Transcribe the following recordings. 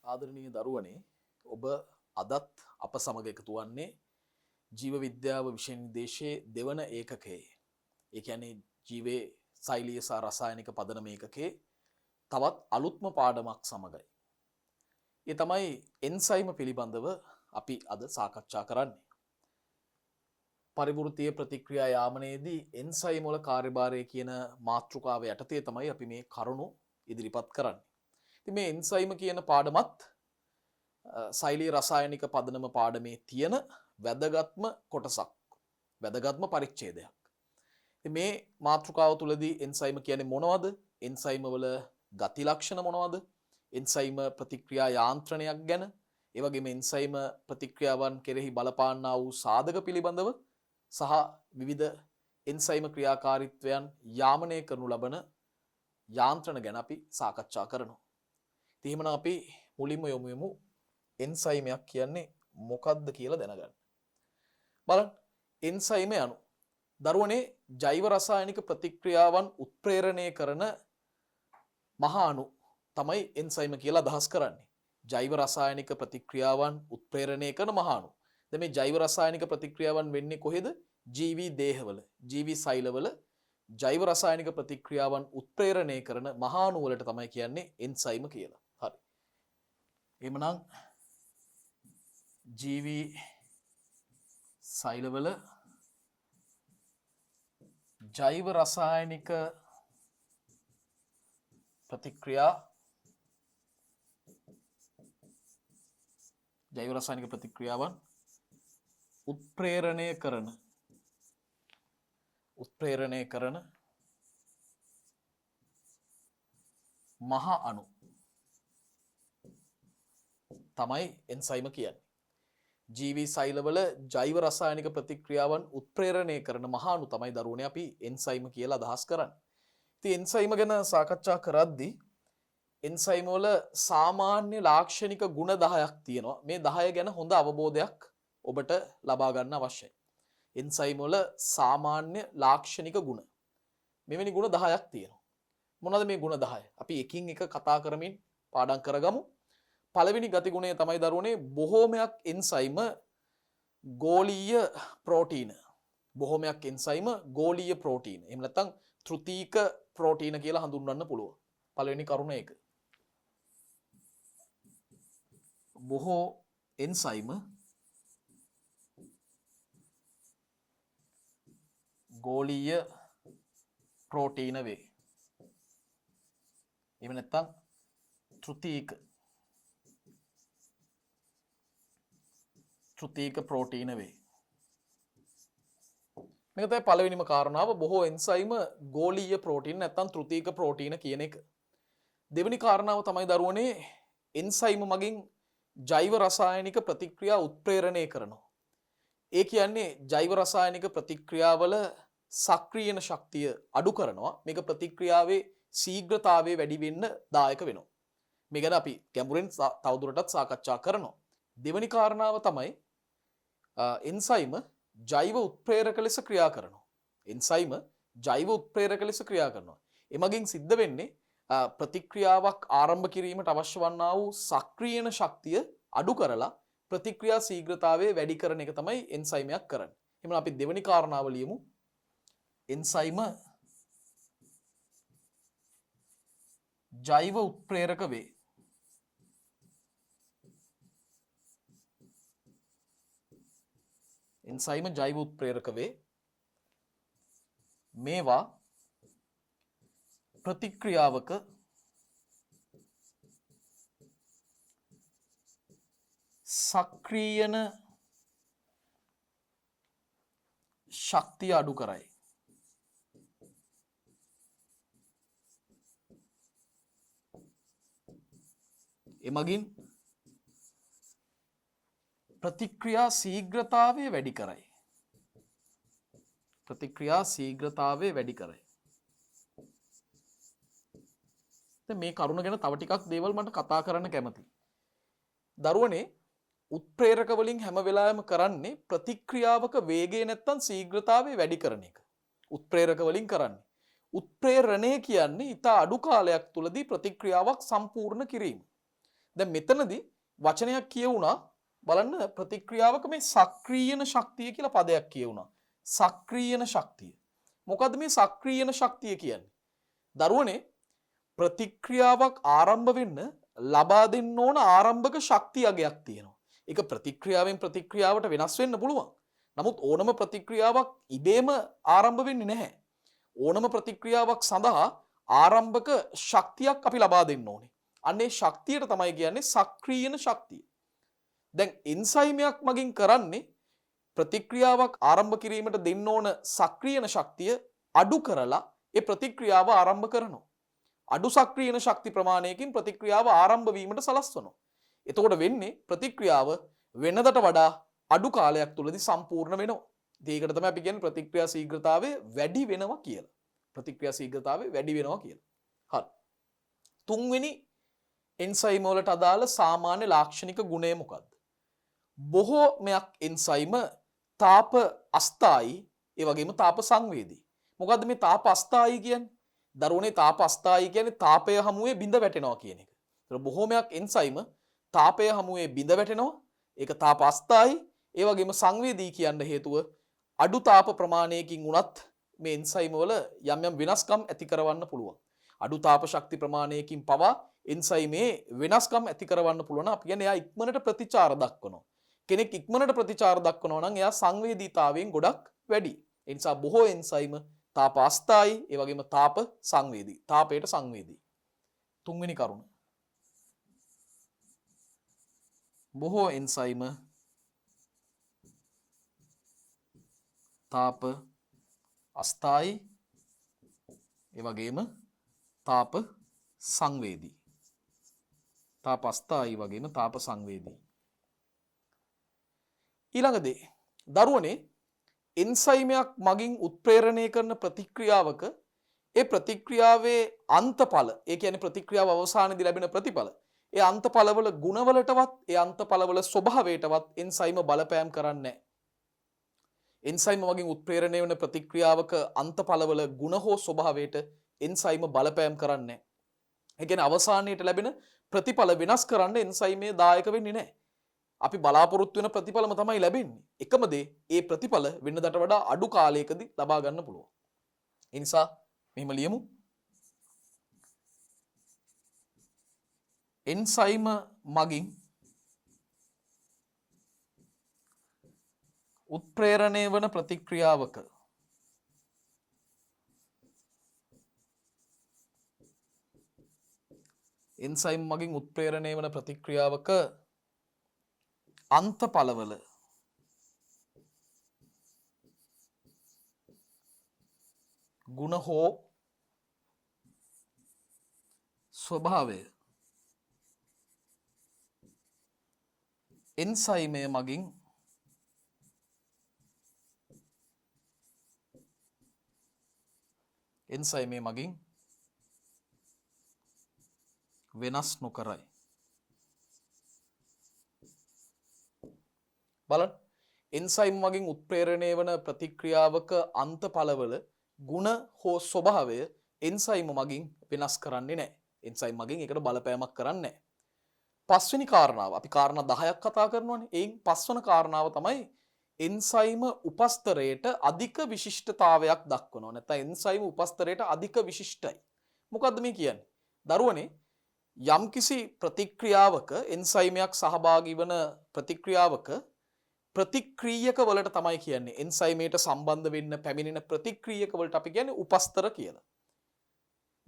ආදරණීය දරුවනේ ඔබ අදත් අප සමග එකතු වන්නේ ජීව විද්‍යාව විෂය නිර්දේශයේ දෙවන ඒකකයේ. ඒ කියන්නේ ජීවේ සෛලීය සහ රසායනික පදනම ඒකකයේ තවත් අලුත්ම පාඩමක් සමගයි. ඒ තමයි එන්සයිම පිළිබඳව අපි අද සාකච්ඡා කරන්නේ. පරිවෘත්තීය ප්‍රතික්‍රියා යාමනයේදී එන්සයිම් වල කාර්යභාරය කියන මාතෘකාව යටතේ තමයි අපි මේ කරුණු ඉදිරිපත් කරන්නේ. ඉතින් මේ එන්සයිම කියන පාඩමත් සෛලීය රසායනික පදනම පාඩමේ තියෙන වැදගත්ම කොටසක්. වැදගත්ම පරිච්ඡේදයක්. ඉතින් මේ මාතෘකාව තුලදී එන්සයිම කියන්නේ මොනවද? එන්සයිම වල ගති ලක්ෂණ මොනවද? එන්සයිම ප්‍රතික්‍රියා යාන්ත්‍රණයක් ගැන, ඒ වගේම එන්සයිම ප්‍රතික්‍රියාවන් කෙරෙහි බලපාන්නා වූ සාධක පිළිබඳව සහ විවිධ එන්සයිම ක්‍රියාකාරීත්වයන් යාමනය කරනු ලබන යාන්ත්‍රණ ගැන අපි සාකච්ඡා කරනවා. ඉතින් එහෙනම් අපි මුලින්ම යමු එන්සයිමයක් කියන්නේ මොකක්ද කියලා දැනගන්න. බලන්න එන්සයිම යනු දරුවනේ ජෛව රසායනික ප්‍රතික්‍රියාවන් උත්ප්‍රේරණය කරන මහා අණු තමයි එන්සයිම කියලා අදහස් කරන්නේ. ජෛව රසායනික ප්‍රතික්‍රියාවන් උත්ප්‍රේරණය කරන මහා අණු. දැන් මේ ජෛව රසායනික ප්‍රතික්‍රියාවන් වෙන්නේ කොහෙද? ජීවී දේහවල, ජීවී සෛලවල ජෛව රසායනික ප්‍රතික්‍රියාවන් උත්ප්‍රේරණය කරන මහා අණු වලට තමයි කියන්නේ එන්සයිම කියලා. හරි. එහෙමනම් ජීවී සෛලවල ජෛව රසායනික ප්‍රතික්‍රියාවන් උත්ප්‍රේරණය කරන මහා අණු තමයි එන්සයිම කියන්නේ. ජීවී සෛලවල ජෛව රසායනික ප්‍රතික්‍රියාවන් උත්ප්‍රේරණය කරන මහා අණු තමයි දරුවනේ අපි එන්සයිම කියලා අදහස් කරන්නේ. ඉතින් එන්සයිම ගැන සාකච්ඡා කරද්දී එන්සයිම වල සාමාන්‍ය ලාක්ෂණික ගුණ 10ක් තියෙනවා. මේ 10 ගැන හොඳ අවබෝධයක් ඔබට ලබා ගන්න අවශ්‍යයි. එන්සයිම වල සාමාන්‍ය ලාක්ෂණික ගුණ. මෙවැනි ගුණ 10ක් තියෙනවා. මොනවද මේ ගුණ 10? අපි එකින් එක කතා කරමින් පාඩම් කරගමු. පළවෙනි ගති ගුණය තමයි දරුවනේ බොහෝමයක් එන්සයිම ගෝලීය ප්‍රෝටීන. බොහෝමයක් එන්සයිම ගෝලීය ප්‍රෝටීන. එහෙම නැත්නම් තෘතීක ප්‍රෝටීන කියලා හඳුන්වන්න පුළුවන්. පළවෙනි කරුණ ඒක. බොහෝ එන්සයිම ගෝලීය ප්‍රෝටීන වේ. එහෙම නැත්නම් තෘතීක ප්‍රෝටීන වේ. මේක තමයි පළවෙනිම කාරණාව. බොහෝ එන්සයිම ගෝලීය ප්‍රෝටීන නැත්නම් තෘතීක ප්‍රෝටීන කියන එක. දෙවෙනි කාරණාව තමයි දරුවනේ එන්සයිම මගින් ජෛව රසායනික ප්‍රතික්‍රියා උත්ප්‍රේරණය කරනවා. ඒ කියන්නේ ජෛව රසායනික ප්‍රතික්‍රියාවල සක්‍රීයන ශක්තිය අඩු කරනවා. මේක ප්‍රතික්‍රියාවේ ශීඝ්‍රතාවය වැඩි වෙන්න දායක වෙනවා. මේ ගැන අපි ගැඹුරින් තවදුරටත් සාකච්ඡා කරනවා. දෙවෙනි කාරණාව තමයි එන්සයිම ජෛව උත්ප්‍රේරක ලෙස ක්‍රියා කරනවා. එන්සයිම ජෛව උත්ප්‍රේරක ලෙස ක්‍රියා කරනවා. එමගින් සිද්ධ වෙන්නේ ප්‍රතික්‍රියාවක් ආරම්භ කිරීමට අවශ්‍ය වන්නා වූ සක්‍රීයන ශක්තිය අඩු කරලා ප්‍රතික්‍රියා ශීඝ්‍රතාවය වැඩි කරන එක තමයි එන්සයිමයක් කරන්නේ. එහෙනම් අපි දෙවෙනි කාරණාව ලියමු. එන්සයිම ජෛව උත්ප්‍රේරක වේ. එන්සයිම ජෛව උත්ප්‍රේරක වේ. මේවා ප්‍රතික්‍රියාවක සක්‍රීයන ශක්තිය අඩු කරයි. එමගින් ප්‍රතික්‍රියා ශීඝ්‍රතාවය වැඩි කරයි. මේ කරුණ ගැන තව ටිකක් දේවල් මට කතා කරන්න කැමතියි. දරුවනේ උත්ප්‍රේරක වලින් හැම වෙලාවෙම කරන්නේ ප්‍රතික්‍රියාවක වේගය නැත්තම් ශීඝ්‍රතාවය වැඩි කරන එක. උත්ප්‍රේරක වලින් කරන්නේ. උත්ප්‍රේරණය කියන්නේ ඊට අඩු කාලයක් තුලදී ප්‍රතික්‍රියාවක් සම්පූර්ණ කිරීම. දැන් මෙතනදී වචනයක් කියවුණා බලන්න ප්‍රතික්‍රියාවක මේ සක්‍රීයන ශක්තිය කියලා පදයක් කියවුණා. සක්‍රීයන ශක්තිය. මොකද්ද මේ සක්‍රීයන ශක්තිය කියන්නේ? දරුවනේ ප්‍රතික්‍රියාවක් ආරම්භ වෙන්න ලබා දෙන්න ඕන ආරම්භක ශක්තියගයක් තියෙනවා. ඒක ප්‍රතික්‍රියාවෙන් ප්‍රතික්‍රියාවට වෙනස් වෙන්න පුළුවන්. නමුත් ඕනම ප්‍රතික්‍රියාවක් ඉබේම ආරම්භ වෙන්නේ නැහැ. ඕනම ප්‍රතික්‍රියාවක් සඳහා ආරම්භක ශක්තියක් අපි ලබා දෙන්න ඕනේ. අන්නේ ශක්තියට තමයි කියන්නේ සක්‍රීයන ශක්තිය. දැන් එන්සයිමයක් මගින් කරන්නේ ප්‍රතික්‍රියාවක් ආරම්භ කිරීමට දෙන්න ඕන සක්‍රීයන ශක්තිය අඩු කරලා ඒ ප්‍රතික්‍රියාව ආරම්භ කරනවා. අඩු සක්‍රීයන ශක්ති ප්‍රමාණයකින් ප්‍රතික්‍රියාව ආරම්භ වීමට සලස්වනවා. එතකොට වෙන්නේ ප්‍රතික්‍රියාව වෙනදට වඩා අඩු කාලයක් තුලදී සම්පූර්ණ වෙනවා. ඒකට තමයි අපි කියන්නේ ප්‍රතික්‍රියා ශීඝ්‍රතාවය වැඩි වෙනවා කියලා. ප්‍රතික්‍රියා ශීඝ්‍රතාවය වැඩි වෙනවා කියලා. හරි. තුන්වෙනි එන්සයිම වලට අදාළ සාමාන්‍ය ලාක්ෂණික ගුණය මොකක්ද? බොහෝමයක් එන්සයිම තාප අස්ථායි ඒ වගේම තාප සංවේදී. මොකද්ද මේ තාප අස්ථායි කියන්නේ? දරුවනේ තාප අස්ථායි කියන්නේ තාපය හමුවේ බිඳ වැටෙනවා කියන එක. ඒතර බොහෝමයක් එන්සයිම තාපය හමුවේ බිඳ වැටෙනවා. ඒක තාප අස්ථායි. ඒ වගේම සංවේදී කියන්න හේතුව අඩු තාප ප්‍රමාණයකින් උනත් මේ එන්සයිම වල යම් යම් වෙනස්කම් ඇති කරවන්න පුළුවන්. අඩු තාප ශක්ති ප්‍රමාණයකින් පවා එන්සයිමේ වෙනස්කම් ඇති කරවන්න පුළුවන්. අපි කියන්නේ එයා ඉක්මනට ප්‍රතිචාර දක්වනවා. කෙනෙක් ඉක්මනට ප්‍රතිචාර දක්වනවා නම් එයා සංවේදීතාවයෙන් ගොඩක් වැඩි. ඒ නිසා බොහෝ එන්සයිම තාප අස්ථායි ඒ වගේම තාප සංවේදී. තාපයට සංවේදී. තුන්වෙනි කරුණ. බොහෝ එන්සයිම තාප අස්ථායි ඒ වගේම තාප සංවේදී. තාප අස්ථායි වගේම තාප සංවේදී. ඊළඟ දේ දරුවනේ එන්සයිමයක් මගින් උත්ප්‍රේරණය කරන ප්‍රතික්‍රියාවක ඒ ප්‍රතික්‍රියාවේ අන්තඵල ඒ කියන්නේ ප්‍රතික්‍රියාව අවසානයේදී ලැබෙන ප්‍රතිඵල ඒ අන්තඵලවල ගුණවලටවත් ඒ අන්තඵලවල ස්වභාවයටවත් එන්සයිම බලපෑම් කරන්නේ නැහැ. එන්සයිම මගින් උත්ප්‍රේරණය වෙන ප්‍රතික්‍රියාවක අන්තඵලවල ගුණ හෝ ස්වභාවයට එන්සයිම බලපෑම් කරන්නේ නැහැ. ඒ කියන්නේ අවසානයේට ලැබෙන ප්‍රතිඵල වෙනස් කරන්න එන්සයිමේ දායක වෙන්නේ නැහැ. අපි බලාපොරොත්තු වෙන ප්‍රතිඵලම තමයි ලැබෙන්නේ. එකම දේ ඒ ප්‍රතිඵල වෙනදට වඩා අඩු කාලයකදී ලබා ගන්න පුළුවන්. ඒ නිසා මෙහෙම ලියමු. එන්සයිම මගින් උත්ප්‍රේරණය වන ප්‍රතික්‍රියාවක එන්සයිම මගින් උත්ප්‍රේරණය වන ප්‍රතික්‍රියාවක අන්තඵලවල ගුණ හෝ ස්වභාවය එන්සයිමය මගින් වෙනස් නොකරයි. බලන්න එන්සයිම් මගින් උත්ප්‍රේරණය වන ප්‍රතික්‍රියාවක අන්තඵලවල ගුණ හෝ ස්වභාවය එන්සයිම මගින් වෙනස් කරන්නේ නැහැ. එන්සයිම් මගින් ඒකට බලපෑමක් කරන්නේ නැහැ. පස්වෙනි කාරණාව අපි කාරණා 10ක් කතා කරනවානේ. එයින් පස්වන කාරණාව තමයි එන්සයිම උපස්තරයට අධික විශිෂ්ටතාවයක් දක්වනවා. නැත්නම් එන්සයිම උපස්තරයට අධික විශිෂ්ටයි. මොකද්ද මේ කියන්නේ? දරුවනේ යම්කිසි ප්‍රතික්‍රියාවක එන්සයිමයක් සහභාගී වන ප්‍රතික්‍රියාවක ප්‍රතික්‍රියක වලට තමයි කියන්නේ එන්සයිමයට සම්බන්ධ වෙන්න පැමිණෙන ප්‍රතික්‍රියක වලට අපි කියන්නේ උපස්තර කියලා.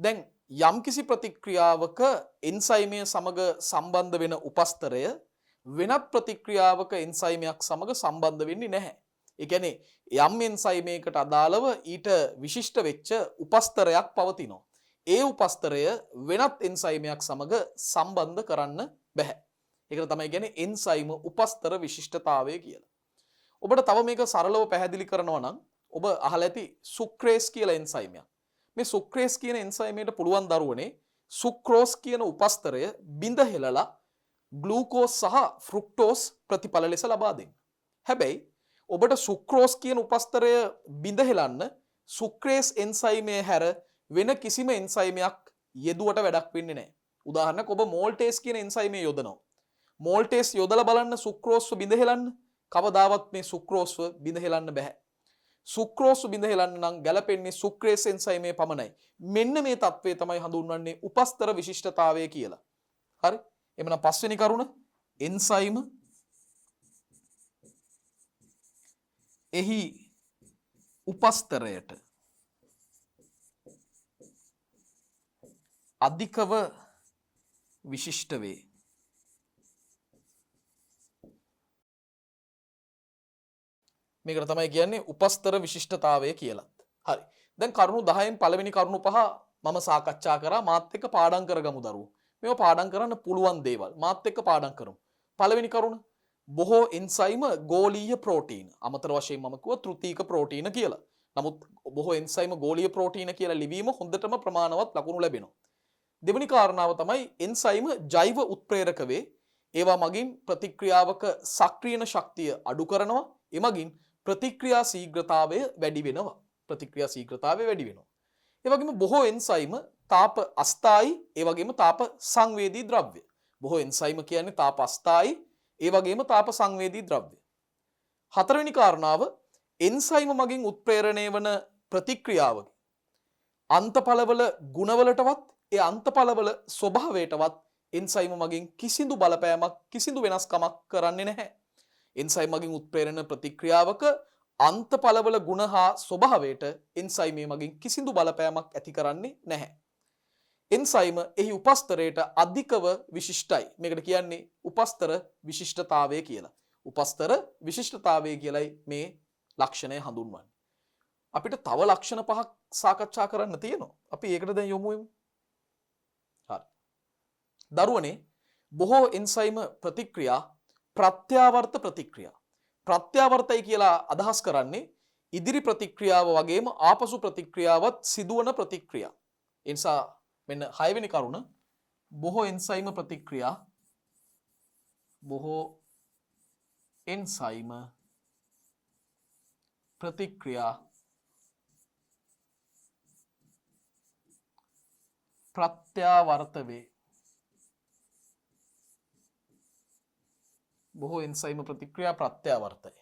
දැන් යම්කිසි ප්‍රතික්‍රියාවක එන්සයිමය සමග සම්බන්ධ වෙන උපස්තරය වෙනත් ප්‍රතික්‍රියාවක එන්සයිමයක් සමග සම්බන්ධ වෙන්නේ නැහැ. ඒ කියන්නේ යම් එන්සයිමයකට අදාළව ඊට විශිෂ්ට වෙච්ච උපස්තරයක් පවතිනවා. ඒ උපස්තරය වෙනත් එන්සයිමයක් සමග සම්බන්ධ කරන්න බැහැ. ඒකට තමයි කියන්නේ එන්සයිම උපස්තර විශිෂ්ටතාවය කියලා. ඔබට තව මේක සරලව පැහැදිලි කරනවා නම් ඔබ අහලා ඇති සුක්‍රේස් කියලා එන්සයිමයක්. මේ සුක්‍රේස් කියන එන්සයිමයට පුළුවන් දරුවනේ සුක්‍රෝස් කියන උපස්තරය බිඳ හෙලලා ග්ලූකෝස් සහ ෆ්‍රුක්ටෝස් ප්‍රතිඵල ලෙස ලබා දෙන්න. හැබැයි ඔබට සුක්‍රෝස් කියන උපස්තරය බිඳ හෙලන්න සුක්‍රේස් එන්සයිමය හැර වෙන කිසිම එන්සයිමයක් යෙදුවට වැඩක් වෙන්නේ නැහැ. උදාහරණයක් ඔබ මෝල්ටේස් කියන එන්සයිමේ යොදනවා. මෝල්ටේස් යොදලා බලන්න සුක්‍රෝස්ව බිඳ හෙලන්න. කවදාවත් මේ සුක්‍රෝස්ව බිඳ හෙලන්න බෑ. සුක්‍රෝස්ව බිඳ හෙලන්න නම් ගැලපෙන්නේ සුක්‍රේස් එන්සයිමේ පමණයි. මෙන්න මේ තත්ත්වය තමයි හඳුන්වන්නේ උපස්තර විශිෂ්ටතාවය කියලා. හරි? එhmenan පස්වෙනි කරුණ එන්සයිම එහි උපස්තරයට අධිකව විශිෂ්ට වේ. මේකට තමයි කියන්නේ උපස්තර විශිෂ්ටතාවය කියලා. හරි. දැන් කරුණු 10න් පළවෙනි කරුණු 5 මම සාකච්ඡා කරා මාත් එක්ක පාඩම් කරගමු දරුවෝ. මේව පාඩම් කරන්න පුළුවන් දේවල්. මාත් එක්ක පාඩම් කරමු. පළවෙනි කරුණ බොහෝ එන්සයිම ගෝලීය ප්‍රෝටීන. අමතර වශයෙන් මම කිව්වා තෘතීක ප්‍රෝටීන කියලා. නමුත් බොහෝ එන්සයිම ගෝලීය ප්‍රෝටීන කියලා ලිවීම හොඳටම ප්‍රමාණවත් ලකුණු ලැබෙනවා. දෙවෙනි කාරණාව තමයි එන්සයිම ජෛව උත්ප්‍රේරක වේ. ඒවා මගින් ප්‍රතික්‍රියාවක සක්‍රියන ශක්තිය අඩු කරනවා. එමගින් ප්‍රතික්‍රියා ශීඝ්‍රතාවය වැඩි වෙනවා. ප්‍රතික්‍රියා ශීඝ්‍රතාවය වැඩි වෙනවා. ඒ වගේම බොහෝ එන්සයිම තාප අස්ථායි ඒ වගේම තාප සංවේදී ද්‍රව්‍ය. බොහෝ එන්සයිම කියන්නේ තාප අස්ථායි ඒ වගේම තාප සංවේදී ද්‍රව්‍ය. හතරවෙනි කාරණාව එන්සයිම මගින් උත්ප්‍රේරණය වන ප්‍රතික්‍රියාවක අන්තඵලවල ගුණවලටවත් ඒ අන්තඵලවල ස්වභාවයටවත් එන්සයිම මගින් කිසිදු බලපෑමක් කිසිදු වෙනස්කමක් කරන්නේ නැහැ. එන්සයිම මගින් උත්ප්‍රේරණ ප්‍රතික්‍රියාවක අන්තඵලවල ගුණ හා ස්වභාවයට එන්සයිම මගින් කිසිදු බලපෑමක් ඇති කරන්නේ නැහැ. එන්සයිම එහි උපස්තරයට අධිකව විශිෂ්ටයි. මේකට කියන්නේ උපස්තර විශිෂ්ටතාවය කියලා. උපස්තර විශිෂ්ටතාවය කියලයි මේ ලක්ෂණය හඳුන්වන්නේ. අපිට තව ලක්ෂණ පහක් සාකච්ඡා කරන්න තියෙනවා. අපි ඒකට දැන් යමු. හරි. දරුවනේ බොහෝ එන්සයිම ප්‍රතික්‍රියා ප්‍රත්‍යාවර්ත ප්‍රතික්‍රියා. ප්‍රත්‍යාවර්තයි කියලා අදහස් කරන්නේ ඉදිරි ප්‍රතික්‍රියාව වගේම ආපසු ප්‍රතික්‍රියාවත් සිදුවන ප්‍රතික්‍රියා. ඒ නිසා මෙන්න 6 වෙනි කරුණ බොහෝ එන්සයිම ප්‍රතික්‍රියා බොහෝ එන්සයිම ප්‍රතික්‍රියා ප්‍රත්‍යාවර්ත වේ. බොහෝ එන්සයිම ප්‍රතික්‍රියා ප්‍රත්‍යාවර්තයි.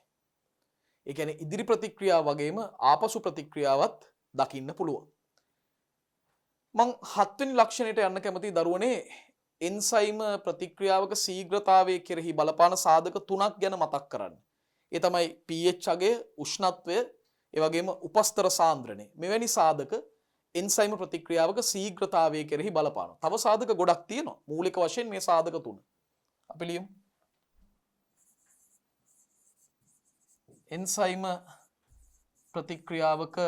ඒ කියන්නේ ඉදිරි ප්‍රතික්‍රියාව වගේම ආපසු ප්‍රතික්‍රියාවත් දකින්න පුළුවන්. මං 7 වෙනි ලක්ෂණයට යන්න කැමතියි දරුවනේ එන්සයිම ප්‍රතික්‍රියාවක ශීඝ්‍රතාවයේ කෙරෙහි බලපාන සාධක 3ක් ගැන මතක් කරන්න. ඒ තමයි pH අගය, උෂ්ණත්වය, ඒ වගේම උපස්තර සාන්ද්‍රණය. මෙවැනි සාධක එන්සයිම ප්‍රතික්‍රියාවක ශීඝ්‍රතාවයේ කෙරෙහි බලපානවා. තව සාධක ගොඩක් තියෙනවා. මූලික වශයෙන් මේ සාධක 3. අපි ලියමු. එන්සයිම ප්‍රතික්‍රියාවක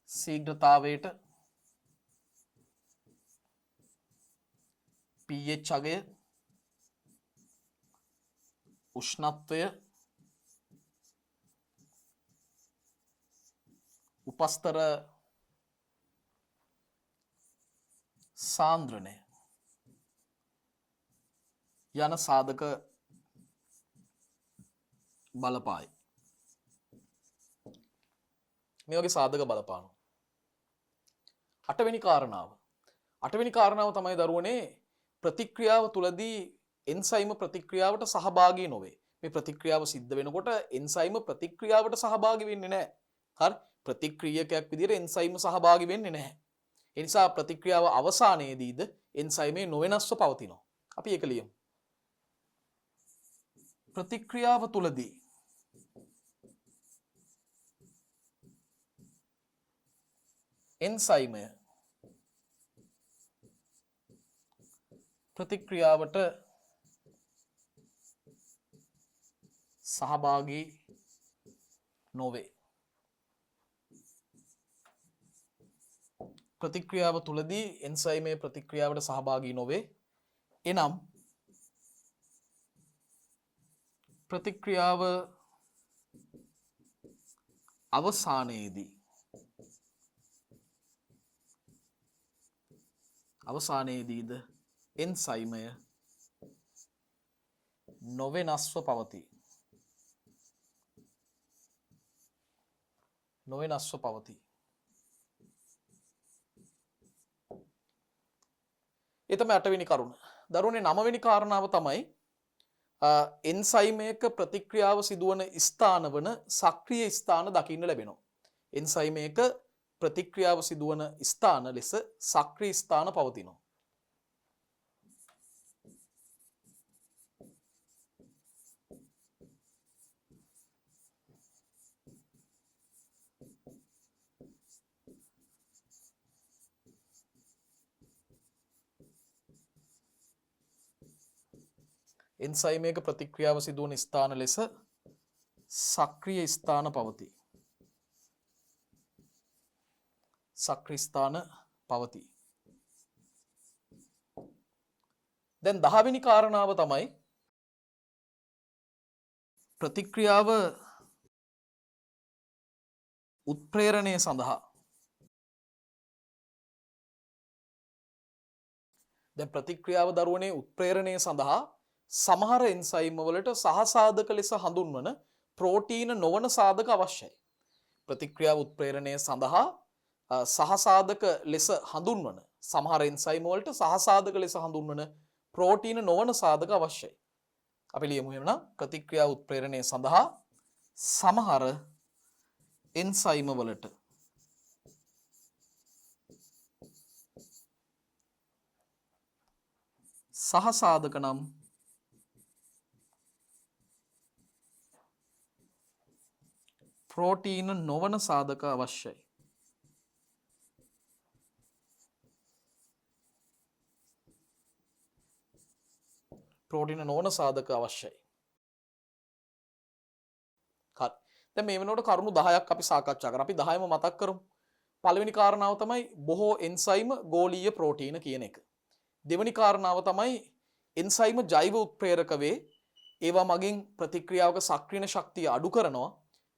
ශීඝ්‍රතාවයට pH අගය, උෂ්ණත්වය, උපස්තර සාන්ද්‍රණය යන සාධක බලපායි. මේ වගේ සාධක බලපානවා. 8 වෙනි කාරණාව. 8 වෙනි කාරණාව තමයි දරුවනේ ප්‍රතික්‍රියාව තුලදී එන්සයිම ප්‍රතික්‍රියාවට සහභාගී නොවේ. මේ ප්‍රතික්‍රියාව සිද්ධ වෙනකොට එන්සයිම ප්‍රතික්‍රියාවට සහභාගී වෙන්නේ නැහැ. හරි? ප්‍රතික්‍රියකයක් විදිහට එන්සයිම සහභාගී වෙන්නේ නැහැ. ඒ නිසා ප්‍රතික්‍රියාව අවසානයේදීද එන්සයිමේ නොවෙනස්ව පවතිනවා. අපි ඒක ලියමු. ප්‍රතික්‍රියාව තුලදී එන්සයිමය ප්‍රතික්‍රියාවට සහභාගී නොවේ. ප්‍රතික්‍රියාව තුලදී එන්සයිමේ ප්‍රතික්‍රියාවට සහභාගී නොවේ. එනම් ප්‍රතික්‍රියාව අවසානයේදීද එන්සයිමය නොවෙනස්ව පවතී. ඒ තමයි 8 වෙනි කරුණ. දරුවනේ 9 වෙනි කාරණාව තමයි එන්සයිම් එක ප්‍රතික්‍රියාව සිදුවන ස්ථාන වන සක්‍රීය ස්ථාන දකින්න ලැබෙනවා. එන්සයිම් එක ප්‍රතික්‍රියාව සිදුවන ස්ථාන ලෙස සක්‍රීය ස්ථාන පවතිනවා. එන්සයිම් එක ප්‍රතික්‍රියාව සිදුවන ස්ථාන ලෙස සක්‍රීය ස්ථාන පවතී. සක්‍රීය ස්ථාන පවතී. දැන් 10 වෙනි කාරණාව තමයි ප්‍රතික්‍රියාව උත්ප්‍රේරණය සඳහා. දැන් ප්‍රතික්‍රියාව දරුවනේ උත්ප්‍රේරණය සඳහා සමහර එන්සයිම් වලට සහසාධක ලෙස හඳුන්වන ප්‍රෝටීන නොවන සාධක අවශ්‍යයි. ප්‍රතික්‍රියාව උත්ප්‍රේරණය සඳහා සහසාධක ලෙස හඳුන්වන සමහර එන්සයිම් වලට සහසාධක ලෙස හඳුන්වන ප්‍රෝටීන නොවන සාධක අවශ්‍යයි. අපි ලියමු එහෙනම් ප්‍රතික්‍රියාව උත්ප්‍රේරණය සඳහා සමහර එන්සයිම් වලට සහසාධක නම් ප්‍රෝටීන නොවන සාධක අවශ්‍යයි. ප්‍රෝටීන නොවන සාධක අවශ්‍යයි. හරි. දැන් මේ වෙනකොට කරුණු 10ක් අපි සාකච්ඡා කරා. අපි 10ම මතක් කරමු. පළවෙනි කාරණාව තමයි බොහෝ එන්සයිම ගෝලීය ප්‍රෝටීන කියන එක. දෙවෙනි කාරණාව තමයි එන්සයිම ජෛව උත්ප්‍රේරක වේ. ඒවා මගින් ප්‍රතික්‍රියාවක සක්‍රීය ශක්තිය අඩු කරනවා.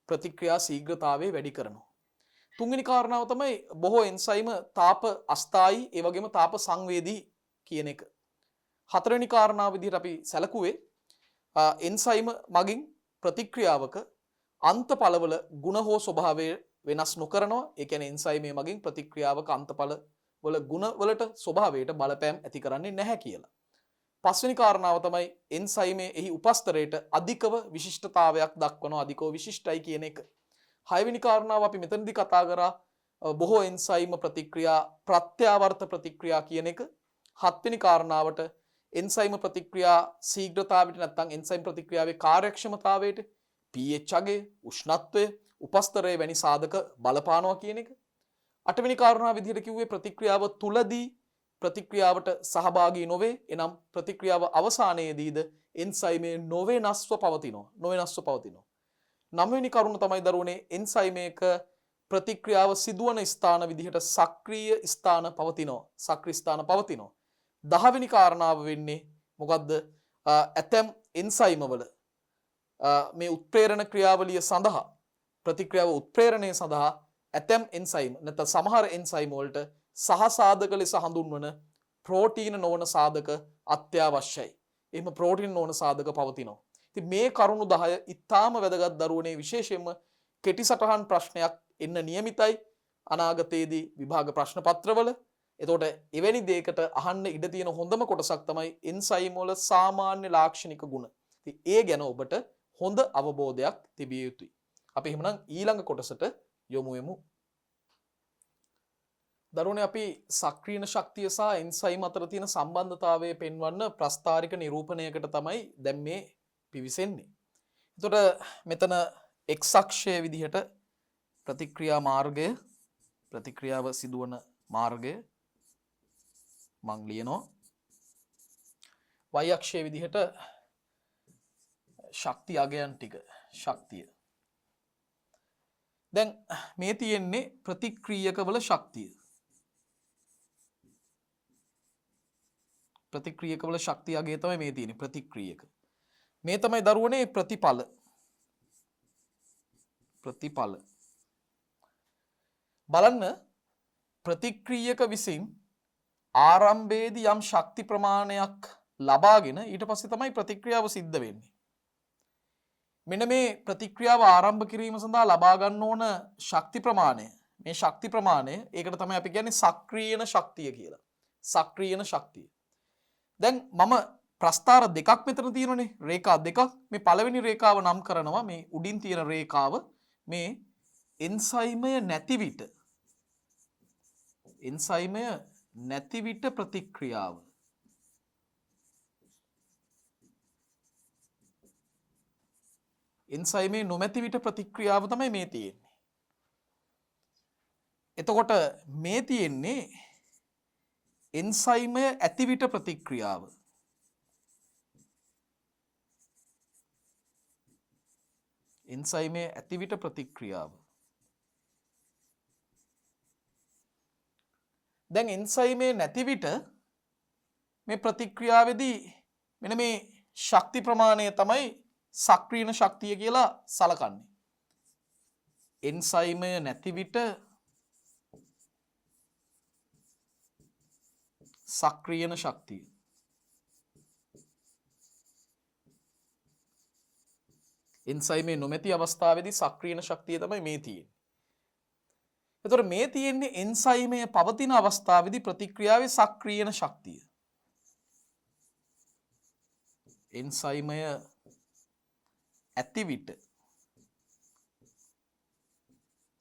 ප්‍රතික්‍රියා ශීඝ්‍රතාවය වැඩි කරනවා. තුන්වෙනි කාරණාව තමයි බොහෝ එන්සයිම තාප අස්ථායි ඒ වගේම තාප සංවේදී කියන එක. හතරවෙනි කාරණාව විදිහට අපි සැලකුවේ එන්සයිම මගින් ප්‍රතික්‍රියාවක අන්තඵලවල ගුණ හෝ ස්වභාවය වෙනස් නොකරනවා. ඒ කියන්නේ එන්සයිමේ මගින් ප්‍රතික්‍රියාවක අන්තඵල වල ගුණ වලට ස්වභාවයට බලපෑම් ඇති කරන්නේ නැහැ කියලා. පස්වෙනි කාරණාව තමයි එන්සයිමේ එහි උපස්තරයට අධිකව විශිෂ්ටතාවයක් දක්වනවා. අධිකව විශිෂ්ටයි කියන එක. හයවෙනි කාරණාව අපි මෙතනදී කතා කරා බොහෝ එන්සයිම ප්‍රතික්‍රියා ප්‍රත්‍යාවර්ත ප්‍රතික්‍රියා කියන එක. හත්වෙනි කාරණාවට එන්සයිම ප්‍රතික්‍රියා ශීඝ්‍රතාවයට නැත්නම් එන්සයිම ප්‍රතික්‍රියාවේ කාර්යක්ෂමතාවයට pH අගය, උෂ්ණත්වය, උපස්තරය වැනි සාධක බලපානවා කියන එක. අටවෙනි කාරණාව විදිහට කිව්වේ ප්‍රතික්‍රියාව තුලදී ප්‍රතික්‍රියාවට සහභාගී නොවේ. එනම් ප්‍රතික්‍රියාව අවසානයේදීද එන්සයිමේ නොවෙනස්ව පවතිනවා. නවවෙනි කරුණ තමයි දරුවනේ එන්සයිමේක ප්‍රතික්‍රියාව සිදුවන ස්ථාන විදිහට සක්‍රීය ස්ථාන පවතිනවා. 10 වෙනි කාරණාව වෙන්නේ මොකද්ද? ඇතැම් එන්සයිම වල මේ උත්ප්‍රේරණ ක්‍රියාවලිය සඳහා ප්‍රතික්‍රියාව උත්ප්‍රේරණය සඳහා ඇතැම් එන්සයිම් නැත්නම් සමහර එන්සයිම් වලට සහසාධක ලෙස හඳුන්වන ප්‍රෝටීන නොවන සාධක අත්‍යවශ්‍යයි. එහෙම ප්‍රෝටීන නොවන සාධක පවතිනවා. ඉතින් මේ කරුණු 10 ඉතාම වැදගත් දරුවනේ විශේෂයෙන්ම කෙටි සටහන් ප්‍රශ්නයක් එන්න නියමිතයි අනාගතයේදී විභාග ප්‍රශ්න පත්‍රවල. එතකොට එවැනි දෙයකට අහන්න ඉඩ තියෙන හොඳම කොටසක් තමයි එන්සයිම් වල සාමාන්‍ය ලාක්ෂණික ගුණ. ඉතින් ඒ ගැන ඔබට හොඳ අවබෝධයක් තිබිය යුතුයි. අපි එහෙනම් ඊළඟ කොටසට යොමු වෙමු. දරුවනේ අපි සක්‍රීය ශක්තිය සහ එන්සයිම් අතර තියෙන සම්බන්ධතාවය පෙන්වන්න ප්‍රස්තාරික නිරූපණයකට තමයි දැන් මේ පිවිසෙන්නේ. එතකොට මෙතන x අක්ෂයේ විදිහට ප්‍රතික්‍රියා මාර්ගය ප්‍රතික්‍රියාව සිදුවන මාර්ගය මං ලියනවා. y අක්ෂයේ විදිහට ශක්ති අගයන් ටික ශක්තිය. දැන් මේ තියෙන්නේ ප්‍රතික්‍රියකවල ශක්තිය. ප්‍රතික්‍රියකවල ශක්තිය අගය තමයි මේ තියෙන්නේ ප්‍රතික්‍රියක. මේ තමයි දරුවනේ ප්‍රතිඵල. බලන්න ප්‍රතික්‍රියක විසින් ආරම්භයේදී යම් ශක්ති ප්‍රමාණයක් ලබාගෙන ඊට පස්සේ තමයි ප්‍රතික්‍රියාව සිද්ධ වෙන්නේ. මෙන්න මේ ප්‍රතික්‍රියාව ආරම්භ කිරීම සඳහා ලබා ගන්න ඕන ශක්ති ප්‍රමාණය. මේ ශක්ති ප්‍රමාණය ඒකට තමයි අපි කියන්නේ සක්‍රීයන ශක්තිය කියලා. සක්‍රීයන ශක්තිය. දැන් මම ප්‍රස්ථාර දෙකක් මෙතන තියෙනනේ රේඛා දෙකක් මේ පළවෙනි රේඛාව නම් කරනවා මේ උඩින් තියෙන රේඛාව මේ එන්සයිමය නැති විට ප්‍රතික්‍රියාව එන්සයිමේ නොමැති විට ප්‍රතික්‍රියාව තමයි මේ තියෙන්නේ. එතකොට මේ තියෙන්නේ එන්සයිමය ඇති විට ප්‍රතික්‍රියාව. එන්සයිමේ ඇති විට ප්‍රතික්‍රියාව. දැන් එන්සයිමේ නැති විට මේ ප්‍රතික්‍රියාවේදී මෙන්න මේ ශක්ති ප්‍රමාණය තමයි සක්‍රීය ශක්තිය කියලා සලකන්නේ. එන්සයිමය නැති විට සක්‍රීය ශක්තිය. එන්සයිමේ නොමැති අවස්ථාවේදී සක්‍රීය ශක්තිය තමයි මේ තියෙන්නේ. එතකොට මේ තියෙන්නේ එන්සයිමය පවතින අවස්ථාවේදී ප්‍රතික්‍රියාවේ සක්‍රීය ශක්තිය. එන්සයිමය ඇති විට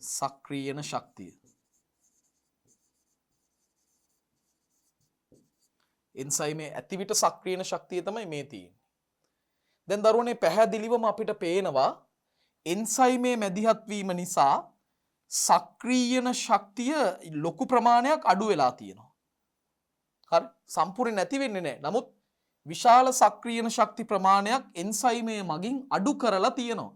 සක්‍රීය ශක්තිය. එන්සයිමේ ඇති විට සක්‍රීය ශක්තිය තමයි මේ තියෙන්නේ. දැන් දරුවනේ පැහැදිලිවම අපිට පේනවා එන්සයිමේ මැදිහත් වීම නිසා සක්‍රීය ශක්තිය ලොකු ප්‍රමාණයක් අඩු වෙලා තියෙනවා. හරි සම්පූර්ණ නැති වෙන්නේ නැහැ. නමුත් විශාල සක්‍රීය ශක්ති ප්‍රමාණයක් එන්සයිමේ මගින් අඩු කරලා තියෙනවා.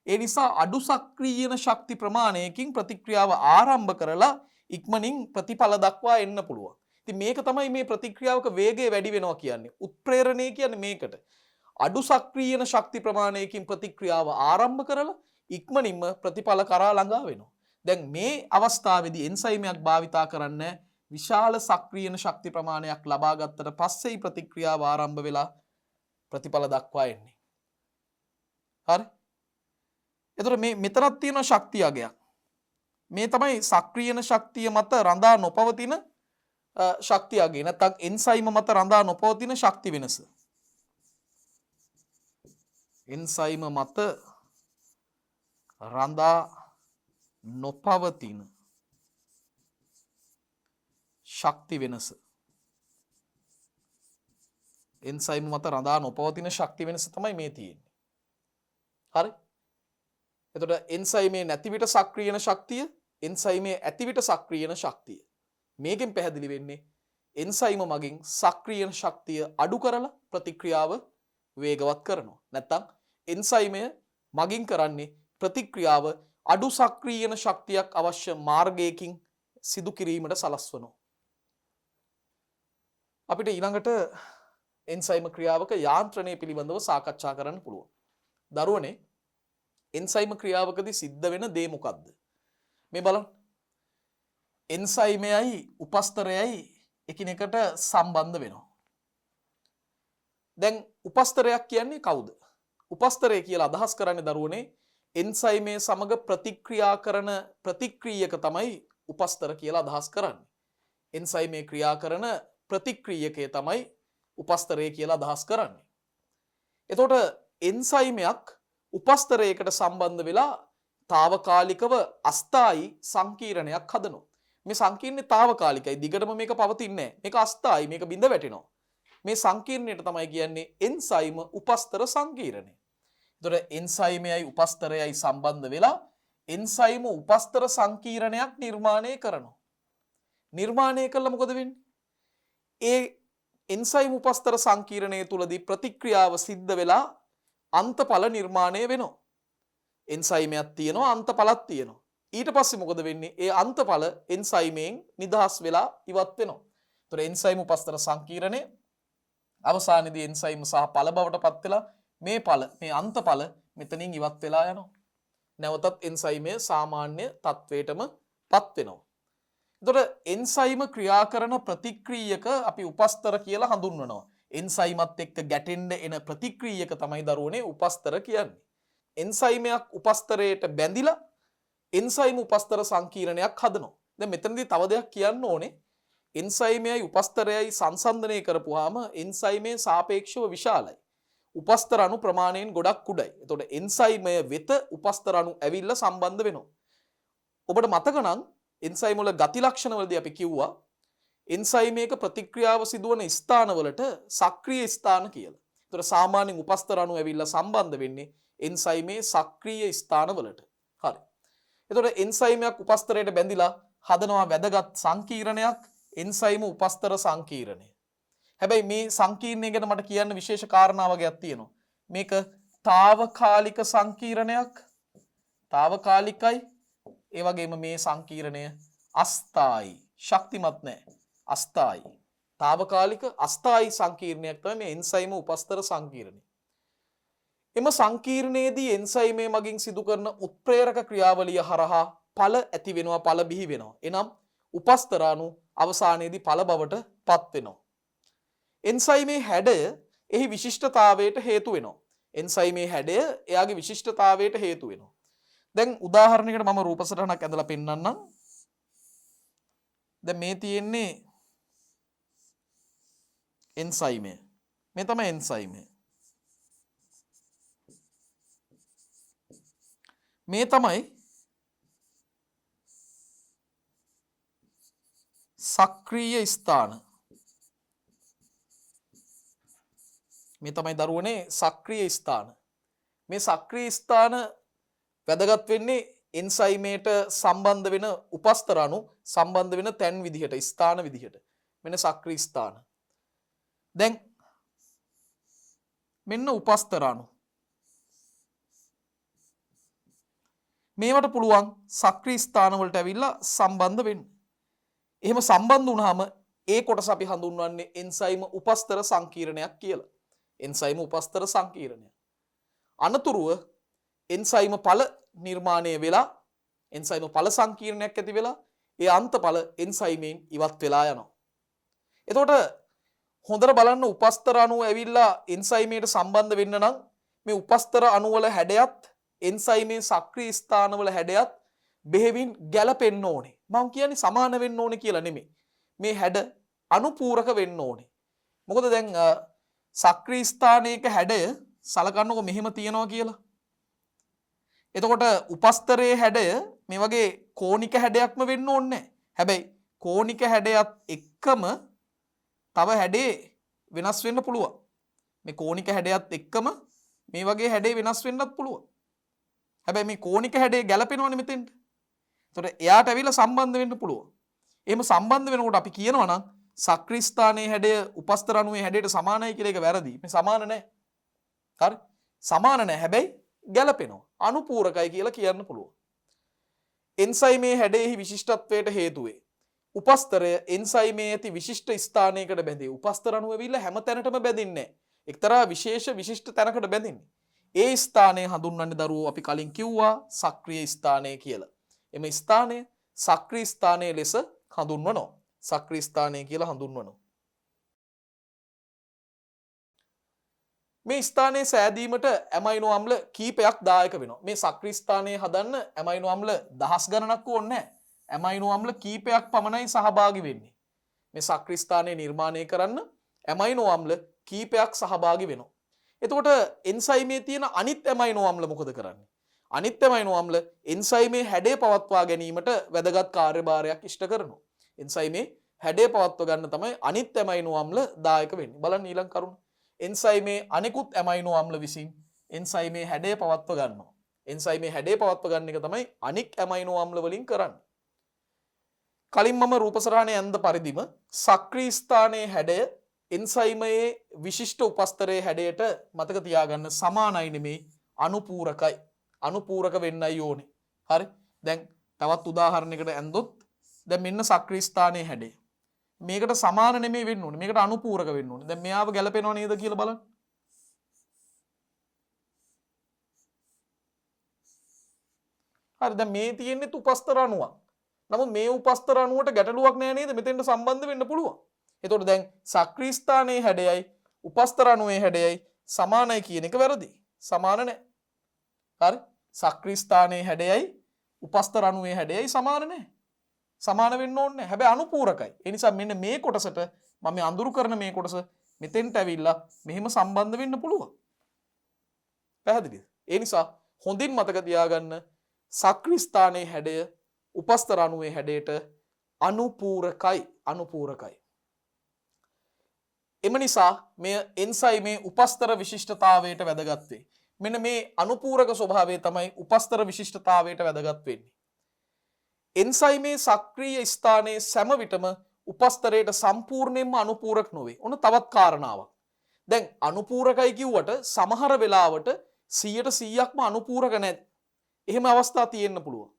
ඒ නිසා අඩු සක්‍රීය ශක්ති ප්‍රමාණයකින් ප්‍රතික්‍රියාව ආරම්භ කරලා ඉක්මනින් ප්‍රතිඵල දක්වා එන්න පුළුවන්. ඉතින් මේක තමයි මේ ප්‍රතික්‍රියාවක වේගය වැඩි වෙනවා කියන්නේ. උත්ප්‍රේරණය කියන්නේ මේකට. අඩු සක්‍රීය ශක්ති ප්‍රමාණයකින් ප්‍රතික්‍රියාව ආරම්භ කරලා ඉක්මනින්ම ප්‍රතිඵල කරා ළඟා වෙනවා. දැන් මේ අවස්ථාවේදී එන්සයිමයක් භාවිතා කරන්නේ විශාල සක්‍රීය ශක්ති ප්‍රමාණයක් ලබා ගත්තට පස්සේ ප්‍රතික්‍රියාව ආරම්භ වෙලා ප්‍රතිඵල දක්වා එන්නේ. හරි? එතකොට මේ මෙතනක් තියෙන ශක්තිය අගයක්. මේ තමයි සක්‍රීය ශක්තිය මත රඳා නොපවතින ශක්තිය අගය. නැත්නම් එන්සයිම මත රඳා නොපවතින ශක්ති වෙනස. එන්සයිම මත රඳා නොපවතින ශක්ති වෙනස. එන්සයිම මත රඳා නොපවතින ශක්ති වෙනස තමයි මේ තියෙන්නේ. හරි? එතකොට එන්සයිමේ නැති විට සක්‍රීය ශක්තිය, එන්සයිමේ ඇති විට සක්‍රීය ශක්තිය. මේකෙන් පැහැදිලි වෙන්නේ එන්සයිම මගින් සක්‍රීය ශක්තිය අඩු කරලා ප්‍රතික්‍රියාව වේගවත් කරනවා. නැත්නම් එන්සයිමය මගින් කරන්නේ ප්‍රතික්‍රියාව අඩු සක්‍රීය ශක්තියක් අවශ්‍ය මාර්ගයකින් සිදු කිරීමට සලස්වනවා. අපිට ඊළඟට එන්සයිම ක්‍රියාවක යාන්ත්‍රණය පිළිබඳව සාකච්ඡා කරන්න පුළුවන්. දරුවනේ එන්සයිම ක්‍රියාවකදී සිද්ධ වෙන දේ මොකක්ද? මේ බලන්න. එන්සයිමයයි උපස්තරයයි එකිනෙකට සම්බන්ධ වෙනවා. දැන් උපස්තරයක් කියන්නේ කවුද? උපස්තරය කියලා අදහස් කරන්නේ දරුවනේ එන්සයිමේ සමග ප්‍රතික්‍රියා කරන ප්‍රතික්‍රියක තමයි උපස්තර කියලා අදහස් කරන්නේ. එන්සයිමේ ක්‍රියා කරන ප්‍රතික්‍රියකය තමයි උපස්තරය කියලා අදහස් කරන්නේ. එතකොට එන්සයිමයක් උපස්තරයකට සම්බන්ධ වෙලා తాවකාලිකව අස්ථායි සංකීර්ණයක් හදනවා. මේ සංකීර්ණේ తాවකාලිකයි. දිගටම මේක පවතින්නේ නැහැ. මේක අස්ථායි. මේක බිඳ වැටෙනවා. මේ සංකීර්ණයට තමයි කියන්නේ එන්සයිම උපස්තර සංකීර්ණය. එතකොට එන්සයිමයයි උපස්තරයයි සම්බන්ධ වෙලා එන්සයිම උපස්තර සංකීර්ණයක් නිර්මාණය කරනවා. නිර්මාණය කළා මොකද වෙන්නේ? ඒ එන්සයිම උපස්තර සංකීර්ණය තුලදී ප්‍රතික්‍රියාව සිද්ධ වෙලා අන්තඵල නිර්මාණය වෙනවා. එන්සයිමයක් තියෙනවා අන්තඵලක් තියෙනවා. ඊට පස්සේ මොකද වෙන්නේ? ඒ අන්තඵල එන්සයිමෙන් නිදහස් වෙලා ඉවත් වෙනවා. එතකොට එන්සයිම උපස්තර සංකීර්ණය අවසානයේදී එන්සයිම සහ ඵල බවට පත් වෙලා මේ අන්තඵල මෙතනින් ඉවත් වෙලා යනවා. නැවතත් එන්සයිමය සාමාන්‍ය තත්වයටම පත් වෙනවා. එතකොට එන්සයිම ක්‍රියා කරන ප්‍රතික්‍රියක අපි උපස්තර කියලා හඳුන්වනවා. එන්සයිමත් එක්ක ගැටෙන්න එන ප්‍රතික්‍රියක තමයි දරුවනේ උපස්තර කියන්නේ. එන්සයිමයක් උපස්තරයට බැඳිලා එන්සයිම උපස්තර සංකීර්ණයක් හදනවා. දැන් මෙතනදී තව දෙයක් කියන්න ඕනේ. එන්සයිමයයි උපස්තරයයි සංසන්ධනය කරපුවාම එන්සයිමේ සාපේක්ෂව විශාලයි. උපස්තර අණු ප්‍රමාණයෙන් ගොඩක් කුඩයි. එතකොට එන්සයිමය වෙත උපස්තර අණු ඇවිල්ලා සම්බන්ධ වෙනවා. ඔබට මතක නම් එන්සයිම් වල ගති ලක්ෂණ වලදී අපි කිව්වා එන්සයිමයක ප්‍රතික්‍රියාව සිදුවන ස්ථානවලට සක්‍රීය ස්ථාන කියලා. එතකොට සාමාන්‍යයෙන් උපස්තර අණු ඇවිල්ලා සම්බන්ධ වෙන්නේ එන්සයිමේ සක්‍රීය ස්ථානවලට. හරි. එතකොට එන්සයිමයක් උපස්තරයට බැඳිලා හදනවා වැදගත් සංකීර්ණයක් එන්සයිම උපස්තර සංකීර්ණය. හැබැයි මේ සංකීර්ණය ගැන මට කියන්න විශේෂ කාරණාවක් තියෙනවා. මේක తాවකාලික සංකීර්ණයක්. తాවකාලිකයි. ඒ වගේම මේ සංකීර්ණය අස්ථායි. ශක්තිමත් නැහැ. අස්ථායි. తాවකාලික අස්ථායි සංකීර්ණයක් තමයි මේ එන්සයිම උපස්තර සංකීර්ණය. එම සංකීර්ණයේදී එන්සයිමේ මගින් සිදු කරන උත්ප්‍රේරක ක්‍රියාවලිය හරහා ඵල ඇති වෙනවා, ඵල බිහි වෙනවා. එනම් උපස්තර අණු අවසානයේදී ඵල බවට පත් වෙනවා. එන්සයිමේ හැඩය එහි විශිෂ්ටතාවයට හේතු වෙනවා. එන්සයිමේ හැඩය එයාගේ විශිෂ්ටතාවයට හේතු වෙනවා. දැන් උදාහරණයකට මම රූප සටහනක් ඇඳලා පෙන්නන්නම්. දැන් මේ තියෙන්නේ එන්සයිමය. මේ තමයි එන්සයිමය. මේ තමයි සක්‍රීය ස්ථාන. මේ තමයි දරුවනේ සක්‍රීය ස්ථාන. මේ සක්‍රීය ස්ථාන වැදගත් වෙන්නේ එන්සයිමේට සම්බන්ධ වෙන උපස්තර අණු සම්බන්ධ වෙන තැන් විදිහට, ස්ථාන විදිහට. මෙන්න සක්‍රීය ස්ථාන. දැන් මෙන්න උපස්තර අණු. මේවට පුළුවන් සක්‍රීය ස්ථාන වලට ඇවිල්ලා සම්බන්ධ වෙන්න. එහෙම සම්බන්ධ වුණාම ඒ කොටස අපි හඳුන්වන්නේ එන්සයිම උපස්තර සංකීර්ණයක් කියලා. එන්සයිම උපස්තර සංකීර්ණය. අනතුරුව එන්සයිම ඵල නිර්මාණය වෙලා එන්සයිම ඵල සංකීර්ණයක් ඇති වෙලා ඒ අන්තඵල එන්සයිමෙන් ඉවත් වෙලා යනවා. එතකොට හොඳට බලන්න උපස්තර අණු ඇවිල්ලා එන්සයිමයට සම්බන්ධ වෙන්න නම් මේ උපස්තර අණු වල හැඩයත් එන්සයිමේ සක්‍රීය ස්ථානවල හැඩයත් බෙහෙවින් ගැලපෙන්න ඕනේ. මම කියන්නේ සමාන වෙන්න ඕනේ කියලා නෙමෙයි. මේ හැඩ අනුපූරක වෙන්න ඕනේ. මොකද දැන් සක්‍රීය ස්ථානයක හැඩය සලකන්නකො මෙහෙම තියනවා කියලා. එතකොට උපස්තරයේ හැඩය මේ වගේ කෝණික හැඩයක්ම වෙන්න ඕනේ නැහැ. හැබැයි කෝණික හැඩයත් එක්කම තව හැඩේ වෙනස් වෙන්න පුළුවන්. මේ කෝණික හැඩයත් එක්කම මේ වගේ හැඩේ වෙනස් වෙන්නත් පුළුවන්. හැබැයි මේ කෝණික හැඩේ ගැලපෙනවනේ මෙතෙන්ට. එතකොට එයාට ඇවිල්ලා සම්බන්ධ වෙන්න පුළුවන්. එහෙම සම්බන්ධ වෙනකොට අපි කියනවා නම් සක්‍රීය ස්ථානයේ හැඩය උපස්තර අණුවේ හැඩයට සමානයි කියලා එක වැරදි. මේ සමාන නැහැ. හරි? සමාන නැහැ. හැබැයි ගැලපෙනවා. අනුපූරකයි කියලා කියන්න පුළුවන්. එන්සයිමේ හැඩයේහි විශිෂ්ටත්වයට හේතු වේ. උපස්තරය එන්සයිමේ ඇති විශිෂ්ට ස්ථානයකට බැඳේ. උපස්තර අණුව ඇවිල්ලා හැම තැනටම බැඳින්නේ නැහැ. එක්තරා විශිෂ්ට තැනකට බැඳින්නේ. ඒ ස්ථානය හඳුන්වන්නේ දරුවෝ අපි කලින් කිව්වා සක්‍රීය ස්ථානය කියලා. එම ස්ථානය සක්‍රීය ස්ථානයේ ලෙස හඳුන්වනවා. සක්‍රීය ස්ථානය කියලා හඳුන්වනවා. මේ ස්ථානයේ සෑදීමට ඇමයිනෝ අම්ල කීපයක් දායක වෙනවා. මේ සක්‍රීය ස්ථානයේ හදන්න ඇමයිනෝ අම්ල දහස් ගණනක් ඕනේ නැහැ. ඇමයිනෝ අම්ල කීපයක් පමණයි සහභාගී වෙන්නේ. මේ සක්‍රීය ස්ථානය නිර්මාණය කරන්න ඇමයිනෝ අම්ල කීපයක් සහභාගී වෙනවා. එතකොට එන්සයිමේ තියෙන අනිත් ඇමයිනෝ අම්ල මොකද කරන්නේ? අනිත් ඇමයිනෝ අම්ල එන්සයිමේ හැඩය පවත්වා ගැනීමට වැදගත් කාර්යභාරයක් ඉෂ්ට කරනවා. එන්සයිමේ හැඩය පවත්වා ගන්න තමයි අනිත් ඇමයිනෝ අම්ල දායක වෙන්නේ. බලන්න ඊළඟ කරුණ. එන්සයිමේ අනිකුත් ඇමයිනෝ අම්ල විසින් එන්සයිමේ හැඩය පවත්වා ගන්නවා. එන්සයිමේ හැඩය පවත්වා ගන්න එක තමයි අනික් ඇමයිනෝ අම්ල වලින් කරන්නේ. කලින් මම රූපසරහනේ ඇඳ පරිදිම සක්‍රීය ස්ථානයේ හැඩය එන්සයිමයේ විශිෂ්ට උපස්තරයේ හැඩයට මතක තියාගන්න සමානයි නෙමේ අනුපූරකයි. අනුපූරක වෙන්නයි ඕනේ. හරි? දැන් තවත් උදාහරණයකට ඇඳොත් දැන් මෙන්න සක්‍රීය ස්ථානයේ හැඩය. මේකට සමාන නෙමෙයි වෙන්න ඕනේ. මේකට අනුපූරක වෙන්න ඕනේ. දැන් මෙයාව ගැලපෙනව නේද කියලා බලන්න. හරි දැන් මේ තියෙන්නේ උපස්තර අණුවක්. නමුත් මේ උපස්තර අණුවට ගැටලුවක් නෑ නේද? මෙතෙන්ට සම්බන්ධ වෙන්න පුළුවන්. එතකොට දැන් සක්‍රීය ස්ථානයේ හැඩයයි උපස්තර අණුවේ හැඩයයි සමානයි කියන එක වැරදි. සමාන නෑ. හරි? සක්‍රීය ස්ථානයේ හැඩයයි උපස්තර අණුවේ හැඩයයි සමාන නෑ. සමාන වෙන්න ඕනේ. හැබැයි අනුපූරකයි. ඒ නිසා මෙන්න මේ කොටසට මම මේ අඳුරු කරන මේ කොටස මෙතෙන්ට ඇවිල්ලා මෙහෙම සම්බන්ධ වෙන්න පුළුවන්. පැහැදිලිද? ඒ නිසා හොඳින් මතක තියාගන්න සක්‍රිස්ථානයේ හැඩය උපස්තර අණුවේ හැඩයට අනුපූරකයි. එම නිසා මෙය එන්සයිමේ උපස්තර විශිෂ්ටතාවයට වැදගත් වේ. මෙන්න මේ අනුපූරක ස්වභාවය තමයි උපස්තර විශිෂ්ටතාවයට වැදගත් වෙන්නේ. එන්සයිමේ සක්‍රීය ස්ථානයේ සෑම විටම උපස්තරයට සම්පූර්ණයෙන්ම අනුපූරක නොවේ. ඔන්න තවත් කාරණාවක්. දැන් අනුපූරකයි කිව්වට සමහර වෙලාවට 100%ක්ම අනුපූරක නැති. එහෙම අවස්ථා තියෙන්න පුළුවන්.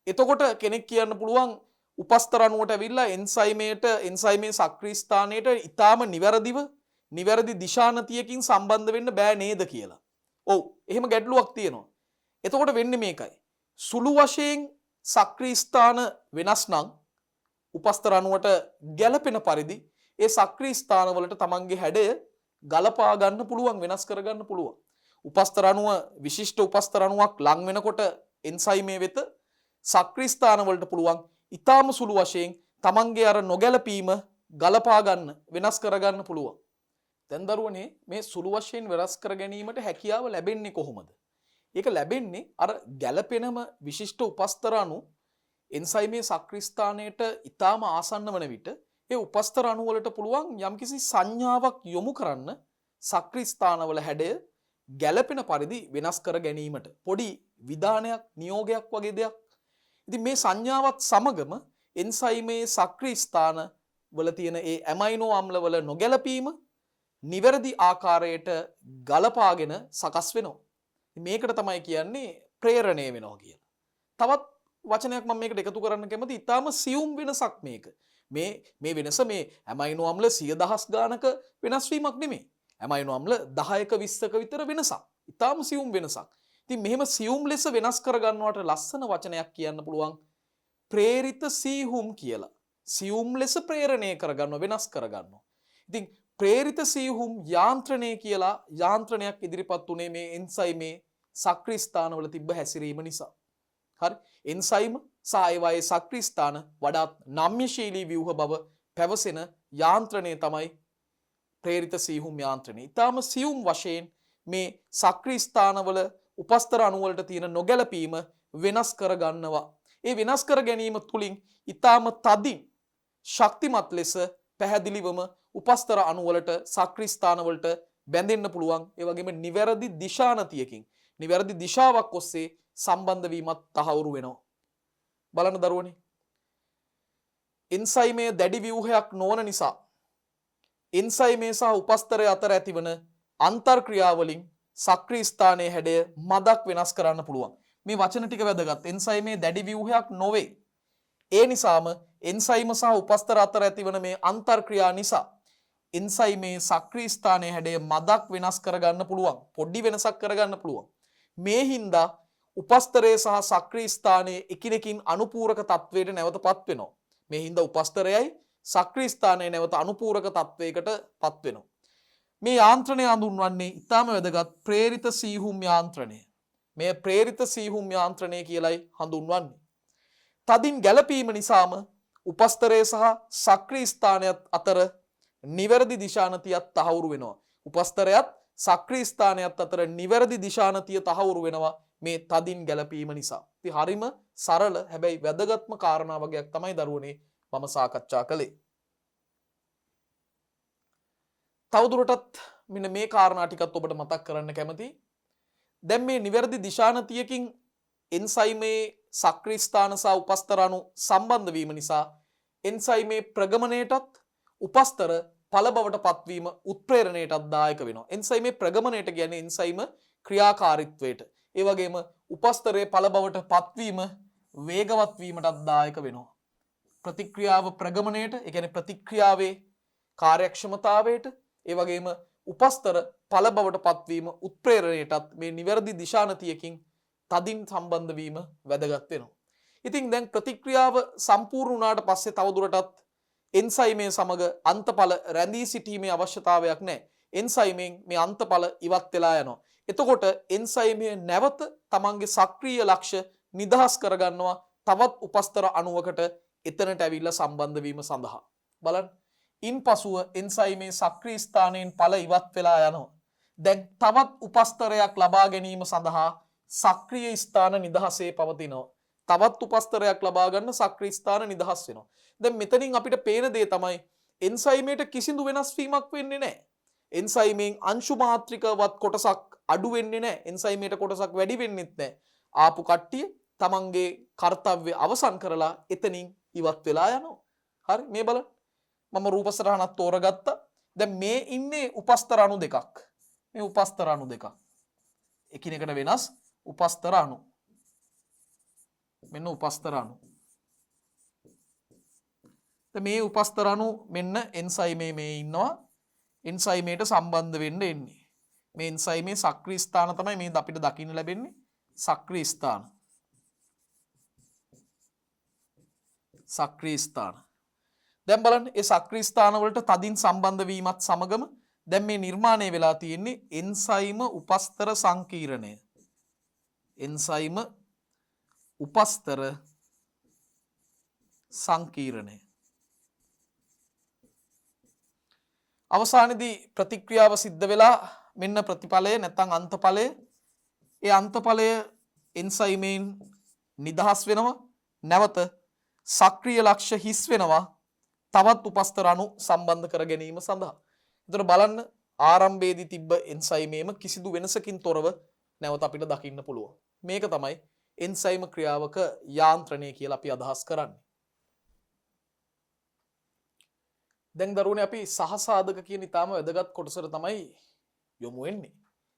එතකොට කෙනෙක් කියන්න පුළුවන් උපස්තර අණුවට ඇවිල්ලා එන්සයිමේ සක්‍රීය ස්ථානයට ඊටාම නිවැරදි දිශානතියකින් සම්බන්ධ වෙන්න බෑ නේද කියලා. ඔව් එහෙම ගැටලුවක් තියෙනවා. එතකොට වෙන්නේ මේකයි. සුළු වශයෙන් සක්‍රීය ස්ථාන වෙනස් නම් උපස්තර අණුවට ගැළපෙන පරිදි ඒ සක්‍රීය ස්ථානවලට තමන්ගේ හැඩය ගලපා ගන්න පුළුවන්, වෙනස් කර ගන්න පුළුවන්. උපස්තර අණුව විශිෂ්ට උපස්තර අණුවක් ලං වෙනකොට එන්සයිමේ වෙත සක්‍රීය ස්ථානවලට පුළුවන් ඊටාම සුළු වශයෙන් තමන්ගේ අර නොගැලපීම ගලපා ගන්න, වෙනස් කර ගන්න පුළුවන්. දැන් දරුවනේ මේ සුළු වශයෙන් වෙනස් කර ගැනීමට හැකියාව ලැබෙන්නේ කොහොමද? ඒක ලැබෙන්නේ අර ගැළපෙනම විශිෂ්ට උපස්තර අණු එන්සයිමේ සක්‍රීය ස්ථානයට ඊටාම ආසන්න වන විට ඒ උපස්තර අණු වලට පුළුවන් යම්කිසි සංඥාවක් යොමු කරන්න සක්‍රීය ස්ථානවල හැඩය ගැළපෙන පරිදි වෙනස් කර ගැනීමට පොඩි විධානයක්, නියෝගයක් වගේ දෙයක්. ඉතින් මේ සංඥාවත් සමගම එන්සයිමේ සක්‍රීය ස්ථාන වල තියෙන ඒ ඇමයිනෝ අම්ල වල නොගැලපීම නිවැරදි ආකාරයට ගලපාගෙන සකස් වෙනවා. මේකට තමයි කියන්නේ ප්‍රේරණය වෙනවා කියලා. තවත් වචනයක් මම මේකට එකතු කරන්න කැමති. ඊටාම සියුම් වෙනසක් මේක. මේ වෙනස මේ ඇමයිනෝ අම්ල 100,000 ගානක වෙනස් වීමක් නෙමෙයි. ඇමයිනෝ අම්ල 10ක 20ක විතර වෙනසක්. ඊටාම සියුම් වෙනසක්. ඉතින් මෙහෙම සියුම් ලෙස වෙනස් කර ගන්නවට ලස්සන වචනයක් කියන්න පුළුවන් ප්‍රේරිත සීහුම් කියලා. සියුම් ලෙස ප්‍රේරණය කර ගන්නවා, වෙනස් කර ගන්නවා. ඉතින් ප්‍රේරිත සීහුම් යාන්ත්‍රණය කියලා යාන්ත්‍රණයක් ඉදිරිපත් උනේ මේ එන්සයිමේ සක්‍රීය ස්ථානවල තිබ්බ හැසිරීම නිසා. හරි. එන්සයිම සහ ඒවායේ සක්‍රීය ස්ථාන වඩාත් නම්‍යශීලී ව්‍යුහ බව පැවසෙන යාන්ත්‍රණය තමයි ප්‍රේරිත සීහුම් යාන්ත්‍රණය. ඊටාම සියුම් වශයෙන් මේ සක්‍රීය ස්ථානවල උපස්තර අණු වලට තියෙන නොගැලපීම වෙනස් කර ගන්නවා. ඒ වෙනස් කර ගැනීම තුලින් ඊටාම තදින් ශක්තිමත් ලෙස පැහැදිලිවම උපස්තර අණු වලට සක්‍රීය ස්ථාන වලට බැඳෙන්න පුළුවන්. ඒ වගේම නිවැරදි දිශානතියකින් නිවැරදි දිශාවක් ඔස්සේ සම්බන්ධ වීමත් තහවුරු වෙනවා. බලන්න දරුවනේ. එන්සයිමේ දැඩි ව්‍යුහයක් නොවන නිසා එන්සයිමේ සහ උපස්තරය අතර ඇතිවන අන්තර්ක්‍රියාවලින් සක්‍රීය ස්ථානයේ හැඩය මදක් වෙනස් කරන්න පුළුවන්. මේ වචන ටික වැදගත්. එන්සයිමේ දැඩි ව්‍යුහයක් නොවේ. ඒ නිසාම එන්සයිම සහ උපස්තර අතර ඇතිවන මේ අන්තර්ක්‍රියා නිසා එන්සයිමේ සක්‍රීය ස්ථානයේ හැඩය මදක් වෙනස් කරගන්න පුළුවන්. පොඩි වෙනසක් කරගන්න පුළුවන්. මේ හින්දා උපස්තරයේ සහ සක්‍රීය ස්ථානයේ එකිනෙකින් අනුපූරක තත්වයට නැවතපත් වෙනවා. මේ හින්දා උපස්තරයයි සක්‍රීය ස්ථානයේ නැවත අනුපූරක තත්වයකට පත් වෙනවා. මේ යාන්ත්‍රණය හඳුන්වන්නේ ඊටාම වැදගත් ප්‍රේරිත සීහුම් යාන්ත්‍රණය. මේ ප්‍රේරිත සීහුම් යාන්ත්‍රණය කියලයි හඳුන්වන්නේ. තදින් ගැළපීම නිසාම උපස්තරය සහ සක්‍රීය ස්ථානයත් අතර නිවැරදි දිශානතියක් තහවුරු වෙනවා. උපස්තරයත් සක්‍රීය ස්ථානයත් අතර නිවැරදි දිශානතිය තහවුරු වෙනවා මේ තදින් ගැළපීම නිසා. ඉතින් හරිම සරල හැබැයි වැදගත්ම කාරණා වගේක් තමයි දරුවනේ මම සාකච්ඡා කළේ. තවදුරටත් මෙන්න මේ කාරණා ටිකත් ඔබට මතක් කරන්න කැමතියි. දැන් මේ නිවැරදි දිශානතියකින් එන්සයිමේ සක්‍රීය ස්ථාන සහ උපස්තර අණු සම්බන්ධ වීම නිසා එන්සයිමේ ප්‍රගමණයටත් උපස්තර ඵල බවට පත්වීම උත්ප්‍රේරණයටත් දායක වෙනවා. එන්සයිමේ ප්‍රගමණයට කියන්නේ එන්සයිම ක්‍රියාකාරීත්වයට. ඒ වගේම උපස්තරයේ ඵල බවට පත්වීම වේගවත් වීමටත් දායක වෙනවා. ප්‍රතික්‍රියාව ප්‍රගමණයට, ඒ කියන්නේ ප්‍රතික්‍රියාවේ කාර්යක්ෂමතාවයට, ඒ වගේම උපස්තර ඵල බවට පත්වීම උත්ප්‍රේරණයටත් මේ නිවැරදි දිශානතියකින් තදින් සම්බන්ධ වීම වැදගත් වෙනවා. ඉතින් දැන් ප්‍රතික්‍රියාව සම්පූර්ණ වුණාට පස්සේ තවදුරටත් එන්සයිමේ සමග අන්තඵල රැඳී සිටීමේ අවශ්‍යතාවයක් නැහැ. එන්සයිමෙන් මේ අන්තඵල ඉවත් වෙලා යනවා. එතකොට එන්සයිමේ නැවත තමන්ගේ සක්‍රීය ලක්ෂ්‍ය නිදහස් කරගන්නවා තවත් උපස්තර අණුවකට එතනට ඇවිල්ලා සම්බන්ධ වීම සඳහා. බලන්න. ඉන්පසුව එන්සයිමේ සක්‍රීය ස්ථානයෙන් ඵල ඉවත් වෙලා යනවා. දැන් තවත් උපස්තරයක් ලබා ගැනීම සඳහා සක්‍රීය ස්ථාන නිදහසේ පවතිනවා. තවත් උපස්තරයක් ලබා ගන්න සක්‍රීය ස්ථාන නිදහස් වෙනවා. දැන් මෙතනින් අපිට පේන දේ තමයි එන්සයිමේට කිසිදු වෙනස් වීමක් වෙන්නේ නැහැ. එන්සයිමෙන් අංශු මාත්‍රිකවත් කොටසක් අඩු වෙන්නේ නැහැ. එන්සයිමේට කොටසක් වැඩි වෙන්නෙත් නැහැ. ආපු කට්ටිය තමන්ගේ කාර්යය අවසන් කරලා එතනින් ඉවත් වෙලා යනවා. හරි මේ බලන්න. මම රූප සටහනක් තෝරගත්තා. දැන් මේ ඉන්නේ උපස්තර අණු දෙකක්. මේ උපස්තර අණු දෙකක්. එකිනෙකට වෙනස් උපස්තර අණු. මෙන්න උපස්තර අණු. මේ උපස්තර අණු මෙන්න එන්සයිමේ මේ ඉන්නවා. එන්සයිමේට සම්බන්ධ වෙන්න එන්නේ. මේ එන්සයිමේ සක්‍රීය ස්ථාන තමයි මේ අපිට දකින්න ලැබෙන්නේ. සක්‍රීය ස්ථාන. සක්‍රීය ස්ථාන. දැන් බලන්න ඒ සක්‍රීය ස්ථාන වලට තදින් සම්බන්ධ වීමත් සමගම දැන් මේ නිර්මාණය වෙලා තියෙන්නේ එන්සයිම උපස්තර සංකීර්ණය. එන්සයිම උපස්තර සංකීර්ණය. අවසානයේදී ප්‍රතික්‍රියාව සිද්ධ වෙලා මෙන්න ප්‍රතිඵලය නැත්නම් අන්තඵලය. ඒ අන්තඵලය එන්සයිමෙන් නිදහස් වෙනවා. නැවත සක්‍රීය ලක්ෂ හිස් වෙනවා. තවත් උපස්තර අණු සම්බන්ධ කර ගැනීම සඳහා. එතකොට බලන්න ආරම්භයේදී තිබ්බ එන්සයිමේම කිසිදු වෙනසකින් තොරව නැවත අපිට දකින්න පුළුවන්. මේක තමයි එන්සයිම ක්‍රියාවක යාන්ත්‍රණය කියලා අපි අදහස් කරන්නේ. දැන් දරුවනේ අපි සහසාධක කියන ඊටාම වැදගත් කොටසට තමයි යොමු වෙන්නේ.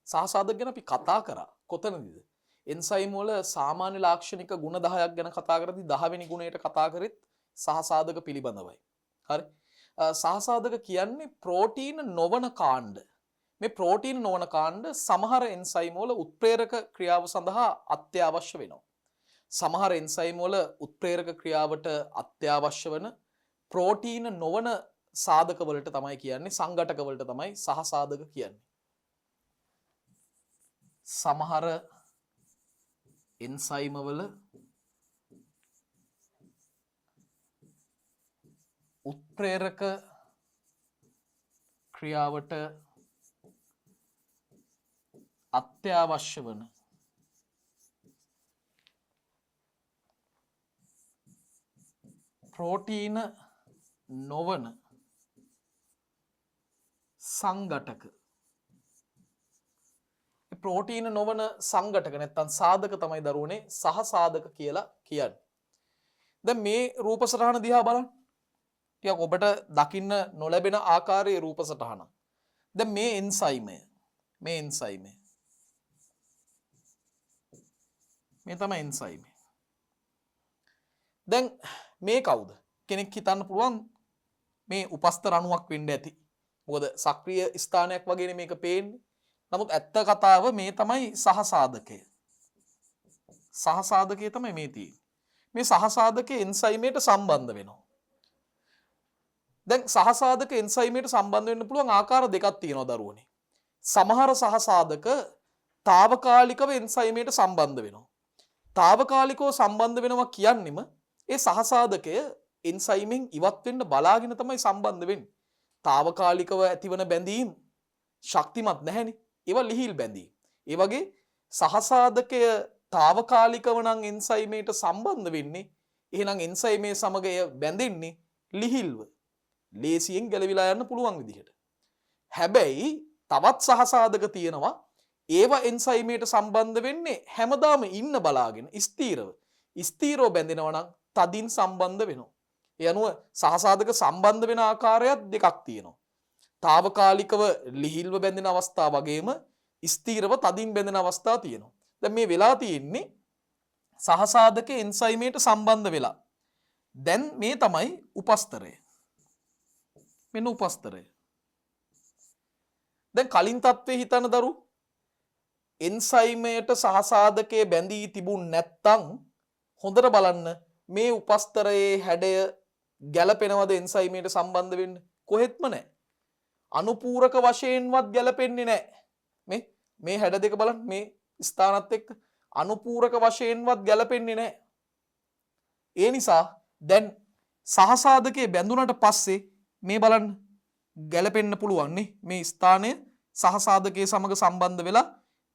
සහසාධක ගැන අපි කතා කරා. කොතනදීද? එන්සයිම් වල සාමාන්‍ය ලාක්ෂණික ගුණ 10ක් ගැන කතා කරද්දී 10 වෙනි ගුණයට කතා කරෙත් සහසාධක පිළිබඳවයි. හරි. සහසාධක කියන්නේ ප්‍රෝටීන නොවන කාණ්ඩ. මේ ප්‍රෝටීන නොවන කාණ්ඩ සමහර එන්සයිම් වල උත්ප්‍රේරක ක්‍රියාව සඳහා අත්‍යවශ්‍ය වෙනවා. සමහර එන්සයිම් වල උත්ප්‍රේරක ක්‍රියාවට අත්‍යවශ්‍ය වෙන ප්‍රෝටීන නොවන සාධක වලට තමයි කියන්නේ සංඝටක වලට තමයි සහසාධක කියන්නේ. සමහර එන්සයිම වල උත්ප්‍රේරක ක්‍රියාවට අත්‍යවශ්‍ය වන ප්‍රෝටීන නොවන සංඝටක. ප්‍රෝටීන නොවන සංඝටක නැත්නම් සාධක තමයි දරුවනේ සහසාධක කියලා කියන්නේ. දැන් මේ රූප සටහන දිහා බලන්න. ටිකක් ඔබට දකින්න නොලැබෙන ආකාරයේ රූප සටහන. දැන් මේ එන්සයිමය මේ තමයි එන්සයිම. දැන් මේ කවුද? කෙනෙක් හිතන්න පුළුවන් මේ උපස්තර අණුවක් වෙන්න ඇති. මොකද සක්‍රීය ස්ථානයක් වගේනේ මේක පේන්නේ. නමුත් ඇත්ත කතාව මේ තමයි සහසාධකය. සහසාධකය තමයි මේ තියෙන්නේ. මේ සහසාධකයේ එන්සයිමයට සම්බන්ධ වෙනවා. දැන් සහසාධක එන්සයිමයට සම්බන්ධ වෙන්න පුළුවන් ආකාර දෙකක් තියෙනවා දරුවනේ. සමහර සහසාධක తాවකාලිකව එන්සයිමයට සම්බන්ධ වෙනවා. తాවකාලිකව සම්බන්ධ වෙනවා කියන්නෙම ඒ සහසාධකය එන්සයිමෙන් ඉවත් වෙන්න බලාගෙන තමයි සම්බන්ධ වෙන්නේ. తాවකාලිකව ඇතිවන බැඳීම් ශක්තිමත් නැහැනේ. ඒවා ලිහිල් බැඳීම්. ඒ වගේ සහසාධකය తాවකාලිකව නම් එන්සයිමයට සම්බන්ධ වෙන්නේ. එහෙනම් එන්සයිමේ සමග එය බැඳෙන්නේ ලිහිල්ව. ලේසියෙන් ගැලවිලා යන්න පුළුවන් විදිහට. හැබැයි තවත් සහසාධක තියෙනවා. ඒවා එන්සයිමයට සම්බන්ධ වෙන්නේ හැමදාම ඉන්න බලාගෙන ස්ථීරව. ස්ථීරව බැඳෙනවා නම් තදින් සම්බන්ධ වෙනවා. ඒ අනුව සහසාධක සම්බන්ධ වෙන ආකාරයක් දෙකක් තියෙනවා. తాවකාලිකව ලිහිල්ව බැඳෙන අවස්ථා වගේම ස්ථීරව තදින් බැඳෙන අවස්ථා තියෙනවා. දැන් මේ වෙලා තියෙන්නේ සහසාධක එන්සයිමයට සම්බන්ධ වෙලා. දැන් මේ තමයි උපස්තරය. මෙන්න උපස්තරය. දැන් කලින් තත්ත්වයේ හිතන දරු එන්සයිමයට සහසාධකයේ බැඳී තිබුණ නැත්තම් හොඳට බලන්න මේ උපස්තරයේ හැඩය ගැළපෙනවද එන්සයිමයට සම්බන්ධ වෙන්න? කොහෙත්ම නැහැ. අනුපූරක වශයෙන්වත් ගැළපෙන්නේ නැහැ. මේ හැඩ දෙක බලන්න මේ ස්ථානත් එක්ක අනුපූරක වශයෙන්වත් ගැළපෙන්නේ නැහැ. ඒ නිසා දැන් සහසාධකයේ බැඳුනට පස්සේ මේ බලන්න ගැලපෙන්න පුළුවන් නේ. මේ ස්ථානය සහසාධකයේ සමග සම්බන්ධ වෙලා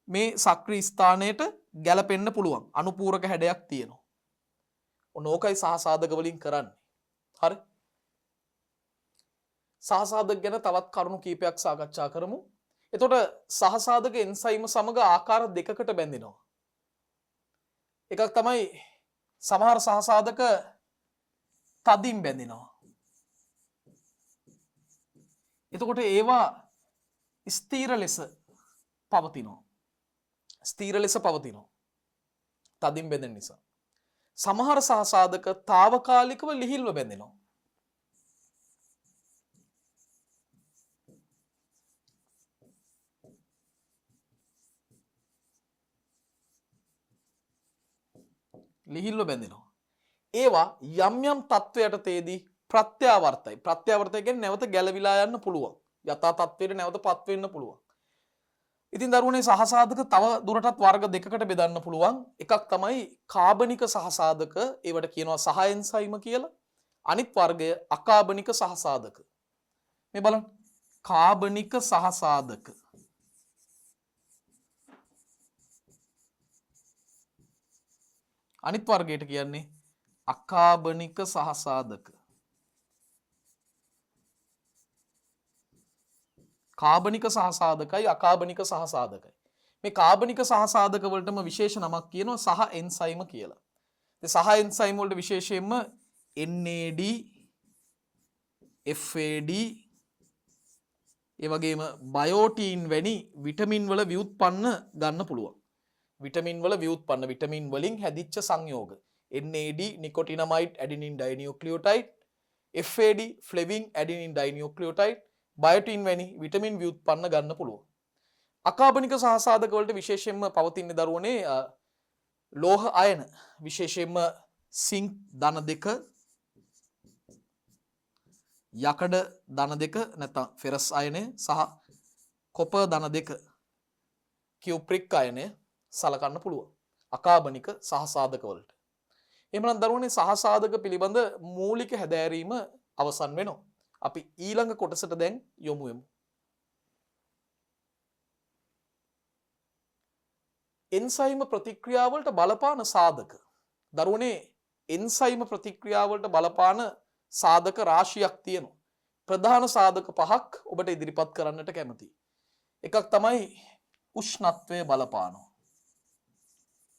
මේ සක්‍රීය ස්ථානයට ගැලපෙන්න පුළුවන්. අනුපූරක හැඩයක් තියෙනවා. ඔන්න ඕකයි සහසාධක වලින් කරන්නේ. හරි. සහසාධක ගැන තවත් කරුණු කීපයක් සාකච්ඡා කරමු. එතකොට සහසාධක එන්සයිම සමග ආකාර දෙකකට බැඳෙනවා. එකක් තමයි සමහර සහසාධක තදින් බැඳෙනවා. එතකොට ඒවා ස්ථීර ලෙස පවතිනවා. ස්ථීර ලෙස පවතිනවා. තදින් බැඳෙන නිසා. සමහර සහසාධක తాවකාලිකව ලිහිල්ව බැඳෙනවා. ලිහිල්ව බැඳෙනවා. ඒවා යම් යම් තත්වයට තේදී ප්‍රත්‍යාවර්තයි. ප්‍රත්‍යාවර්තය කියන්නේ නැවත ගැලවිලා යන්න පුළුවන්. යථා තත්වයට නැවතපත් වෙන්න පුළුවන්. ඉතින් දරුවනේ සහසාධක තව දුරටත් වර්ග දෙකකට බෙදන්න පුළුවන්. එකක් තමයි කාබනික සහසාධක. ඒවට කියනවා සහ එන්සයිම කියලා. අනිත් වර්ගය අකාබනික සහසාධක. මේ බලන්න. කාබනික සහසාධක. අනිත් වර්ගයට කියන්නේ අකාබනික සහසාධක. කාබනික සහසාධකයි අකාබනික සහසාධකයි. මේ කාබනික සහසාධක වලටම විශේෂ නමක් කියනවා සහ එන්සයිම කියලා. ඒ සහ එන්සයිම වලට විශේෂයෙන්ම NAD, FAD, ඒ වගේම බයෝටින් වැනි විටමින් වල ව්‍යුත්පන්න ගන්න පුළුවන්. විටමින් වල ව්‍යුත්පන්න විටමින් වලින් හැදිච්ච සංයෝග. NAD නිකොටිනමයිඩ් ඇඩෙනින් ඩයිනියුක්ලියෝටයිඩ්, FAD ෆ්ලෙවින් ඇඩෙනින් ඩයිනියුක්ලියෝටයිඩ්, බයෝටින් වැනි විටමින් ව්‍යුත්පන්න ගන්න පුළුවන්. අකාබනික සහසාධක වලට විශේෂයෙන්ම පවතින දරුවනේ ලෝහ අයන, විශේෂයෙන්ම සිංක් ධන 2, යකඩ ධන 2 නැත්නම් ෆෙරස් අයනය සහ කොපර් ධන 2 කියුප්‍රික් අයනය සලකන්න පුළුවන් අකාබනික සහසාධක වලට. එහෙමනම් දරුවනේ සහසාධක පිළිබඳ මූලික හැදෑරීම අවසන් වෙනවා. අපි ඊළඟ කොටසට දැන් යොමු වෙමු. එන්සයිම ප්‍රතික්‍රියාවලට බලපාන සාධක. දරුවනේ එන්සයිම ප්‍රතික්‍රියාවලට බලපාන සාධක රාශියක් තියෙනවා. ප්‍රධාන සාධක 5ක් ඔබට ඉදිරිපත් කරන්නට කැමතියි. එකක් තමයි උෂ්ණත්වය බලපානවා.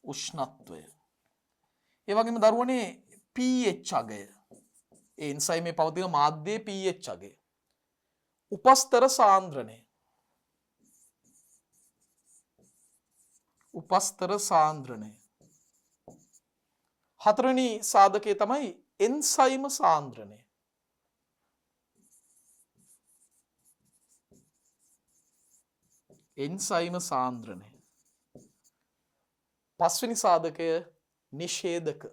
උෂ්ණත්වය. ඒ වගේම දරුවනේ pH අගය. ඒ එන්සයිමේ පවතින මාධ්‍යයේ pH අගය. උපස්තර සාන්ද්‍රණය. උපස්තර සාන්ද්‍රණය. හතරවෙනි සාධකය තමයි එන්සයිම සාන්ද්‍රණය. එන්සයිම සාන්ද්‍රණය. පස්වෙනි සාධකය නිෂේධක.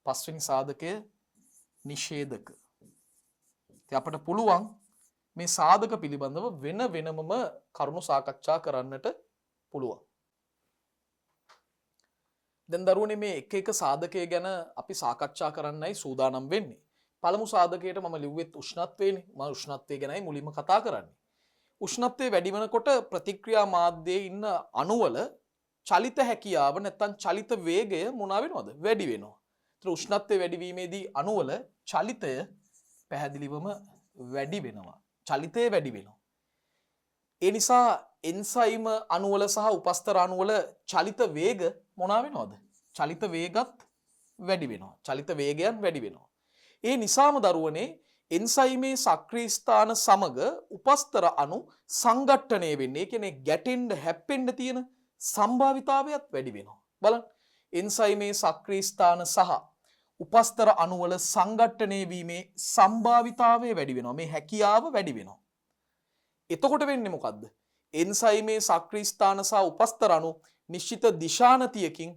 පස්වෙනි සාධකය නිෂේධක. අපට පුළුවන් මේ සාධක පිළිබඳව වෙන වෙනමම කරුණු සාකච්ඡා කරන්නට පුළුවන්. දැන් දරුවනේ මේ එක එක සාධකය ගැන අපි සාකච්ඡා කරන්නයි සූදානම් වෙන්නේ. පළමු සාධකයට මම ලිව්වෙත් උෂ්ණත්වයනේ. මම උෂ්ණත්වය ගැනයි මුලින්ම කතා කරන්නේ. උෂ්ණත්වය වැඩි වෙනකොට ප්‍රතික්‍රියා මාධ්‍යයේ ඉන්න අණුවල චලිත හැකියාව නැත්නම් චලිත වේගය මොනවා වෙනවද? වැඩි වෙනවා. ඒතර උෂ්ණත්වය වැඩි වීමේදී අණුවල චලිතය පැහැදිලිවම වැඩි වෙනවා. චලිතය වැඩි වෙනවා. ඒ නිසා එන්සයිම අණුවල සහ උපස්තර අණුවල චලිත වේග මොනවා වෙනවද? චලිත වේගත් වැඩි වෙනවා. චලිත වේගයන් වැඩි වෙනවා. ඒ නිසාම දරුවනේ එන්සයිමේ සක්‍රීය ස්ථාන සමග උපස්තර අණු සංඝට්ටණය වෙන්නේ. ඒ කියන්නේ ගැටෙන්න හැප්පෙන්න තියෙන සම්භාවිතාවයත් වැඩි වෙනවා. බලන්න. එන්සයිමේ සක්‍රීය ස්ථාන සහ උපස්තර අණුවල සංඝට්ටණය වීමේ සම්භාවිතාවය වැඩි වෙනවා. මේ හැකියාව වැඩි වෙනවා. එතකොට වෙන්නේ මොකද්ද? එන්සයිමේ සක්‍රීය ස්ථාන සහ උපස්තර අණු නිශ්චිත දිශානතියකින්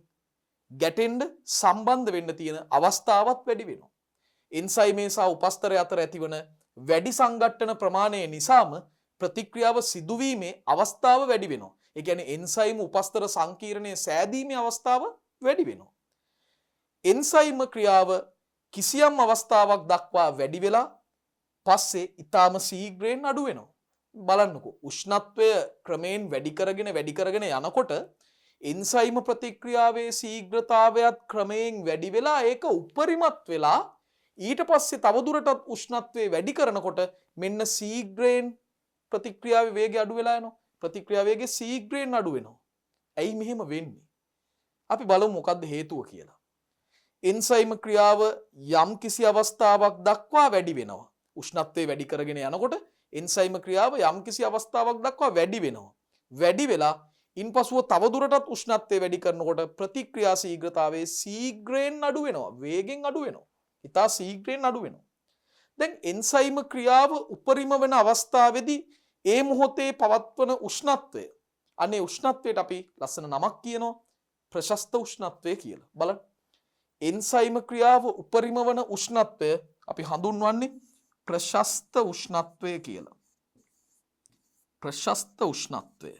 ගැටෙන්න සම්බන්ධ වෙන්න තියෙන අවස්ථාවත් වැඩි වෙනවා. එන්සයිමේ සහ උපස්තරය අතර ඇතිවන වැඩි සංඝට්ටන ප්‍රමාණය නිසාම ප්‍රතික්‍රියාව සිදුවීමේ අවස්ථාව වැඩි වෙනවා. ඒ කියන්නේ එන්සයිම උපස්තර සංකීර්ණයේ සෑදීමේ අවස්ථාව වැඩි වෙනවා. එන්සයිම ක්‍රියාව කිසියම් අවස්ථාවක් දක්වා වැඩි වෙලා පස්සේ ඊටාම ශීඝ්‍රයෙන් අඩු වෙනවා. බලන්නකෝ උෂ්ණත්වය ක්‍රමයෙන් වැඩි කරගෙන යනකොට එන්සයිම ප්‍රතික්‍රියාවේ ශීඝ්‍රතාවයත් ක්‍රමයෙන් වැඩි වෙලා ඒක උපරිමත් වෙලා ඊට පස්සේ තවදුරටත් උෂ්ණත්වය වැඩි කරනකොට මෙන්න ශීඝ්‍රයෙන් ප්‍රතික්‍රියාවේ වේගය අඩු වෙලා යනවා. ප්‍රතික්‍රියා වේගය ශීඝ්‍රයෙන් අඩු වෙනවා. ඇයි මෙහෙම වෙන්නේ? අපි බලමු මොකද්ද හේතුව කියලා. එන්සයිම ක්‍රියාව යම් කිසි අවස්ථාවක් දක්වා වැඩි වෙනවා. උෂ්ණත්වය වැඩි කරගෙන යනකොට එන්සයිම ක්‍රියාව යම් කිසි අවස්ථාවක් දක්වා වැඩි වෙනවා. වැඩි වෙලා ඉන්පසුව තවදුරටත් උෂ්ණත්වය වැඩි කරනකොට ප්‍රතික්‍රියා ශීඝ්‍රතාවයේ ශීඝ්‍රයෙන් අඩු වෙනවා. වේගෙන් අඩු වෙනවා. ඉතා ශීඝ්‍රයෙන් අඩු වෙනවා. දැන් එන්සයිම ක්‍රියාව උපරිම වෙන අවස්ථාවේදී ඒ මොහොතේ පවත්වන උෂ්ණත්වය අනේ උෂ්ණත්වයට අපි ලස්සන නමක් කියනවා ප්‍රශස්ත උෂ්ණත්වය කියලා. බලන්න. එන්සයිම ක්‍රියාව උපරිම වන උෂ්ණත්වය අපි හඳුන්වන්නේ ප්‍රශස්ත උෂ්ණත්වය කියලා. ප්‍රශස්ත උෂ්ණත්වය.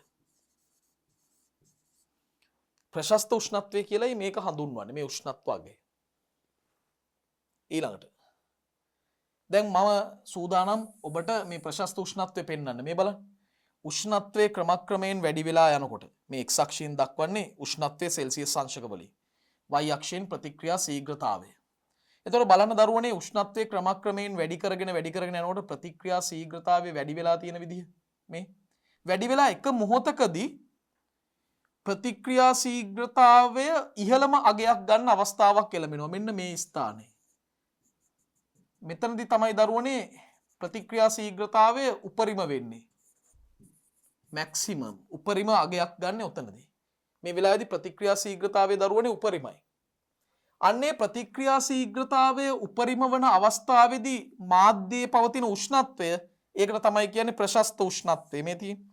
ප්‍රශස්ත උෂ්ණත්වය කියලායි මේක හඳුන්වන්නේ මේ උෂ්ණත්ව අගය. ඊළඟට දැන් මම සූදානම් ඔබට මේ ප්‍රශස්ත උෂ්ණත්වය පෙන්වන්න. මේ බලන්න. උෂ්ණත්වයේ ක්‍රමක්‍රමයෙන් වැඩි වෙලා යනකොට මේ x අක්ෂයෙන් දක්වන්නේ උෂ්ණත්වයේ සෙල්සියස් අංශක වලින්. y අක්ෂයෙන් ප්‍රතික්‍රියා ශීඝ්‍රතාවය. එතකොට බලන්න දරුවනේ උෂ්ණත්වයේ ක්‍රමක්‍රමයෙන් වැඩි කරගෙන යනකොට ප්‍රතික්‍රියා ශීඝ්‍රතාවය වැඩි වෙලා තියෙන විදිහ මේ වැඩි වෙලා එක මොහොතකදී ප්‍රතික්‍රියා ශීඝ්‍රතාවය ඉහළම අගයක් ගන්න අවස්ථාවක් එළඹෙනවා. මෙන්න මේ ස්ථානයේ. මෙතනදී තමයි දරුවනේ ප්‍රතික්‍රියා ශීඝ්‍රතාවය උපරිම වෙන්නේ. මැක්සිමම් උපරිම අගයක් ගන්න උතනදී. මේ වෙලාවේදී ප්‍රතික්‍රියා ශීඝ්‍රතාවයේ දරුවනේ උපරිමයි. අන්නේ ප්‍රතික්‍රියා ශීඝ්‍රතාවය උපරිම වන අවස්ථාවේදී මාධ්‍යයේ පවතින උෂ්ණත්වය ඒකට තමයි කියන්නේ ප්‍රශස්ත උෂ්ණත්වය. මේ තියෙන්නේ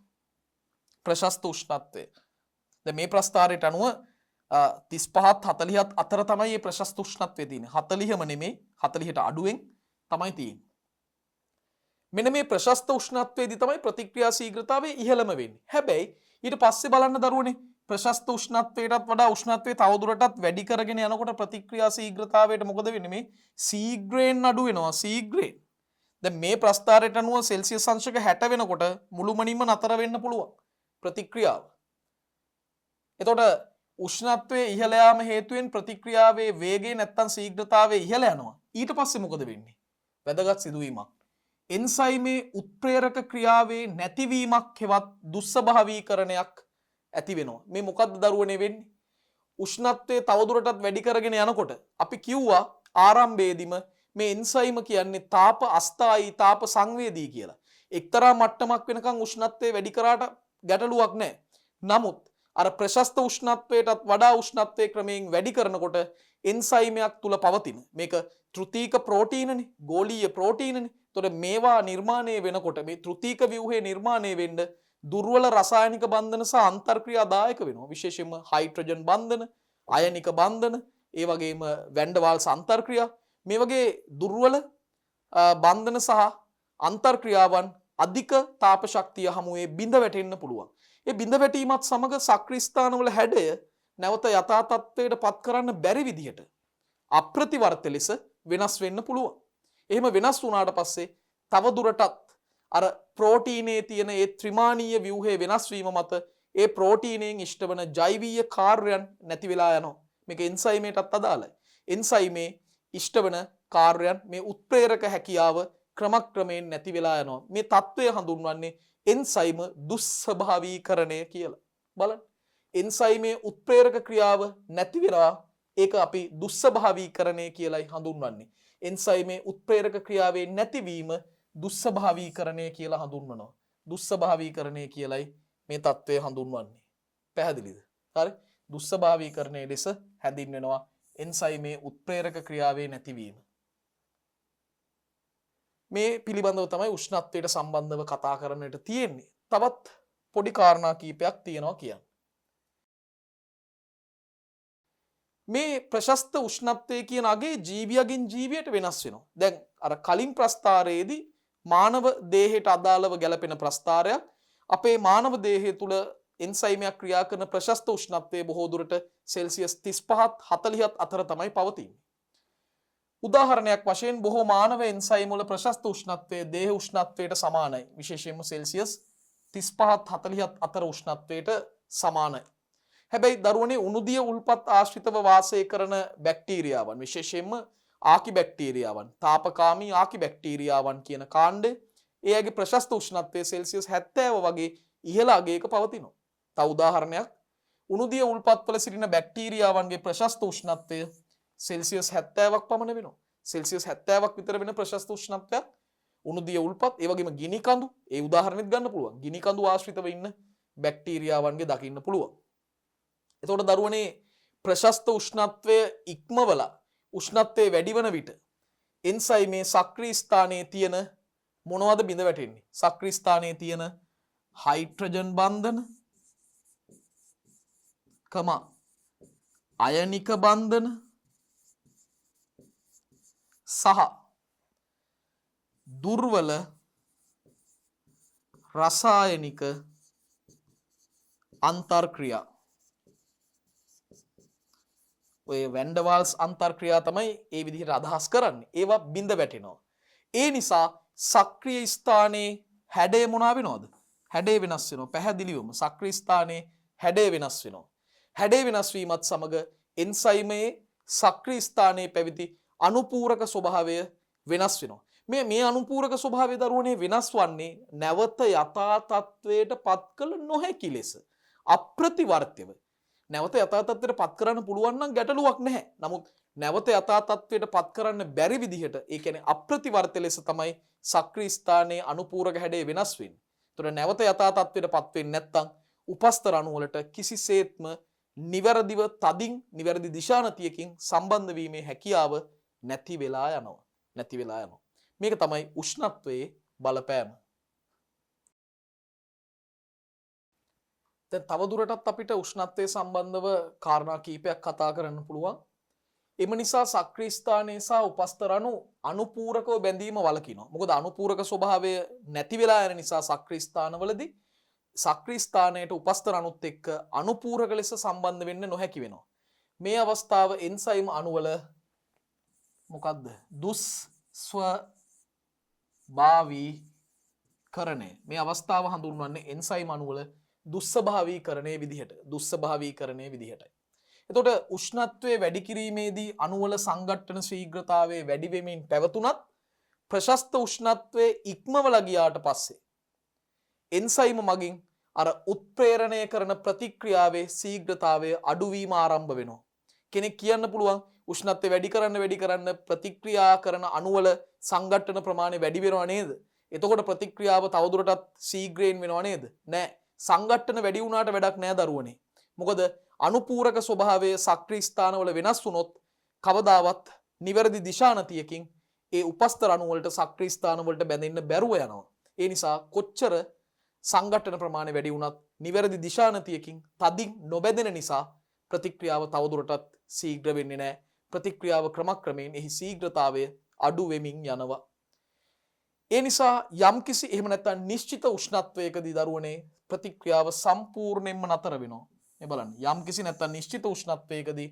ප්‍රශස්ත උෂ්ණත්වය. දැන් මේ ප්‍රස්ථාරයට අනුව 35ත් 40ත් අතර තමයි මේ ප්‍රශස්ත උෂ්ණත්වය තියෙන්නේ. 40ම නෙමෙයි 40ට අඩුවෙන් තමයි තියෙන්නේ. මෙන්න මේ ප්‍රශස්ත උෂ්ණත්වයේදී තමයි ප්‍රතික්‍රියා ශීඝ්‍රතාවය ඉහළම වෙන්නේ. හැබැයි ඊට පස්සේ බලන්න දරුවනේ ප්‍රශස්ත උෂ්ණත්වයටත් වඩා උෂ්ණත්වය තවදුරටත් වැඩි කරගෙන යනකොට ප්‍රතික්‍රියා ශීඝ්‍රතාවයට මොකද වෙන්නේ? මේ ශීඝ්‍රයෙන් අඩු වෙනවා. ශීඝ්‍රයෙන්. දැන් මේ ප්‍රස්ථාරයට අනුව සෙල්සියස් අංශක 60 වෙනකොට මුළුමනින්ම නතර වෙන්න පුළුවන් ප්‍රතික්‍රියාව. එතකොට උෂ්ණත්වයේ ඉහළ යාම හේතුවෙන් ප්‍රතික්‍රියාවේ වේගය නැත්තම් ශීඝ්‍රතාවය ඉහළ යනවා. ඊට පස්සේ මොකද වෙන්නේ? වැදගත් සිදුවීමක්. එන්සයිමේ උත්ප්‍රේරක ක්‍රියාවේ නැතිවීමක් හෙවත් දුස්සභාවීකරණයක් ඇති වෙනවා. මේ මොකද්ද දරුවනේ වෙන්නේ? උෂ්ණත්වය තවදුරටත් වැඩි කරගෙන යනකොට අපි කිව්වා ආරම්භයේදීම මේ එන්සයිම කියන්නේ තාප අස්ථායී තාප සංවේදී කියලා. එක්තරා මට්ටමක් වෙනකන් උෂ්ණත්වය වැඩි කරාට ගැටලුවක් නැහැ. නමුත් අර ප්‍රශස්ත උෂ්ණත්වයටත් වඩා උෂ්ණත්වයේ ක්‍රමයෙන් වැඩි කරනකොට එන්සයිමයක් තුල පවතින මේක තෘතීක ප්‍රෝටීනනේ, ගෝලීය ප්‍රෝටීනනේ. එතකොට මේවා නිර්මාණය වෙනකොට මේ තෘතීක ව්‍යුහය නිර්මාණය වෙන්න දුර්වල රසායනික බන්ධන සහ අන්තර්ක්‍රියා දායක වෙනවා. විශේෂයෙන්ම හයිඩ්‍රජන් බන්ධන, අයනික බන්ධන, ඒ වගේම වැන්ඩ වාල්ස් අන්තර්ක්‍රියා මේ වගේ දුර්වල බන්ධන සහ අන්තර්ක්‍රියාවන් අධික තාප ශක්තිය හමුවේ බිඳ වැටෙන්න පුළුවන්. ඒ බිඳ වැටීමත් සමග සක්‍රීය ස්ථානවල හැඩය නැවත යථා තත්ත්වයට පත් කරන්න බැරි විදිහට අප්‍රතිවර්ත ලෙස වෙනස් වෙන්න පුළුවන්. එහෙම වෙනස් වුණාට පස්සේ තව දුරටත් අර ප්‍රෝටීනයේ තියෙන ඒ ත්‍රිමානීය ව්‍යුහයේ වෙනස් වීම මත ඒ ප්‍රෝටීනයෙන් ඉෂ්ට වන ජෛවීය කාර්යයන් නැති වෙලා යනවා. මේක එන්සයිමේටත් අදාළයි. එන්සයිමේ ඉෂ්ට වන කාර්යයන් මේ උත්ප්‍රේරක හැකියාව ක්‍රමක්‍රමයෙන් නැති වෙලා යනවා. මේ తත්වය හඳුන්වන්නේ එන්සයිම දුස්සභාවීකරණය කියලා. බලන්න. එන්සයිමේ උත්ප්‍රේරක ක්‍රියාව නැති වෙනවා. ඒක අපි දුස්සභාවීකරණය කියලායි හඳුන්වන්නේ. එන්සයිමේ උත්ප්‍රේරක ක්‍රියාවේ නැතිවීම දුස්සභාවීකරණය කියලා හඳුන්වනවා. දුස්සභාවීකරණය කියලායි මේ తත්වය හඳුන්වන්නේ. පැහැදිලිද? හරි. දුස්සභාවීකරණයේ ලෙස හැඳින්වෙනවා එන්සයිමේ උත්ප්‍රේරක ක්‍රියාවේ නැතිවීම. මේ පිළිබඳව තමයි උෂ්ණත්වයට සම්බන්ධව කතා කරන්නට තියෙන්නේ. තවත් පොඩි කාරණා කීපයක් තියෙනවා කියන්නේ. මේ ප්‍රශස්ත උෂ්ණත්වය කියන අගේ ජීවියකින් ජීවියට වෙනස් වෙනවා. දැන් අර කලින් ප්‍රස්ථාරයේදී මානව දේහයට අදාළව ගැලපෙන ප්‍රස්ථාරයක් අපේ මානව දේහය තුල එන්සයිමයක් ක්‍රියා කරන ප්‍රශස්ත උෂ්ණත්වයේ බොහෝ දුරට සෙල්සියස් 35ත් 40ත් අතර තමයි පවතින්නේ. උදාහරණයක් වශයෙන් බොහෝ මානව එන්සයිම් වල ප්‍රශස්ත උෂ්ණත්වය දේහ උෂ්ණත්වයට සමානයි. විශේෂයෙන්ම සෙල්සියස් 35ත් 40ත් අතර උෂ්ණත්වයට සමානයි. හැබැයි දරුවනේ උණුදිය උල්පත් ආශ්‍රිතව වාසය කරන බැක්ටීරියාවන් විශේෂයෙන්ම ආකි බැක්ටීරියාවන් තාපකාමී ආකි බැක්ටීරියාවන් කියන කාණ්ඩය එයාගේ ප්‍රශස්ත උෂ්ණත්වය සෙල්සියස් 70 වගේ ඉහළ අගයක පවතිනවා. තව උදාහරණයක් උණුදිය උල්පත්වල සිටින බැක්ටීරියාවන්ගේ ප්‍රශස්ත උෂ්ණත්වය සෙල්සියස් 70ක් පමණ වෙනවා. සෙල්සියස් 70ක් විතර වෙන ප්‍රශස්ත උෂ්ණත්වයක් උණුදිය උල්පත් ඒ වගේම ගිනි කඳු ඒ උදාහරණෙත් ගන්න පුළුවන්. ගිනි කඳු ආශ්‍රිතව ඉන්න බැක්ටීරියාවන්ගේ දකින්න පුළුවන්. එතකොට දරුවනේ ප්‍රශස්ත උෂ්ණත්වය ඉක්මවලා උෂ්ණත්වය වැඩි වන විට එන්සයිමේ සක්‍රීය ස්ථානයේ තියෙන මොනවද බිඳ වැටෙන්නේ? සක්‍රීය ස්ථානයේ තියෙන හයිඩ්‍රජන් බන්ධන අයනික බන්ධන සහ දුර්වල රසායනික අන්තර්ක්‍රියා ඔය වැන්ඩවාල්ස් අන්තර්ක්‍රියා තමයි ඒ විදිහට අදහස් කරන්නේ. ඒවා බිඳ වැටෙනවා. ඒ නිසා සක්‍රීය ස්ථානයේ හැඩය මොනවා වෙනවද? හැඩය වෙනස් වෙනවා. පැහැදිලිවම සක්‍රීය ස්ථානයේ හැඩය වෙනස් වෙනවා. හැඩය වෙනස් වීමත් සමග එන්සයිමේ සක්‍රීය ස්ථානයේ පැවති අනුපූරක ස්වභාවය වෙනස් වෙනවා. මේ අනුපූරක ස්වභාවය දරුවනේ වෙනස් වන්නේ නැවත යථා තත්වයට පත් කළ නොහැකි ලෙස අප්‍රතිවර්ත්‍යව. නැවත යථා තත්වයට පත් කරන්න පුළුවන් නම් ගැටලුවක් නැහැ. නමුත් නැවත යථා තත්වයට පත් කරන්න බැරි විදිහට ඒ කියන්නේ අප්‍රතිවර්ත්‍ය ලෙස තමයි සක්‍රීය ස්ථානයේ අනුපූරක හැඩය වෙනස් වෙන්නේ. ඒතර නැවත යථා තත්වයට පත් වෙන්නේ නැත්නම් උපස්තර අණු වලට කිසිසේත්ම නිවැරදිව තදින් නිවැරදි දිශානතියකින් සම්බන්ධ වීමේ හැකියාව නැති වෙලා යනවා. මේක තමයි උෂ්ණත්වයේ බලපෑම. දැන් තවදුරටත් අපිට උෂ්ණත්වයේ සම්බන්ධව කාරණා කීපයක් කතා කරන්න පුළුවන්. එම නිසා සක්‍රීය ස්ථානයේ සහ උපස්තර අණු අනුපූරකව බැඳීම වළකිනවා. මොකද අනුපූරක ස්වභාවය නැති වෙලා යන නිසා සක්‍රීය ස්ථානවලදී සක්‍රීය ස්ථානයට උපස්තර අණුත් එක්ක අනුපූරක ලෙස සම්බන්ධ වෙන්න නොහැකි වෙනවා. මේ අවස්ථාව එන්සයිම් අණුවල මොකද්ද? දුස්ස්වභාවීකරණය. මේ අවස්ථාව හඳුන්වන්නේ එන්සයිම් අණුවල දුස්ස්වභාවීකරණයේ විදිහටයි. එතකොට උෂ්ණත්වයේ වැඩි කිරීමේදී අණුවල සංඝට්ටන ශීඝ්‍රතාවය වැඩි වෙමින් පැවතුනත් ප්‍රශස්ත උෂ්ණත්වයේ ඉක්මවලා ගියාට පස්සේ එන්සයිම මගින් අර උත්ප්‍රේරණය කරන ප්‍රතික්‍රියාවේ ශීඝ්‍රතාවය අඩු වීම ආරම්භ වෙනවා. කෙනෙක් කියන්න පුළුවන් උෂ්ණත්වය වැඩි කරන්න ප්‍රතික්‍රියා කරන අණුවල සංඝට්ටන ප්‍රමාණය වැඩි වෙනව නේද? එතකොට ප්‍රතික්‍රියාව තවදුරටත් ශීඝ්‍රයෙන් වෙනව නේද? නෑ. සංඝට්ටන වැඩි වුණාට වැඩක් නෑ දරුවනේ. මොකද අනුපූරක ස්වභාවයේ සක්‍රීය ස්ථානවල වෙනස් වුණොත් කවදාවත් නිවැරදි දිශානතියකින් ඒ උපස්තර අණු වලට සක්‍රීය ස්ථාන වලට බැඳෙන්න බැරුව යනවා. ඒ නිසා කොච්චර සංඝටන ප්‍රමාණය වැඩි වුණත් නිවැරදි දිශානතියකින් තදින් නොබැඳෙන නිසා ප්‍රතික්‍රියාව තවදුරටත් ශීඝ්‍ර වෙන්නේ නැහැ. ප්‍රතික්‍රියාව ක්‍රමක්‍රමයෙන් එහි ශීඝ්‍රතාවය අඩු වෙමින් යනවා. ඒ නිසා යම්කිසි එහෙම නැත්නම් නිශ්චිත උෂ්ණත්වයකදී දරුවනේ ප්‍රතික්‍රියාව සම්පූර්ණයෙන්ම නතර වෙනවා. මේ බලන්න යම්කිසි නැත්නම් නිශ්චිත උෂ්ණත්වයකදී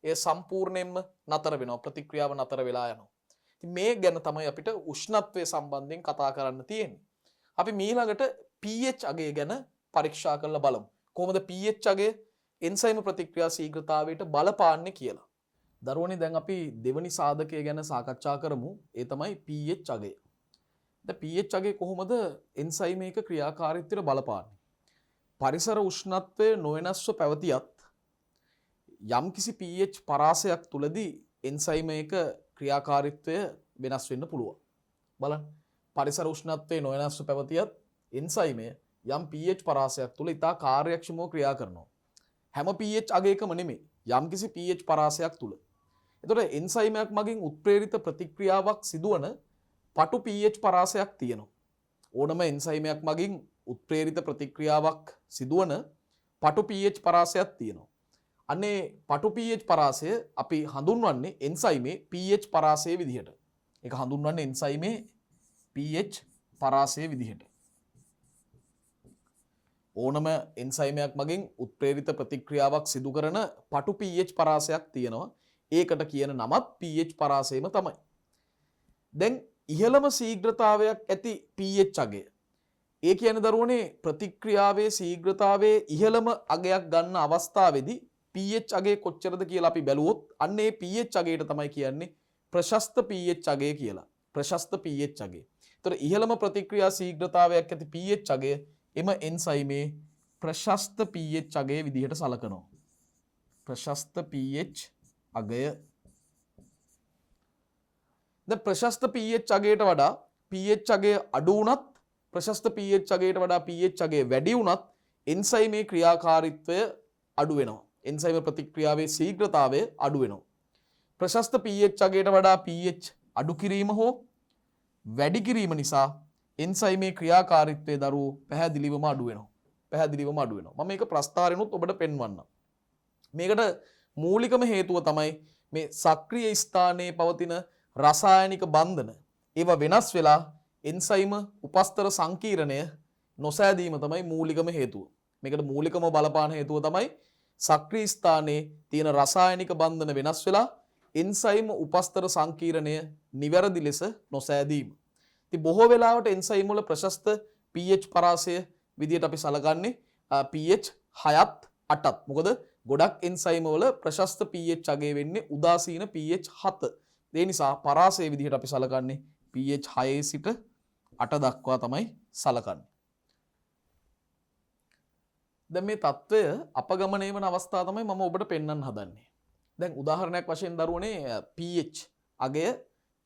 ඒ සම්පූර්ණයෙන්ම නතර වෙනවා. ප්‍රතික්‍රියාව නතර වෙලා යනවා. ඉතින් මේ ගැන තමයි අපිට උෂ්ණත්වය සම්බන්ධයෙන් කතා කරන්න තියෙන්නේ. අපි ඊළඟට pH අගය ගැන පරීක්ෂා කරලා බලමු. කොහොමද pH අගය එන්සයිම ප්‍රතික්‍රියා ශීඝ්‍රතාවයට බලපාන්නේ කියලා. දරුවනේ දැන් අපි දෙවනි සාධකය ගැන සාකච්ඡා කරමු. ඒ තමයි pH අගය. දැන් pH අගය කොහොමද එන්සයිමේක ක්‍රියාකාරීත්වයට බලපාන්නේ? පරිසර උෂ්ණත්වය නොවෙනස්ව පැවතියත් යම්කිසි pH පරාසයක් තුලදී එන්සයිමේක ක්‍රියාකාරීත්වය වෙනස් වෙන්න පුළුවන්. බලන්න. පරිසර උෂ්ණත්වයේ නොවෙනස්ව පැවතියත් එන්සයිමය යම් pH පරාසයක් තුල ඉතා කාර්යක්ෂමව ක්‍රියා කරනවා. හැම pH අගයකම නෙමෙයි යම්කිසි pH පරාසයක් තුල. එතකොට එන්සයිමයක් මගින් උත්ප්‍රේරිත ප්‍රතික්‍රියාවක් සිදුවන පටු pH පරාසයක් තියෙනවා. ඕනම එන්සයිමයක් මගින් උත්ප්‍රේරිත ප්‍රතික්‍රියාවක් සිදුවන පටු pH පරාසයක් තියෙනවා. අනේ පටු pH පරාසය අපි හඳුන්වන්නේ එන්සයිමේ pH පරාසයේ විදිහට. ඒක හඳුන්වන්නේ එන්සයිමේ pH පරාසයේ විදිහට. ඕනම එන්සයිමයක් මගින් උත්ප්‍රේරිත ප්‍රතික්‍රියාවක් සිදු කරන පටු pH පරාසයක් තියෙනවා. ඒකට කියන නමත් pH පරාසයම තමයි. දැන් ඉහළම ශීඝ්‍රතාවයක් ඇති pH අගය. ඒ කියන්නේ දරුවනේ ප්‍රතික්‍රියාවේ ශීඝ්‍රතාවයේ ඉහළම අගයක් ගන්න අවස්ථාවේදී pH අගය කොච්චරද කියලා අපි බැලුවොත් අන්න ඒ pH අගයට තමයි කියන්නේ ප්‍රශස්ත pH අගය කියලා. ප්‍රශස්ත pH අගය. ඒතර ඉහළම ප්‍රතික්‍රියා ශීඝ්‍රතාවයක් ඇති pH අගය එම එන්සයිමේ ප්‍රශස්ත pH අගය විදිහට සලකනවා. ප්‍රශස්ත pH අගය. දැන් ප්‍රශස්ත pH අගයට වඩා pH අගය අඩු වුණත් ප්‍රශස්ත pH අගයට වඩා pH අගය වැඩි වුණත් එන්සයිමේ ක්‍රියාකාරීත්වය අඩු වෙනවා. එන්සයිම ප්‍රතික්‍රියාවේ ශීඝ්‍රතාවය අඩු වෙනවා. ප්‍රශස්ත pH අගයට වඩා pH අඩු කිරීම හෝ වැඩි කිරීම නිසා එන්සයිමේ ක්‍රියාකාරීත්වයේ දරුවෝ පැහැදිලිවම අඩු වෙනවා. පැහැදිලිවම අඩු වෙනවා. මම මේක ප්‍රස්තාරෙනුත් ඔබට පෙන්වන්නම්. මේකට මූලිකම හේතුව තමයි මේ සක්‍රීය ස්ථානයේ පවතින රසායනික බන්ධන. ඒවා වෙනස් වෙලා එන්සයිම උපස්තර සංකීර්ණය නොසෑදීම තමයි මූලිකම හේතුව. මේකට මූලිකම බලපාන හේතුව තමයි සක්‍රීය ස්ථානයේ තියෙන රසායනික බන්ධන වෙනස් වෙලා එන්සයිම උපස්තර සංකීර්ණය නිවැරදි ලෙස නොසෑදීම. ඉතින් බොහෝ වෙලාවට එන්සයිම් වල ප්‍රශස්ත pH පරාසය විදියට අපි සලකන්නේ pH 6ත් 8ත්. මොකද ගොඩක් එන්සයිම් වල ප්‍රශස්ත pH අගය වෙන්නේ උදාසීන pH 7. ඒ නිසා පරාසය විදිහට අපි සලකන්නේ pH 6 සිට 8 දක්වා තමයි සලකන්නේ. දැන් මේ తত্ত্বය අපගමනය වන අවස්ථාව තමයි මම ඔබට පෙන්වන්න හදන්නේ. දැන් උදාහරණයක් වශයෙන් දරුවනේ pH අගය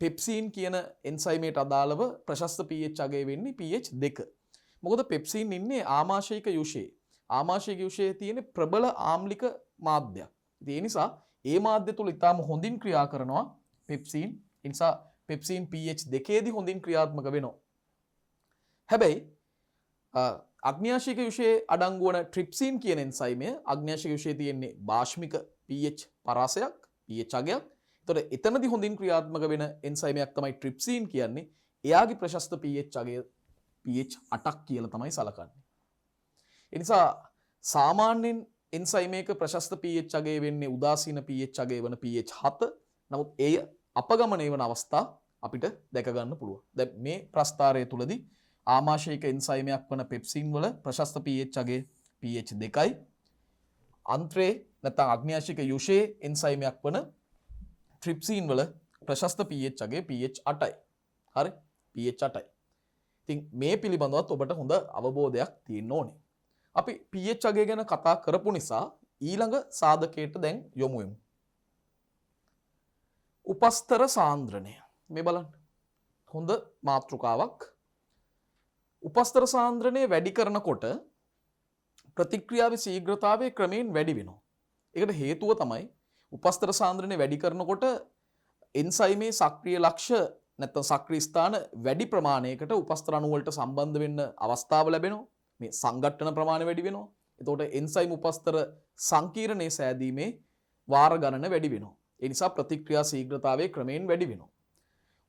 පෙප්සින් කියන එන්සයිමේට අදාළව ප්‍රශස්ත pH අගය වෙන්නේ pH 2. මොකද පෙප්සින් ඉන්නේ ආමාශයික යුෂයේ. ආමාශයික යුෂයේ තියෙන ප්‍රබල ආම්ලික මාධ්‍යයක්. ඒ නිසා ඒ මාධ්‍ය තුල ඉතාම හොඳින් ක්‍රියා කරනවා පෙප්සින්. ඒ නිසා පෙප්සින් pH 2 දී හොඳින් ක්‍රියාත්මක වෙනවා. හැබැයි අග්න්‍යාශික යුෂයේ අඩංගු වන ට්‍රිප්සින් කියන එන්සයිමය අග්න්‍යාශික යුෂයේ තියෙන්නේ භාෂ්මික pH පරාසයක් pH අගයක්. ඒතකොට එතනදී හොඳින් ක්‍රියාත්මක වෙන එන්සයිමයක් තමයි ට්‍රිප්සින් කියන්නේ. එයාගේ ප්‍රශස්ත pH අගය pH 8ක් කියලා තමයි සලකන්නේ. ඒ නිසා සාමාන්‍යයෙන් එන්සයිමයක ප්‍රශස්ත pH අගය වෙන්නේ උදාසීන pH අගය වන pH 7. නමුත් එය අපගමනය වන අවස්ථා අපිට දැක ගන්න පුළුවන්. දැන් මේ ප්‍රස්තාරය තුලදී ආමාශයික එන්සයිමයක් වන පෙප්සින් වල ප්‍රශස්ත pH අගය pH 2යි. අන්ත්‍රේ නැත්නම් අග්න්‍යාශික යුෂයේ එන්සයිමයක් වන ට්‍රිප්සින් වල ප්‍රශස්ත pH අගය pH 8යි. හරි? pH 8යි. ඉතින් මේ පිළිබඳවත් ඔබට හොඳ අවබෝධයක් තියෙන්න ඕනේ. අපි pH අගය ගැන කතා කරපු නිසා ඊළඟ සාධකයට දැන් යොමු වෙමු. උපස්තර සාන්ද්‍රණය. මේ බලන්න. හොඳ මාතෘකාවක්. උපස්තර සාන්ද්‍රණය වැඩි කරනකොට ප්‍රතික්‍රියාවේ ශීඝ්‍රතාවය ක්‍රමයෙන් වැඩි වෙනවා. ඒකට හේතුව තමයි උපස්තර සාන්ද්‍රණය වැඩි කරනකොට එන්සයිමේ සක්‍රීය ලක්ෂ නැත්නම් සක්‍රීය ස්ථාන වැඩි ප්‍රමාණයකට උපස්තර අණු වලට සම්බන්ධ වෙන්න අවස්ථාව ලැබෙනවා. මේ සංඝටන ප්‍රමාණය වැඩි වෙනවා. එතකොට එන්සයිම් උපස්තර සංකීර්ණයේ සෑදීමේ වාර ගණන වැඩි වෙනවා. ඒ නිසා ප්‍රතික්‍රියා ශීඝ්‍රතාවය ක්‍රමයෙන් වැඩි වෙනවා.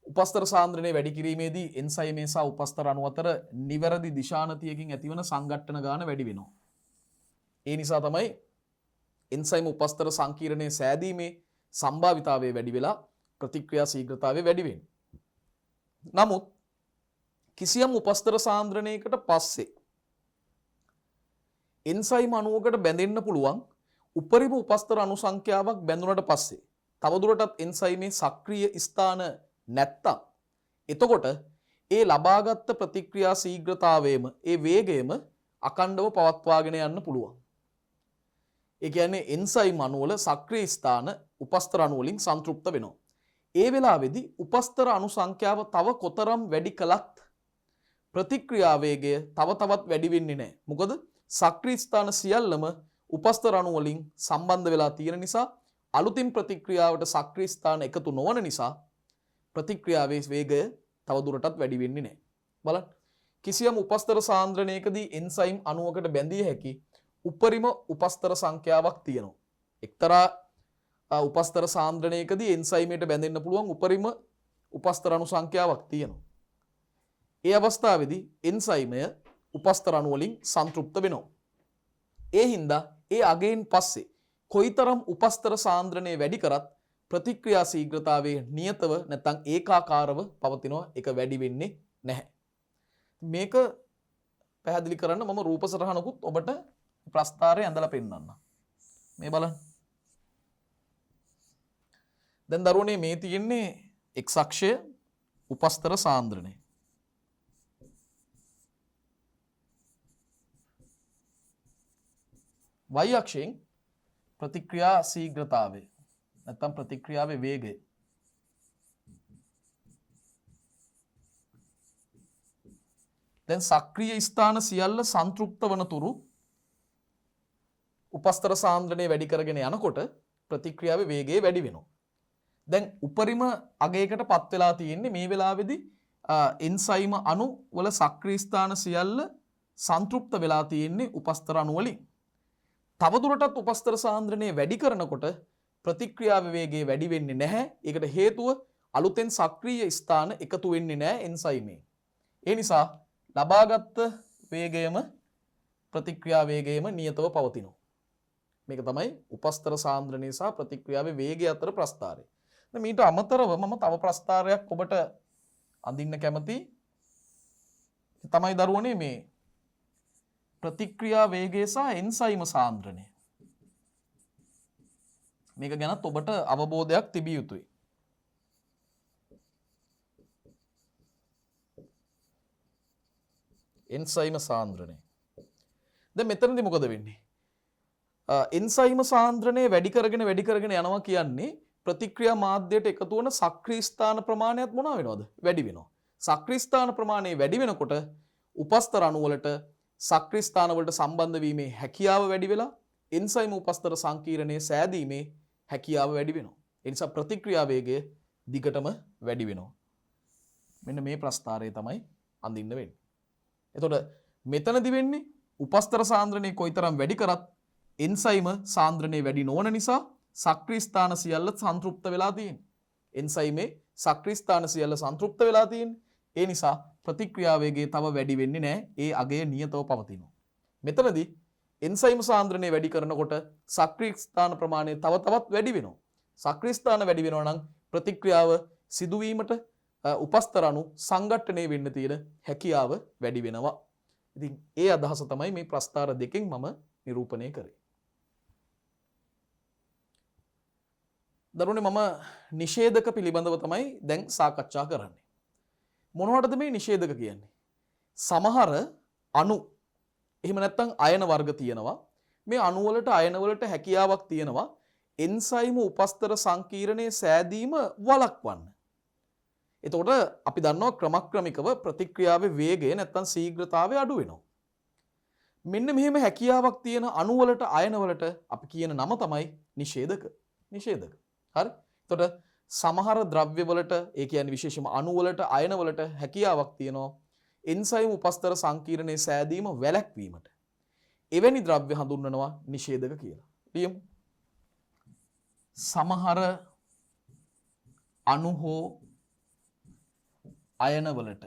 උපස්තර සාන්ද්‍රණය වැඩි කිරීමේදී එන්සයිමේ සහ උපස්තර අණු අතර නිවැරදි දිශානතියකින් ඇතිවන සංඝටන ගාන වැඩි වෙනවා. ඒ නිසා තමයි එන්සයිම් උපස්තර සංකීර්ණයේ සෑදීමේ සම්භාවිතාවය වැඩි වෙලා ප්‍රතික්‍රියා ශීඝ්‍රතාවය වැඩි වෙන්නේ. නමුත් කිසියම් උපස්තර සාන්ද්‍රණයකට පස්සේ එන්සයිම් අණුවකට බැඳෙන්න පුළුවන් උපරිම උපස්තර අණු සංඛ්‍යාවක් බැඳුනට පස්සේ තවදුරටත් එන්සයිමේ සක්‍රීය ස්ථාන නැත්තම් එතකොට ඒ ලබාගත් ප්‍රතික්‍රියා ශීඝ්‍රතාවයම ඒ වේගයම අකණ්ඩව පවත්වාගෙන යන්න පුළුවන්. ඒ කියන්නේ එන්සයිම් අණු වල සක්‍රීය ස්ථාන උපස්තර අණු වලින් සංතෘප්ත වෙනවා. ඒ වෙලාවේදී උපස්තර අණු සංඛ්‍යාව තව කොතරම් වැඩි කළත් ප්‍රතික්‍රියා වේගය තව තවත් වැඩි වෙන්නේ නැහැ. මොකද සක්‍රීය ස්ථාන සියල්ලම උපස්තර අණු වලින් සම්බන්ධ වෙලා තියෙන නිසා අලුතින් ප්‍රතික්‍රියාවට සක්‍රීය ස්ථාන එකතු නොවන නිසා ප්‍රතික්‍රියාවේ වේගය තව දුරටත් වැඩි වෙන්නේ නැහැ. බලන්න. කිසියම් උපස්තර සාන්ද්‍රණයකදී එන්සයිම් අණුවකට බැඳිය හැකි උපරිම උපස්තර සංඛ්‍යාවක් තියෙනවා. එක්තරා උපස්තර සාන්ද්‍රණයකදී එන්සයිමයට බැඳෙන්න පුළුවන් උපරිම උපස්තර අණු සංඛ්‍යාවක් තියෙනවා. ඒ අවස්ථාවේදී එන්සයිමය උපස්තර අණු වලින් සංතෘප්ත වෙනවා. ඒ හින්දා ඒ අගයෙන් පස්සේ කොයිතරම් උපස්තර සාන්ද්‍රණය වැඩි කරත් ප්‍රතික්‍රියා ශීඝ්‍රතාවයේ නියතව නැත්නම් ඒකාකාරව පවතිනවා. ඒක වැඩි වෙන්නේ නැහැ. මේක පැහැදිලි කරන්න මම රූප සටහනකුත් ඔබට ප්‍රස්ථාරයේ ඇඳලා පෙන්නන්නම්. මේ බලන්න. දැන් දරුවනේ මේ තියෙන්නේ x අක්ෂය උපස්තර සාන්ද්‍රණය. y අක්ෂයෙන් ප්‍රතික්‍රියා ශීඝ්‍රතාවය නැත්නම් ප්‍රතික්‍රියාවේ වේගය. දැන් සක්‍රීය ස්ථාන සියල්ල සංතෘප්ත වන තුරු උපස්තර සාන්ද්‍රණය වැඩි කරගෙන යනකොට ප්‍රතික්‍රියාවේ වේගය වැඩි වෙනවා. දැන් උපරිම අගයකට පත් වෙලා තියෙන්නේ මේ වෙලාවේදී එන්සයිම අණු වල සක්‍රීය ස්ථාන සියල්ල සංතෘප්ත වෙලා තියෙන්නේ උපස්තර අණු වලින්. තවදුරටත් උපස්තර සාන්ද්‍රණය වැඩි කරනකොට ප්‍රතික්‍රියාවේ වේගය වැඩි වෙන්නේ නැහැ. ඒකට හේතුව අලුතෙන් සක්‍රීය ස්ථාන එකතු වෙන්නේ නැහැ එන්සයිමේ. ඒ නිසා ලබාගත් වේගයම ප්‍රතික්‍රියා වේගයම නියතව පවතිනවා. මේක තමයි උපස්තර සාන්ද්‍රණය සහ ප්‍රතික්‍රියාවේ වේගය අතර ප්‍රස්ථාරය. දැන් මීට අමතරව මම තව ප්‍රස්ථාරයක් ඔබට අඳින්න කැමතියි. තමයි දරුවනේ මේ ප්‍රතික්‍රියා වේගය සහ එන්සයිම සාන්ද්‍රණය. මේක ගැනත් ඔබට අවබෝධයක් තිබිය යුතුයි. එන්සයිම සාන්ද්‍රණය. දැන් මෙතනදී මොකද වෙන්නේ? එන්සයිම සාන්ද්‍රණය වැඩි කරගෙන යනවා කියන්නේ ප්‍රතික්‍රියා මාධ්‍යයට එකතු වන සක්‍රීය ස්ථාන ප්‍රමාණයත් මොනවා වෙනවද? වැඩි වෙනවා. සක්‍රීය ස්ථාන ප්‍රමාණය වැඩි වෙනකොට උපස්තර අණු වලට සක්‍රීය ස්ථාන වලට සම්බන්ධ වීමේ හැකියාව වැඩි වෙලා එන්සයිම උපස්තර සංකීර්ණයේ සෑදීමේ හැකියාව වැඩි වෙනවා. ඒ නිසා ප්‍රතික්‍රියා වේගය දිගටම වැඩි වෙනවා. මෙන්න මේ ප්‍රස්ථාරය තමයි අඳින්න වෙන්නේ. එතකොට මෙතනදි වෙන්නේ උපස්තර සාන්ද්‍රණය කොයිතරම් වැඩි කරත් එන්සයිම සාන්ද්‍රණය වැඩි නොවන නිසා සක්‍රීය ස්ථාන සියල්ල සංතෘප්ත වෙලා තියෙන්නේ. එන්සයිමේ සක්‍රීය ස්ථාන සියල්ල සංතෘප්ත වෙලා තියෙන්නේ. ඒ නිසා ප්‍රතික්‍රියා වේගය තව වැඩි වෙන්නේ නැහැ. ඒ අගය නියතව පවතිනවා. මෙතනදී එන්සයිම සාන්ද්‍රණය වැඩි කරනකොට සක්‍රීය ස්ථාන ප්‍රමාණය තව තවත් වැඩි වෙනවා. සක්‍රීය ස්ථාන වැඩි වෙනවා නම් ප්‍රතික්‍රියාව සිදුවීමට උපස්තර අණු සංඝට්ටණය වෙන්න තියෙන හැකියාව වැඩි වෙනවා. ඉතින් ඒ අදහස තමයි මේ ප්‍රස්ථාර දෙකෙන් මම නිරූපණය කරේ. දරුවනේ මම නිෂේධක පිළිබඳව තමයි දැන් සාකච්ඡා කරන්නේ. මොනවටද මේ නිෂේධක කියන්නේ? සමහර අණු එහෙම නැත්නම් අයන වර්ග තියෙනවා. මේ අණු වලට අයන වලට හැකියාවක් තියෙනවා එන්සයිම උපස්තර සංකීර්ණයේ සෑදීම වළක්වන්න. එතකොට අපි දන්නවා ක්‍රමක්‍රමිකව ප්‍රතික්‍රියාවේ වේගය නැත්නම් ශීඝ්‍රතාවය අඩු වෙනවා. මෙන්න මෙහෙම හැකියාවක් තියෙන අණු වලට අයන වලට අපි කියන නම තමයි නිෂේධක. නිෂේධක. හරි? එතකොට සමහර ද්‍රව්‍ය වලට ඒ කියන්නේ විශේෂයෙන්ම අණු වලට අයන වලට හැකියාවක් තියෙනවා එන්සයිම උපස්තර සංකීර්ණයේ සෑදීම වැළැක්වීමට. එවැනි ද්‍රව්‍ය හඳුන්වනවා නිෂේධක කියලා. ලියමු. සමහර අණු හෝ අයන වලට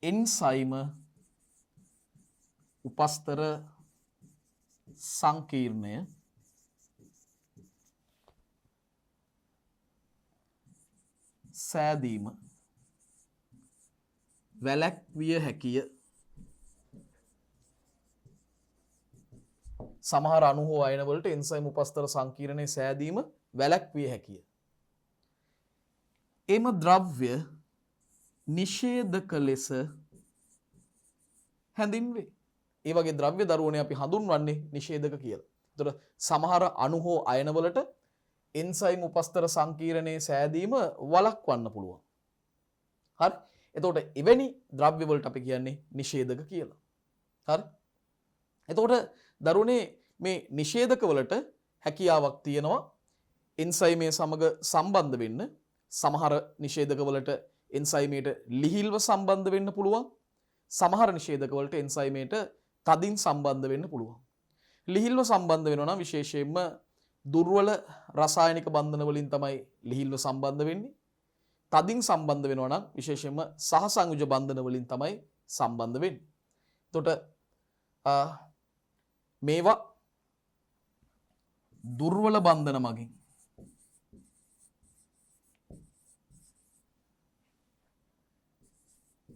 එන්සයිම උපස්තර සංකීර්ණය සෑදීම වැළැක්විය හැකිය. සමහර අණු හෝ අයන වලට එන්සයිම උපස්තර සංකීර්ණයේ සෑදීම වැළැක්විය හැකිය. එම ද්‍රව්‍ය නිෂේධක ලෙස හැඳින්වේ. ඒ වගේ ද්‍රව්‍ය දරුවනේ අපි හඳුන්වන්නේ නිෂේධක කියලා. ඒතර සමහර අණු හෝ අයන වලට එන්සයිම් උපස්තර සංකීර්ණයේ සෑදීම වළක්වන්න පුළුවන්. හරි? එතකොට එවැනි ද්‍රව්‍ය වලට අපි කියන්නේ නිෂේධක කියලා. හරි? එතකොට දරුවනේ මේ නිෂේධක වලට හැකියාවක් තියෙනවා එන්සයිමේ සමග සම්බන්ධ වෙන්න. සමහර නිෂේධක වලට එන්සයිමේට ලිහිල්ව සම්බන්ධ වෙන්න පුළුවන්. සමහර නිෂේධක වලට එන්සයිමේට තදින් සම්බන්ධ වෙන්න පුළුවන්. ලිහිල්ව සම්බන්ධ වෙනවා නම් විශේෂයෙන්ම දුර්වල රසායනික බන්ධන වලින් තමයි ලිහිල්ව සම්බන්ධ වෙන්නේ. තදින් සම්බන්ධ වෙනවා නම් විශේෂයෙන්ම සහසංයුජ බන්ධන වලින් තමයි සම්බන්ධ වෙන්නේ. එතකොට මේවා දුර්වල බන්ධන මගින්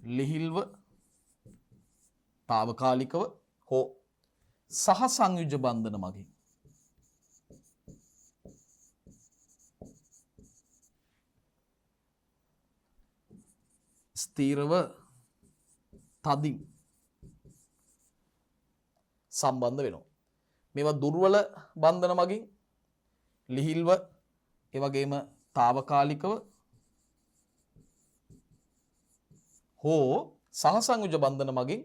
ලිහිල්ව తాවකාලිකව හෝ සහ සංයුජ බන්ධන මගින් ස්ථීරව තදින් සම්බන්ධ වෙනවා. මේවා දුර්වල බන්ධන මගින් ලිහිල්ව ඒ වගේම తాවකාලිකව හෝ සහසංයුජ බන්ධන මගින්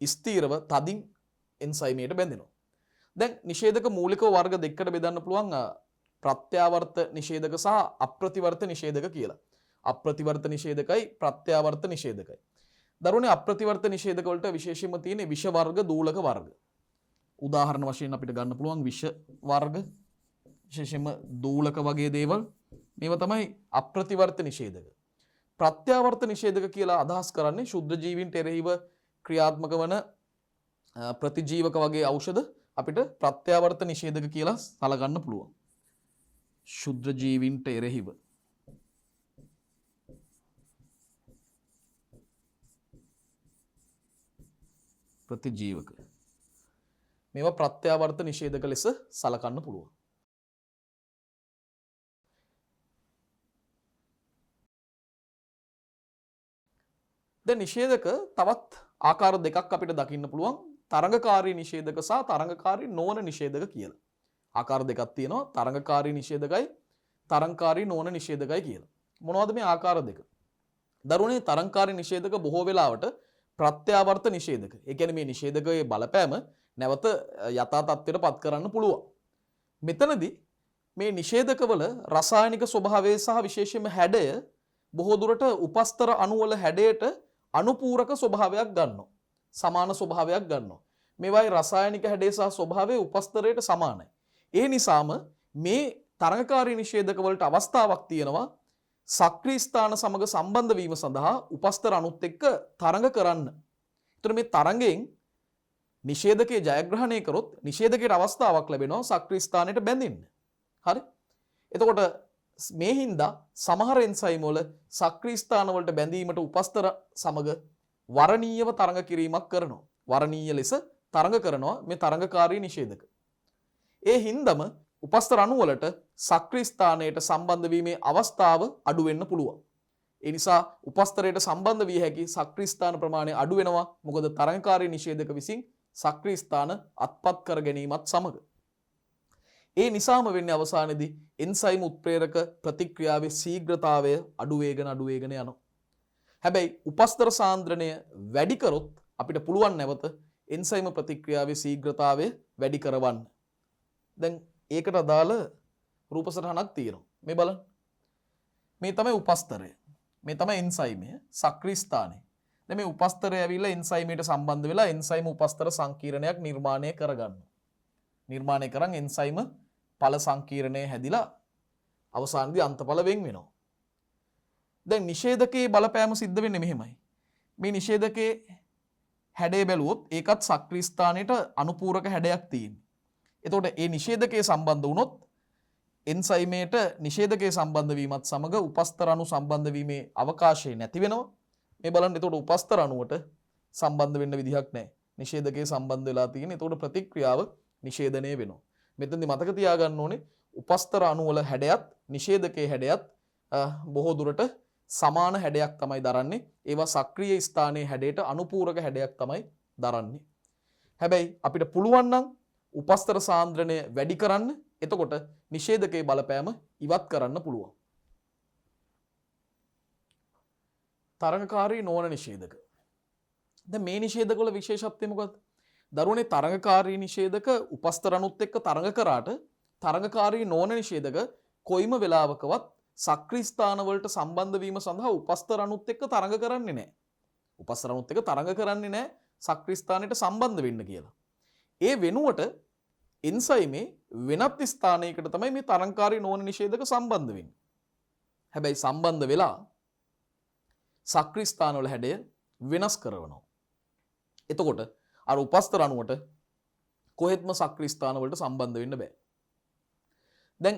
ස්ථීරව තදින් එන්සයිමයට බැඳෙනවා. දැන් නිෂේධක මූලික වර්ග දෙකකට බෙදන්න පුළුවන් ප්‍රත්‍යාවර්ත නිෂේධක සහ අප්‍රතිවර්ත නිෂේධක කියලා. අප්‍රතිවර්ත නිෂේධකයි ප්‍රත්‍යාවර්ත නිෂේධකයි. දරුවනේ අප්‍රතිවර්ත නිෂේධක වලට විශේෂයෙන්ම තියෙන විෂ වර්ග දූලක වර්ග. උදාහරණ වශයෙන් අපිට ගන්න පුළුවන් විෂ වර්ග විශේෂයෙන්ම දූලක වගේ දේවල් මේවා තමයි අප්‍රතිවර්ත නිෂේධක. ප්‍රත්‍යාවර්ත නිෂේධක කියලා අදහස් කරන්නේ ශුද්ධ ජීවීන්ට එරෙහිව ක්‍රියාත්මක වන ප්‍රතිජීවක වගේ ඖෂධ අපිට ප්‍රත්‍යාවර්ත නිෂේධක කියලා සලකන්න පුළුවන්. ශුද්ධ ජීවීන්ට එරෙහිව ප්‍රතිජීවක මේවා ප්‍රත්‍යාවර්ත නිෂේධක ලෙස සලකන්න පුළුවන්. දැන් නිෂේධක තවත් ආකාර දෙකක් අපිට දකින්න පුළුවන්. තරංගකාරී නිෂේධක සහ තරංගකාරී නොවන නිෂේධක කියලා. ආකාර දෙකක් තියෙනවා. තරංගකාරී නිෂේධකයි තරංගකාරී නොවන නිෂේධකයි කියලා. මොනවද මේ ආකාර දෙක? දරුවනේ තරංගකාරී නිෂේධක බොහෝ වෙලාවට ප්‍රත්‍යාවර්ත නිෂේධක. ඒ කියන්නේ මේ නිෂේධකයේ බලපෑම නැවත යථා තත්ත්වයට පත් කරන්න පුළුවන්. මෙතනදී මේ නිෂේධකවල රසායනික ස්වභාවය සහ විශේෂයෙන්ම හැඩය බොහෝ දුරට උපස්තර අණු වල හැඩයට අනුපූරක ස්වභාවයක් ගන්නවා. සමාන ස්වභාවයක් ගන්නවා. මේවායි රසායනික හැඩය සහ ස්වභාවය උපස්තරයට සමානයි. ඒ නිසාම මේ තරංගකාරී නිෂේධක වලට අවස්ථාවක් තියෙනවා සක්‍රීය ස්ථාන සමග සම්බන්ධ වීම සඳහා උපස්තර අණුත් එක්ක තරංග කරන්න. ඒතර මේ තරංගයෙන් නිෂේධකයේ ජයග්‍රහණය කරොත් නිෂේධකයට අවස්ථාවක් ලැබෙනවා සක්‍රීය ස්ථානයට බැඳෙන්න. හරි? එතකොට මේ හින්දා සමහර එන්සයිම් වල සක්‍රීය ස්ථාන වලට බැඳීමට උපස්තර සමග වරණීයව තරංග කිරීමක් කරනවා. වරණීය ලෙස තරංග කරනවා මේ තරංගකාරී නිෂේධක. ඒ හින්දාම උපස්තර අණු වලට සක්‍රීය ස්ථානයට සම්බන්ධ වීමේ අවස්ථාව අඩු වෙන්න පුළුවන්. ඒ නිසා උපස්තරයට සම්බන්ධ විය හැකි සක්‍රීය ස්ථාන ප්‍රමාණය අඩු වෙනවා. මොකද තරංගකාරී නිෂේධක විසින් සක්‍රීය ස්ථාන අත්පත් කර ගැනීමත් සමග. ඒ නිසාම වෙන්නේ අවසානයේදී එන්සයිම් උත්ප්‍රේරක ප්‍රතික්‍රියාවේ ශීඝ්‍රතාවය අඩු වේගන යනවා. හැබැයි උපස්තර සාන්ද්‍රණය වැඩි කරොත් අපිට පුළුවන් නැවත එන්සයිම් ප්‍රතික්‍රියාවේ ශීඝ්‍රතාවය වැඩි කරවන්න. දැන් ඒකට අදාළ රූප සටහනක් තියෙනවා. මේ බලන්න. මේ තමයි උපස්තරය. මේ තමයි එන්සයිමය සක්‍රීය ස්ථානය. දැන් මේ උපස්තරය ඇවිල්ලා එන්සයිමයට සම්බන්ධ වෙලා එන්සයිම උපස්තර සංකීර්ණයක් නිර්මාණය කරගන්නවා. නිර්මාණය කරන් එන්සයිම ඵල සංකීර්ණය හැදිලා අවසානයේදී අන්තඵල වෙන් වෙනවා. දැන් නිෂේධකයේ බලපෑම සිද්ධ වෙන්නේ මෙහෙමයි. මේ නිෂේධකයේ හැඩය බැලුවොත් ඒකත් සක්‍රීය ස්ථානයට අනුපූරක හැඩයක් තියෙනවා. එතකොට ඒ නිෂේධකයේ සම්බන්ධ වුණොත් එන්සයිමයට නිෂේධකයේ සම්බන්ධ වීමත් සමග උපස්තර අණු සම්බන්ධ වීමේ අවකාශය නැති වෙනවා. මේ බලන්න එතකොට උපස්තර අණුවට සම්බන්ධ වෙන්න විදිහක් නැහැ. නිෂේධකයේ සම්බන්ධ වෙලා තියෙන. එතකොට ප්‍රතික්‍රියාව නිෂේධනය වෙනවා. මෙතනදී මතක තියාගන්න ඕනේ උපස්තර අණු වල හැඩයත් නිෂේධකයේ හැඩයත් බොහෝ දුරට සමාන හැඩයක් තමයි දරන්නේ. ඒවා සක්‍රීය ස්ථානයේ හැඩයට අනුපූරක හැඩයක් තමයි දරන්නේ. හැබැයි අපිට පුළුවන් නම් උපස්තර සාන්ද්‍රණය වැඩි කරන්න. එතකොට නිෂේධකයේ බලපෑම ඉවත් කරන්න පුළුවන්. තරංගකාරී නොවන නිෂේධක. දැන් මේ නිෂේධක වල විශේෂත්වය මොකක්ද? දරුවනේ තරංගකාරී නිෂේධක උපස්තර අණුත් එක්ක තරංග කරාට තරංගකාරී නොවන නිෂේධක කොයිම වෙලාවකවත් සක්‍රීය ස්ථාන වලට සම්බන්ධ වීම සඳහා උපස්තර අණුත් එක්ක තරංග කරන්නේ නැහැ. උපස්තර අණුත් එක්ක තරංග කරන්නේ නැහැ සක්‍රීය ස්ථානයට සම්බන්ධ වෙන්න කියලා. ඒ වෙනුවට එන්සයිමේ වෙනත් ස්ථානයකට තමයි මේ තරංගකාරී නොවන නිෂේධක සම්බන්ධ වෙන්නේ. හැබැයි සම්බන්ධ වෙලා සක්‍රීය ස්ථාන වල හැඩය වෙනස් කරනවා. එතකොට අර උපස්තර අණුවට කොහෙත්ම සක්‍රීය ස්ථාන වලට සම්බන්ධ වෙන්න බෑ. දැන්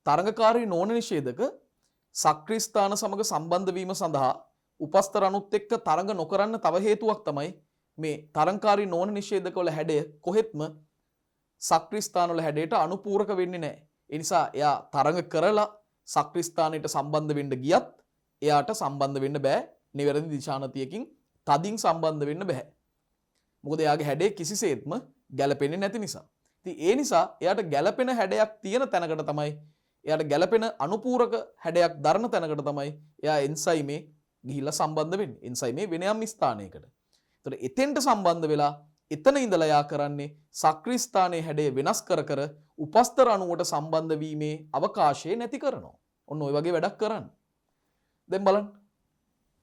තරඟකාරී නොවන නිෂේධක සක්‍රීය ස්ථාන සමග සම්බන්ධ වීම සඳහා උපස්තර අණුත් එක්ක තරඟ නොකරන්න තව හේතුවක් තමයි මේ තරංකාරී නොවන නිෂේධකවල හැඩය කොහෙත්ම සක්‍රීය ස්ථානවල හැඩයට අනුපූරක වෙන්නේ නැහැ. ඒ නිසා එයා තරඟ කරලා සක්‍රීය ස්ථානයට සම්බන්ධ වෙන්න ගියත් එයාට සම්බන්ධ වෙන්න බෑ. නිවැරදි දිශානතියකින් තදින් සම්බන්ධ වෙන්න බෑ. මොකද එයාගේ හැඩය කිසිසේත්ම ගැලපෙන්නේ නැති නිසා. ඉතින් ඒ නිසා එයාට ගැලපෙන හැඩයක් තියෙන තැනකට තමයි එයාට ගැලපෙන අනුපූරක හැඩයක් දරන තැනකට තමයි එයා එන්සයිමේ ගිහිල්ලා සම්බන්ධ වෙන්නේ. එන්සයිමේ වෙන යම් ස්ථානයකට. ඒතර එතෙන්ට සම්බන්ධ වෙලා එතන ඉඳලා යා කරන්නේ සක්‍රීය ස්ථානයේ හැඩය වෙනස් කර කර උපස්තර අණුවට සම්බන්ධ වීමේ අවකාශය නැති කරනවා. ඔන්න ඔය වගේ වැඩක් කරන්නේ. දැන් බලන්න.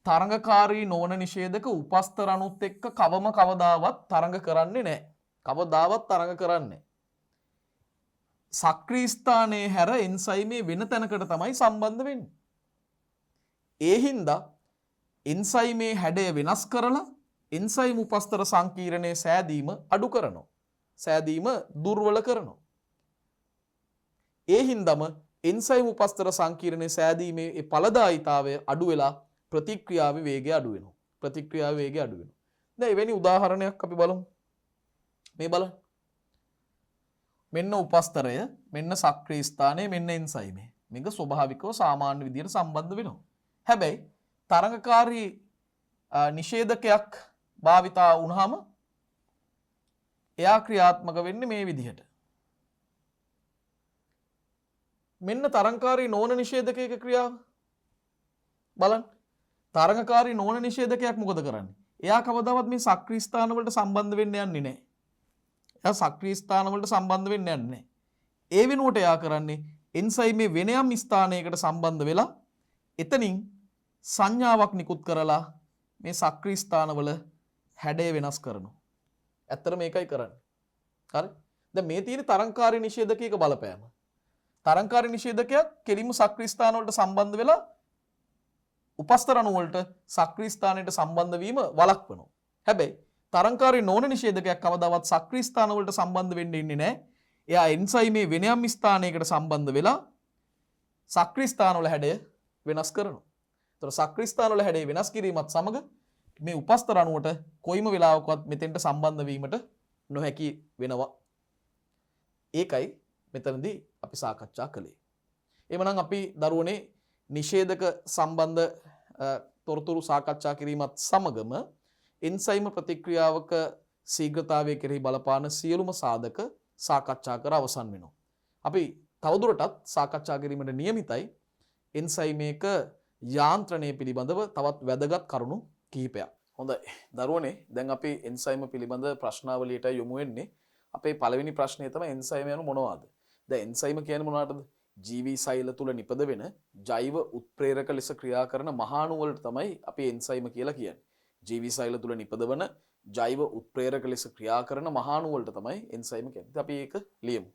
තරඟකාරී නොවන නිෂේධක උපස්තර අණුත් එක්ක කවදාවත් තරඟ කරන්නේ නැහැ. කවදාවත් තරඟ කරන්නේ. සක්‍රීය ස්ථානයේ හැර එන්සයිමේ වෙන තැනකට තමයි සම්බන්ධ වෙන්නේ. ඒ හින්දා එන්සයිමේ හැඩය වෙනස් කරලා එන්සයිම් උපස්තර සංකීර්ණයේ සෑදීම අඩු කරනවා. සෑදීම දුර්වල කරනවා. ඒ හින්දාම එන්සයිම් උපස්තර සංකීර්ණයේ සෑදීමේ ඒ ඵලදායීතාවය අඩු වෙලා ප්‍රතික්‍රියාවේ වේගය අඩු වෙනවා. ප්‍රතික්‍රියාවේ වේගය අඩු වෙනවා. දැන් එවැනි උදාහරණයක් අපි බලමු. මේ බලන්න. මෙන්න උපස්තරය, මෙන්න සක්‍රීය ස්ථානය, මෙන්න එන්සයිමේ. මේක ස්වභාවිකව සාමාන්‍ය විදිහට සම්බන්ධ වෙනවා. හැබැයි තරඟකාරී නිෂේධකයක් භාවිතා වුණාම එයා ක්‍රියාත්මක වෙන්නේ මේ විදිහට. මෙන්න තරංකාරී නොවන නිෂේධකයක ක්‍රියාව බලන්න. තරංගකාරී නොවන නිෂේධකයක් මොකද කරන්නේ? එයා කවදාවත් මේ සක්‍රීය ස්ථාන වලට සම්බන්ධ වෙන්න යන්නේ නැහැ. එයා සක්‍රීය ස්ථාන වලට සම්බන්ධ වෙන්න යන්නේ නැහැ. ඒ වෙනුවට එයා කරන්නේ එන්සයිමේ වෙන යම් ස්ථානයකට සම්බන්ධ වෙලා එතනින් සංඥාවක් නිකුත් කරලා මේ සක්‍රීය ස්ථානවල හැඩය වෙනස් කරනවා. ඇත්තට මේකයි කරන්නේ. හරි? දැන් මේ තියෙන තරංකාරී නිෂේධකයක බලපෑම. තරංකාරී නිෂේධකයක් කෙලින්ම සක්‍රීය ස්ථාන වලට සම්බන්ධ වෙලා උපස්තර අණු වලට සක්‍රීය ස්ථානයට සම්බන්ධ වීම වළක්වනවා. හැබැයි තරංකාරී නොවන නිෂේධකයක් කවදාවත් සක්‍රීය ස්ථාන වලට සම්බන්ධ වෙන්න ඉන්නේ නැහැ. එයා එන්සයිමේ වෙන යම් ස්ථානයකට සම්බන්ධ වෙලා සක්‍රීය ස්ථාන වල හැඩය වෙනස් කරනවා. ඒතර සක්‍රීය ස්ථාන වල හැඩය වෙනස් කිරීමත් සමග මේ උපස්තර අණුවට කොයිම වෙලාවකවත් මෙතෙන්ට සම්බන්ධ වීමට නොහැකි වෙනවා. ඒකයි මෙතනදී අපි සාකච්ඡා කළේ. එhmenan අපි දරුවනේ නිෂේධක සම්බන්ධ තොරතුරු සාකච්ඡා කිරීමත් සමගම එන්සයිම ප්‍රතික්‍රියාවක ශීඝ්‍රතාවය කෙරෙහි බලපාන සියලුම සාධක සාකච්ඡා කර අවසන් වෙනවා. අපි තවදුරටත් සාකච්ඡා කිරීමට නියමිතයි එන්සයිමේක යාන්ත්‍රණය පිළිබඳව තවත් වැදගත් කරුණු කිහිපයක්. හොඳයි. දරුවනේ දැන් අපි එන්සයිම පිළිබඳ ප්‍රශ්නාවලියට යොමු වෙන්නේ. අපේ පළවෙනි ප්‍රශ්නය තමයි එන්සයිම යනු මොනවාද? දැන් එන්සයිම කියන්නේ මොනවටද? ජීවී සෛල තුල නිපද වෙන ජෛව උත්ප්‍රේරක ලෙස ක්‍රියා කරන මහාණු වලට තමයි අපි එන්සයිම කියලා කියන්නේ. ජීවී සෛල තුල නිපදවන ජෛව උත්ප්‍රේරක ලෙස ක්‍රියා කරන මහාණු වලට තමයි එන්සයිම කියන්නේ. අපි ඒක ලියමු.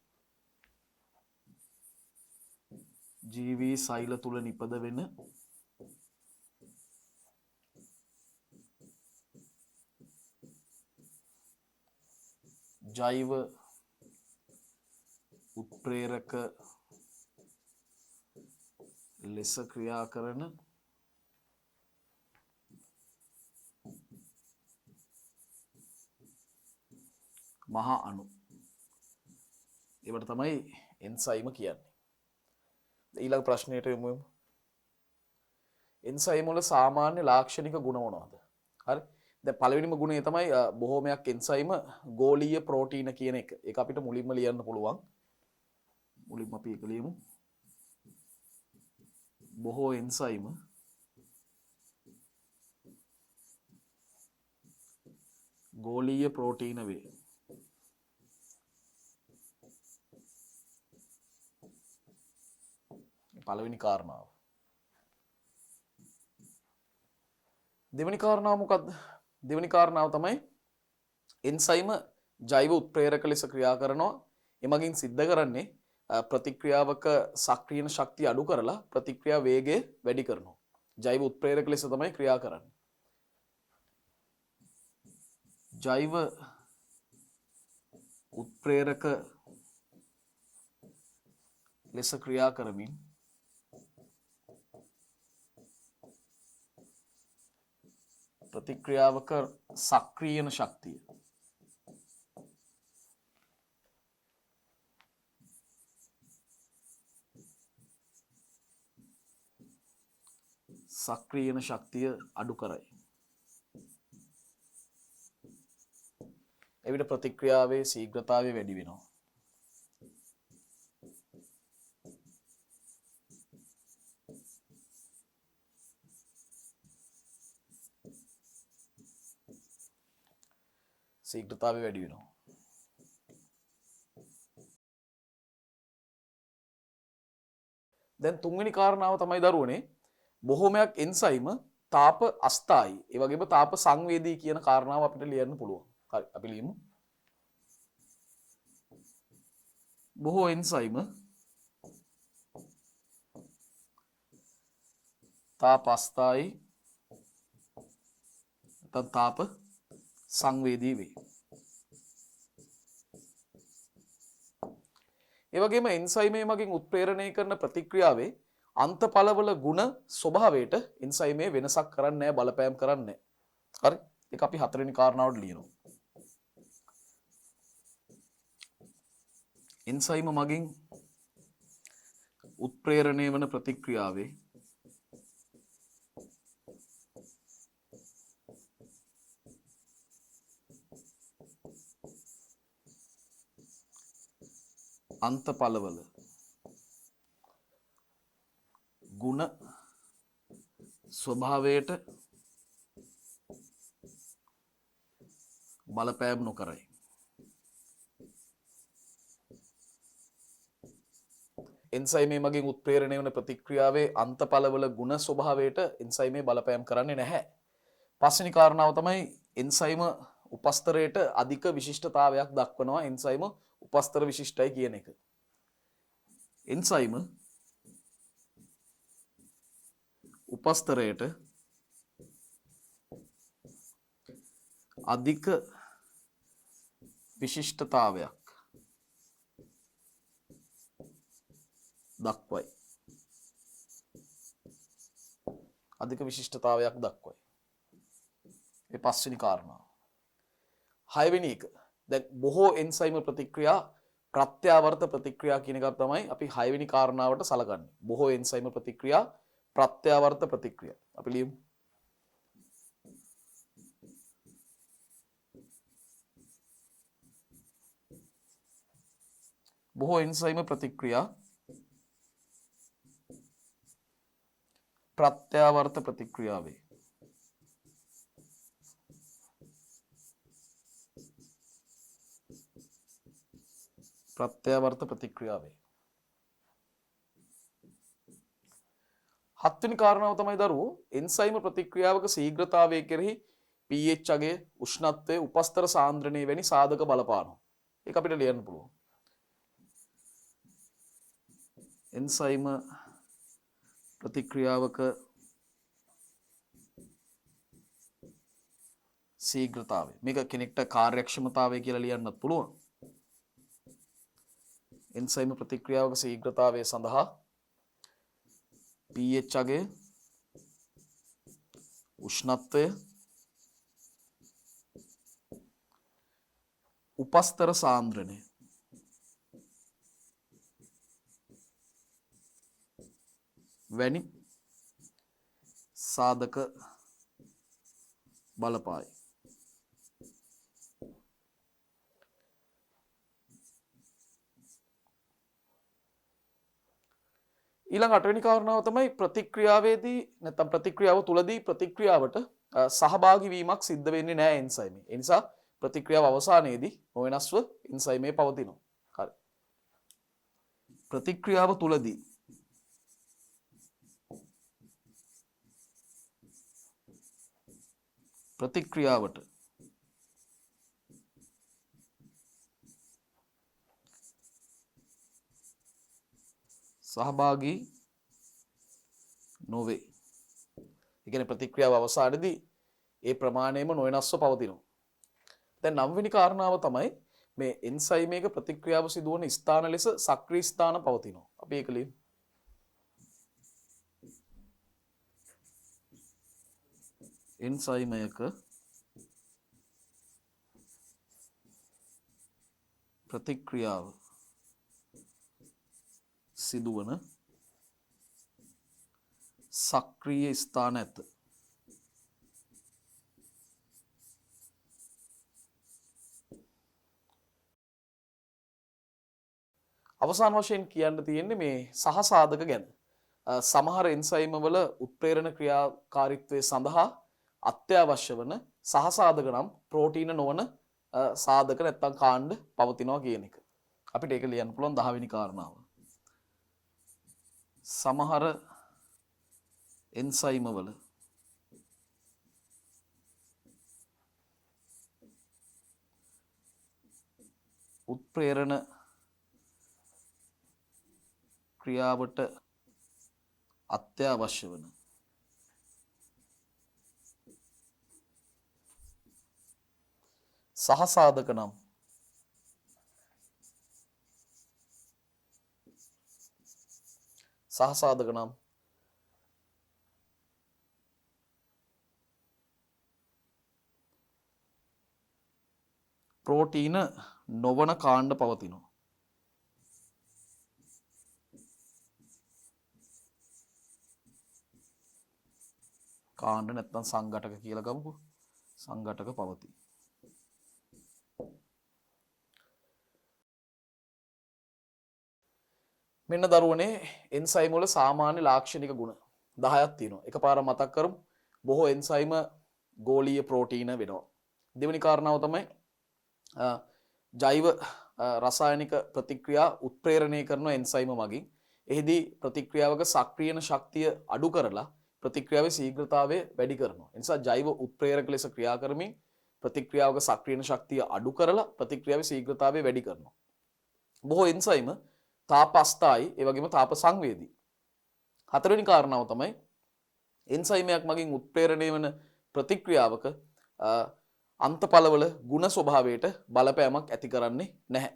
ජීවී සෛල තුල නිපද වෙන ජෛව උත්ප්‍රේරක ලෙස ක්‍රියා කරන මහා අණු. ඒවට තමයි එන්සයිම කියන්නේ. ඊළඟ ප්‍රශ්නයට යමු. එන්සයිම වල සාමාන්‍ය ලාක්ෂණික ගුණ මොනවද? හරි. දැන් පළවෙනිම ගුණය තමයි බොහෝමයක් එන්සයිම ගෝලීය ප්‍රෝටීන කියන එක. ඒක අපිට මුලින්ම ලියන්න පුළුවන්. මුලින්ම අපි ඒක ලියමු. බොහෝ එන්සයිම ගෝලීය ප්‍රෝටීන වේ. පළවෙනි කාරණාව. දෙවෙනි කාරණාව මොකක්ද? දෙවෙනි කාරණාව තමයි එන්සයිම ජෛව උත්ප්‍රේරක ලෙස ක්‍රියා කරනවා. එමගින් සිද්ධ කරන්නේ ප්‍රතික්‍රියාවක සක්‍රීය ශක්තිය අඩු කරලා ප්‍රතික්‍රියා වේගය වැඩි කරනවා. ජෛව උත්ප්‍රේරක ලෙස තමයි ක්‍රියා කරන්නේ. ජෛව උත්ප්‍රේරක ලෙස ක්‍රියා කරමින් ප්‍රතික්‍රියාවක සක්‍රීයන ශක්තිය සක්‍රීයන ශක්තිය අඩු කරයි. එවිට ප්‍රතික්‍රියාවේ ශීඝ්‍රතාවය වැඩි වෙනවා. ශීඝ්‍රතාවය වැඩි වෙනවා. දැන් තුන්වෙනි කාරණාව තමයි දරුවනේ බොහෝමයක් එන්සයිම තාප අස්ථායි ඒ වගේම තාප සංවේදී කියන කාරණාව අපිට ලියන්න පුළුවන්. හරි අපි ලියමු. බොහෝ එන්සයිම තාප අස්ථායි නැත්නම් තාප සංවේදී වේ. ඒ වගේම එන්සයිමේ මගින් උත්ප්‍රේරණය කරන ප්‍රතික්‍රියාවේ අන්තඵලවල ගුණ ස්වභාවයට එන්සයිමේ වෙනසක් කරන්නේ නැහැ, බලපෑම් කරන්නේ නැහැ. හරි? ඒක අපි හතරවෙනි කාරණාවට ලියනවා. එන්සයිම මගින් උත්ප්‍රේරණය වන ප්‍රතික්‍රියාවේ අන්තඵලවල ගුණ ස්වභාවයට බලපෑම් නොකරයි. එන්සයිමේ මගින් උත්ප්‍රේරණය වන ප්‍රතික්‍රියාවේ අන්තඵලවල ගුණ ස්වභාවයට එන්සයිමේ බලපෑම් කරන්නේ නැහැ. පස්වෙනි කාරණාව තමයි එන්සයිම උපස්තරයට අධික විශිෂ්ටතාවයක් දක්වනවා. එන්සයිම උපස්තර විශිෂ්ටයි කියන එක. එන්සයිම උපස්තරයට අධික විශිෂ්ටතාවයක් දක්වයි. අධික විශිෂ්ටතාවයක් දක්වයි. ඒ පස්වෙනි කාරණාව. හයවෙනි එක. දැන් බොහෝ එන්සයිම ප්‍රතික්‍රියා ප්‍රත්‍යාවර්ත ප්‍රතික්‍රියා කියන එක තමයි අපි හයවෙනි කාරණාවට සලකන්නේ. බොහෝ එන්සයිම ප්‍රතික්‍රියා ප්‍රත්‍යාවර්ත ප්‍රතික්‍රියා. අපි ලියමු. බොහෝ එන්සයිම ප්‍රතික්‍රියා ප්‍රත්‍යාවර්ත ප්‍රතික්‍රියාවේ ප්‍රත්‍යාවර්ත ප්‍රතික්‍රියාවේ හත්වෙනි කාරණාව තමයි දරුවෝ එන්සයිම ප්‍රතික්‍රියාවක ශීඝ්‍රතාවය කෙරෙහි pH අගය, උෂ්ණත්වය, උපස්තර සාන්ද්‍රණය වැනි සාධක බලපානවා. ඒක අපිට ලියන්න පුළුවන්. එන්සයිම ප්‍රතික්‍රියාවක ශීඝ්‍රතාවය. මේක කෙනෙක්ට කාර්යක්ෂමතාවය කියලා ලියන්නත් පුළුවන්. එන්සයිම ප්‍රතික්‍රියාවක ශීඝ්‍රතාවය සඳහා pH අගය, උෂ්ණත්වය, උපස්තර සාන්ද්‍රණය වැනි සාධක බලපායි. ඊළඟ අටවෙනි කාරණාව තමයි ප්‍රතික්‍රියාවේදී නැත්නම් ප්‍රතික්‍රියාව තුලදී ප්‍රතික්‍රියාවට සහභාගී වීමක් සිද්ධ වෙන්නේ නැහැ එන්සයිමේ. ඒ නිසා ප්‍රතික්‍රියාව අවසානයේදී නොවෙනස්ව එන්සයිමේ පවතිනවා. හරි. ප්‍රතික්‍රියාව තුලදී ප්‍රතික්‍රියාවට සහභාගී නොවේ. ඒ කියන්නේ ප්‍රතික්‍රියාව අවසානයේදී ඒ ප්‍රමාණයම නොවෙනස්ව පවතිනවා. දැන් 9 වෙනි කාරණාව තමයි මේ එන්සයිම් එක ප්‍රතික්‍රියාව සිදුවන ස්ථාන ලෙස සක්‍රීය ස්ථාන පවතිනවා. අපි ඒක ලියමු. එන්සයිම් එක ප්‍රතික්‍රියාව සිදුවන සක්‍රීය ස්ථාන ඇත. අවසාන වශයෙන් කියන්න තියෙන්නේ මේ සහසාධක ගැන. සමහර එන්සයිම වල උත්ප්‍රේරණ ක්‍රියාකාරීත්වය සඳහා අත්‍යවශ්‍ය වන සහසාධක නම් ප්‍රෝටීන නොවන සාධක නැත්තම් කාණ්ඩ පවතිනවා කියන එක. අපිට ඒක ලියන්න පුළුවන් 10 වෙනි කාරණාව. සමහර එන්සයිම වල උත්ප්‍රේරණ ක්‍රියාවට අත්‍යවශ්‍ය වන සහසාධක නම් ප්‍රෝටීන නොවන කාණ්ඩ පවතිනවා. කාණ්ඩ නැත්නම් සංඝටක කියලා ගමුකෝ. සංඝටක පවතී. මෙන්න දරුවනේ එන්සයිම් වල සාමාන්‍ය ලාක්ෂණික ගුණ 10ක් තියෙනවා. එකපාර මතක් කරමු. බොහෝ එන්සයිම ගෝලීය ප්‍රෝටීන වෙනවා. දෙවෙනි කාරණාව තමයි ජෛව රසායනික ප්‍රතික්‍රියා උත්ප්‍රේරණය කරන එන්සයිම මගින්. එහිදී ප්‍රතික්‍රියාවක සක්‍රියන ශක්තිය අඩු කරලා ප්‍රතික්‍රියාවේ ශීඝ්‍රතාවය වැඩි කරනවා. ඒ නිසා ජෛව උත්ප්‍රේරක ලෙස ක්‍රියා කරමින් ප්‍රතික්‍රියාවක සක්‍රියන ශක්තිය අඩු කරලා ප්‍රතික්‍රියාවේ ශීඝ්‍රතාවය වැඩි කරනවා. බොහෝ එන්සයිම තාප අස්ථායි ඒ වගේම තාප සංවේදී. හතරවෙනි කාරණාව තමයි එන්සයිමයක් මගින් උත්ප්‍රේරණය වන ප්‍රතික්‍රියාවක අන්තඵලවල ගුණ ස්වභාවයට බලපෑමක් ඇති කරන්නේ නැහැ.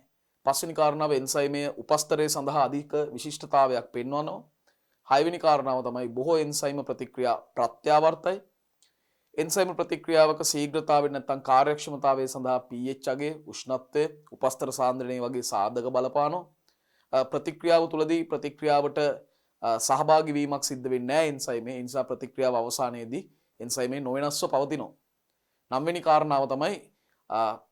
පස්වෙනි කාරණාව එන්සයිමය උපස්තරය සඳහා අධික විශිෂ්ටතාවයක් පෙන්වනවා. හයවෙනි කාරණාව තමයි බොහෝ එන්සයිම ප්‍රතික්‍රියා ප්‍රත්‍යාවර්තයි. එන්සයිම ප්‍රතික්‍රියාවක ශීඝ්‍රතාවය නැත්නම් කාර්යක්ෂමතාවය සඳහා pH අගය, උෂ්ණත්වය, උපස්තර සාන්ද්‍රණය වගේ සාධක බලපානවා. ප්‍රතික්‍රියාව තුළදී ප්‍රතික්‍රියාවට සහභාගී වීමක් සිද්ධ වෙන්නේ නැහැ එන්සයිමේ. ඒ නිසා ප්‍රතික්‍රියාව අවසානයේදී එන්සයිමේ නොවෙනස්ව පවතිනවා. 9 වෙනි කාරණාව තමයි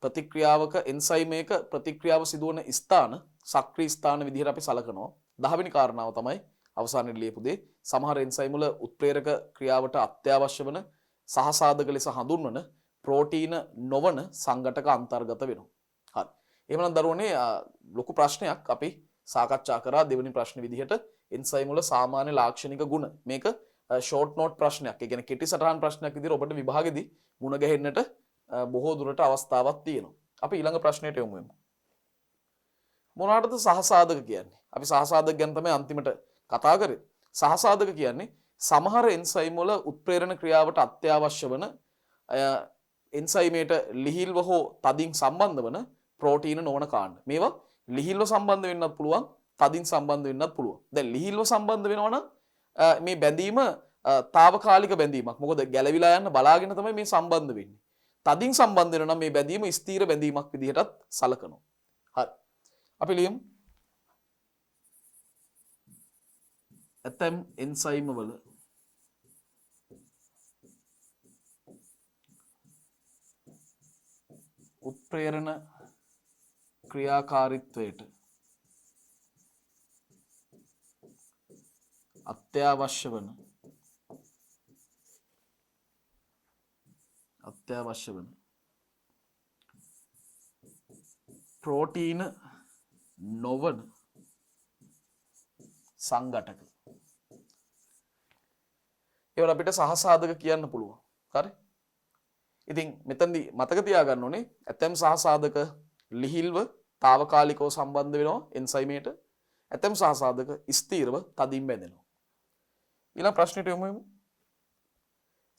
ප්‍රතික්‍රියාවක එන්සයිමයක ප්‍රතික්‍රියාව සිදුවන ස්ථාන සක්‍රීය ස්ථාන විදිහට අපි සලකනවා. 10 වෙනි කාරණාව තමයි අවසානයේ ලියපු දේ. සමහර එන්සයිම් වල උත්ප්‍රේරක ක්‍රියාවට අත්‍යවශ්‍ය වන සහසාධක ලෙස හඳුන්වන ප්‍රෝටීන නොවන සංඝටක අන්තර්ගත වෙනවා. හරි. එහෙමනම් දරුවනේ ලොකු ප්‍රශ්නයක් අපි සාකච්ඡා කරා දෙවෙනි ප්‍රශ්න විදිහට එන්සයිම් වල සාමාන්‍ය ලාක්ෂණික ගුණ. මේක ෂෝට් නෝට් ප්‍රශ්නයක්. ඒ කියන්නේ කෙටි සටහන් ප්‍රශ්නයක් විදිහට ඔබට විභාගෙදී මුණ ගැහෙන්නට බොහෝ දුරට අවස්ථාවක් තියෙනවා. අපි ඊළඟ ප්‍රශ්නයට යමු. මොනවාටද සහසාධක කියන්නේ? අපි සහසාධක ගැන තමයි අන්තිමට කතා කරේ. සහසාධක කියන්නේ සමහර එන්සයිම් වල උත්ප්‍රේරණ ක්‍රියාවට අත්‍යවශ්‍ය වන එන්සයිමේට ලිහිල්ව හෝ තදින් සම්බන්ධ වන ප්‍රෝටීන නොවන කාණ්ඩ. මේවා ලිහිල්ව සම්බන්ධ වෙන්නත් පුළුවන්, තදින් සම්බන්ධ වෙන්නත් පුළුවන්. දැන් ලිහිල්ව සම්බන්ධ වෙනවා නම් මේ බැඳීම తాවකාලික බැඳීමක්. මොකද ගැලවිලා යන්න බලාගෙන තමයි මේ සම්බන්ධ වෙන්නේ. තදින් සම්බන්ධ වෙනවා නම් මේ බැඳීම ස්ථීර බැඳීමක් විදිහටත් සලකනවා. හරි. අපි ලියමු. ඇතැම් එන්සයිම වල උත්ප්‍රේරණ ක්‍රියාකාරීත්වයට අත්‍යවශ්‍ය වන ප්‍රෝටීන නොවන සංඝටක. ඒවල අපිට සහසාධක කියන්න පුළුවන්. හරි. ඉතින් මෙතනදී මතක තියාගන්න ඕනේ ඇතැම් සහසාධක ලිහිල්ව తాවකාලිකව සම්බන්ධ වෙනවා එන්සයිමේට. ඇතැම් සහසාධක ස්ථීරව තදින් බැඳෙනවා. ඊළඟ ප්‍රශ්නෙට යමු.